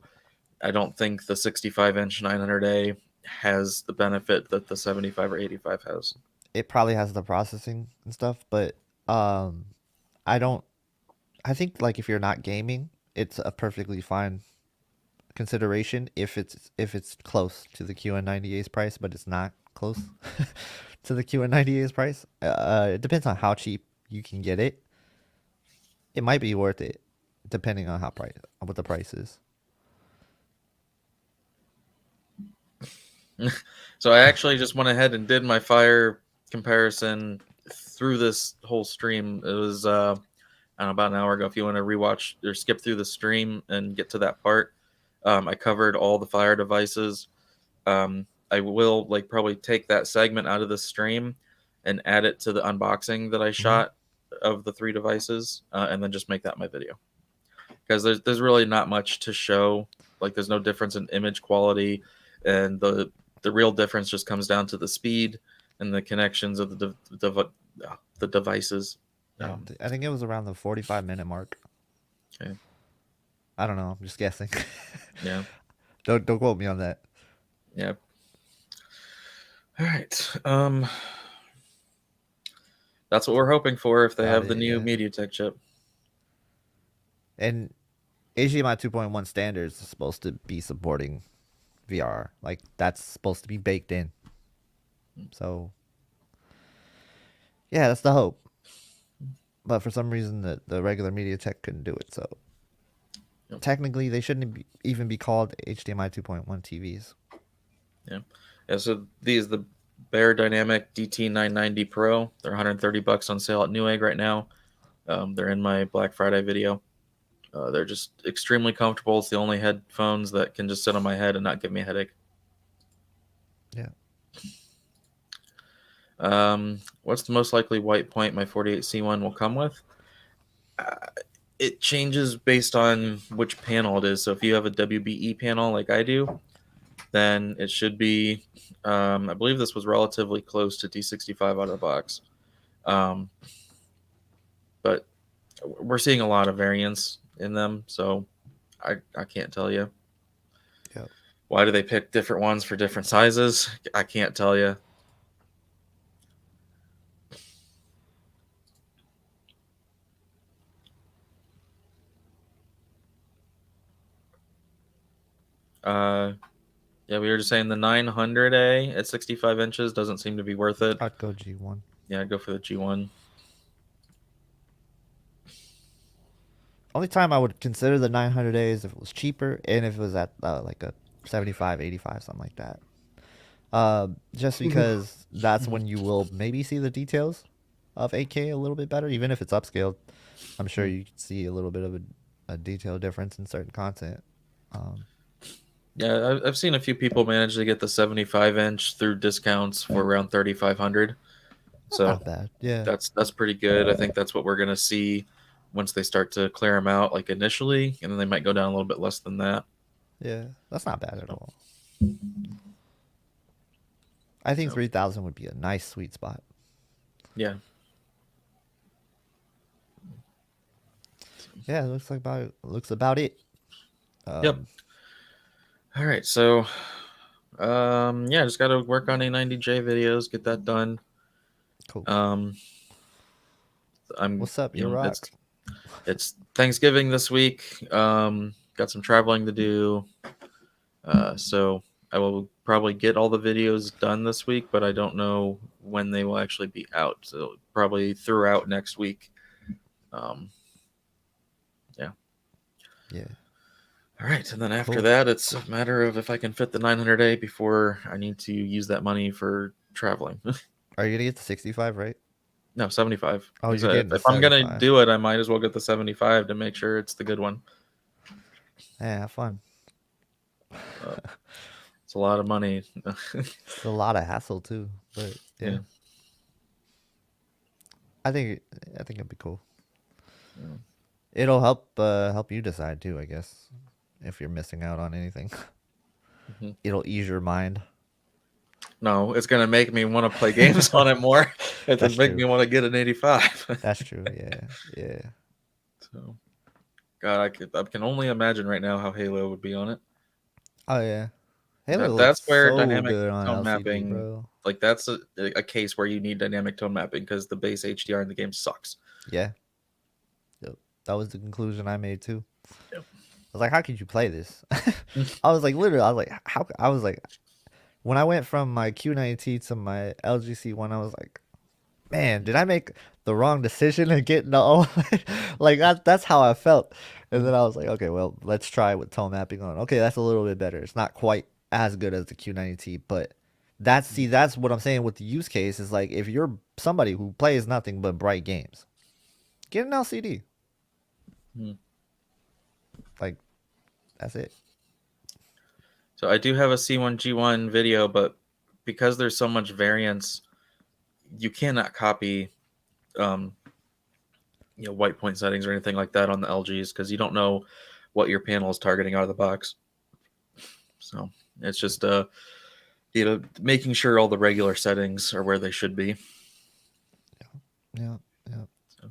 S2: I don't think the 65-inch 900A has the benefit that the 75 or 85 has.
S1: It probably has the processing and stuff, but um, I don't. I think like if you're not gaming, it's a perfectly fine consideration if it's close to the QN90A's price, but it's not close to the QN90A's price. It depends on how cheap you can get it. It might be worth it, depending on what the price is.
S2: So I actually just went ahead and did my fire comparison through this whole stream. It was I don't know, about an hour ago. If you want to rewatch or skip through the stream and get to that part, I covered all the fire devices. I will like probably take that segment out of the stream and add it to the unboxing that I
S1: Hmm.
S2: shot of the 3 devices, and then just make that my video, because there's really not much to show. Like there's no difference in image quality, and the real difference just comes down to the speed and the connections of the devices.
S1: Yeah,
S2: Um,
S1: I think it was around the 45-minute mark.
S2: okay.
S1: I don't know. I'm just guessing.
S2: Yeah.
S1: Don't quote me on that.
S2: Yeah. All right. That's what we're hoping for if they
S1: About
S2: have the
S1: it,
S2: new
S1: yeah.
S2: Mediatek chip.
S1: And HDMI 2.1 standards is supposed to be supporting VR. Like that's supposed to be baked in. So yeah, that's the hope. But for some reason, the regular MediaTek couldn't do it. So
S2: Yep.
S1: technically, they shouldn't even be called HDMI 2.1 TVs.
S2: Yeah. Yeah. So these the Bear Dynamic DT990 Pro. They're $130 on sale at Newegg right now. They're in my Black Friday video. They're just extremely comfortable. It's the only headphones that can just sit on my head and not give me a headache.
S1: Yeah.
S2: What's the most likely white point my 48C1 will come with? Uh, it changes based on which panel it is. So if you have a WBE panel like I do, then it should be, I believe this was relatively close to D65 out of the box. But we're seeing a lot of variance in them, so I can't tell you.
S1: Yep.
S2: Why do they pick different ones for different sizes? I can't tell you. Yeah, we were just saying the 900A at 65 inches doesn't seem to be worth it.
S1: I'd go G1.
S2: Yeah, I'd go for the G1.
S1: Only time I would consider the 900A is if it was cheaper and if it was at like a 75, 85, something like that. Just because that's when you will maybe see the details of 8K a little bit better, even if it's upscaled. I'm sure you can see a little bit of a detail difference in certain content. Um,
S2: Yeah, I've seen a few people manage to get the 75-inch through discounts for around 3,500.
S1: that's
S2: So
S1: not bad. Yeah.
S2: that's pretty good. I think that's what we're gonna see once they start to clear them out, like initially, and then they might go down a little bit less than that.
S1: Yeah. That's not bad at
S2: So,
S1: all. I think
S2: so
S1: 3,000 would be a nice sweet spot.
S2: yeah.
S1: Yeah, it looks about it.
S2: Yep. All right. So, yeah, just got to work on A90J videos, get that done.
S1: Cool.
S2: I'm,
S1: What's up, your rock?
S2: it's Thanksgiving this week. Got some traveling to do. So I will probably get all the videos done this week, but I don't know when they will actually be out. So probably throughout next week. Yeah.
S1: Yeah.
S2: All right. And then after
S1: Cool.
S2: that, it's a matter of if I can fit the 900A before I need to use that money for traveling.
S1: Are you gonna get the 65, right?
S2: No, 75.
S1: Oh, you're
S2: So
S1: getting the
S2: if I'm going to
S1: 75.
S2: do it, I might as well get the 75 to make sure it's the good one.
S1: Yeah, have fun.
S2: It's a lot of money.
S1: It's a lot of hassle too, but yeah.
S2: Yeah.
S1: I think it'll be cool.
S2: Yeah.
S1: It'll help you decide too, I guess. if you're missing out on anything.
S2: Mhm.
S1: It'll ease your mind.
S2: No, it's gonna make me want to play games on it more. It's
S1: That's
S2: make
S1: true.
S2: me want to get an 85.
S1: That's true. Yeah. Yeah.
S2: So, God, I can only imagine right now how Halo would be on it.
S1: Oh yeah. Halo looks
S2: That's where
S1: so
S2: dynamic
S1: good on
S2: tone
S1: LCD,
S2: mapping,
S1: bro.
S2: like that's a case where you need dynamic tone mapping because the base HDR in the game sucks.
S1: Yeah. Yep. That was the conclusion I made too.
S2: Yep.
S1: I was like, how could you play this? I was like, literally, I was like, how? I was like, when I went from my Q90T to my LGC one, I was like, man, did I make the wrong decision and get the OLED? Like that's how I felt. And then I was like, okay, well, let's try with tone mapping on. Okay, that's a little bit better. It's not quite as good as the Q90T, but that's what I'm saying with the use case is like if you're somebody who plays nothing but bright games, get an LCD.
S2: Hmm.
S1: Like that's it.
S2: So I do have a C1G1 video, but because there's so much variance, you cannot copy white point settings or anything like that on the LGs because you don't know what your panel is targeting out of the box. So it's just making sure all the regular settings are where they should be.
S1: Yeah.
S2: So,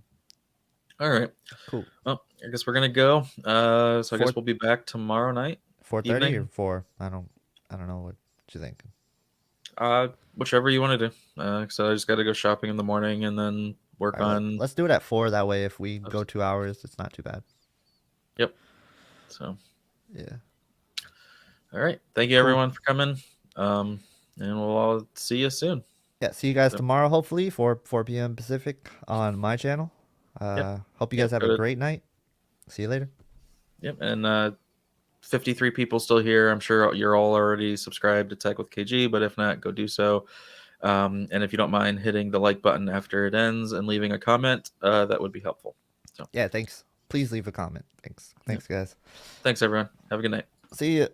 S2: all right.
S1: Cool.
S2: Well, I guess we're gonna go. So I guess
S1: 4
S2: we'll be back tomorrow night.
S1: 4:30 or 4? I don't know what you think.
S2: Whichever you want to do. So I just got to go shopping in the morning and then work
S1: All right,
S2: on.
S1: let's do it at 4. That way, if we go 2 hours, it's not too bad.
S2: Yep. So.
S1: Yeah.
S2: All right. Thank you, everyone, for coming. And we'll all see you soon.
S1: Yeah. See you guys tomorrow, hopefully, 4 p.m. Pacific on my channel. Hope you guys have a great night. See you later.
S2: Yep. And 53 people still here. I'm sure you're all already subscribed to Tech with KG, but if not, go do so. And if you don't mind hitting the like button after it ends and leaving a comment, that would be helpful. So
S1: yeah, thanks. Please leave a comment. Thanks, guys.
S2: Thanks, everyone. Have a good night.
S1: See you.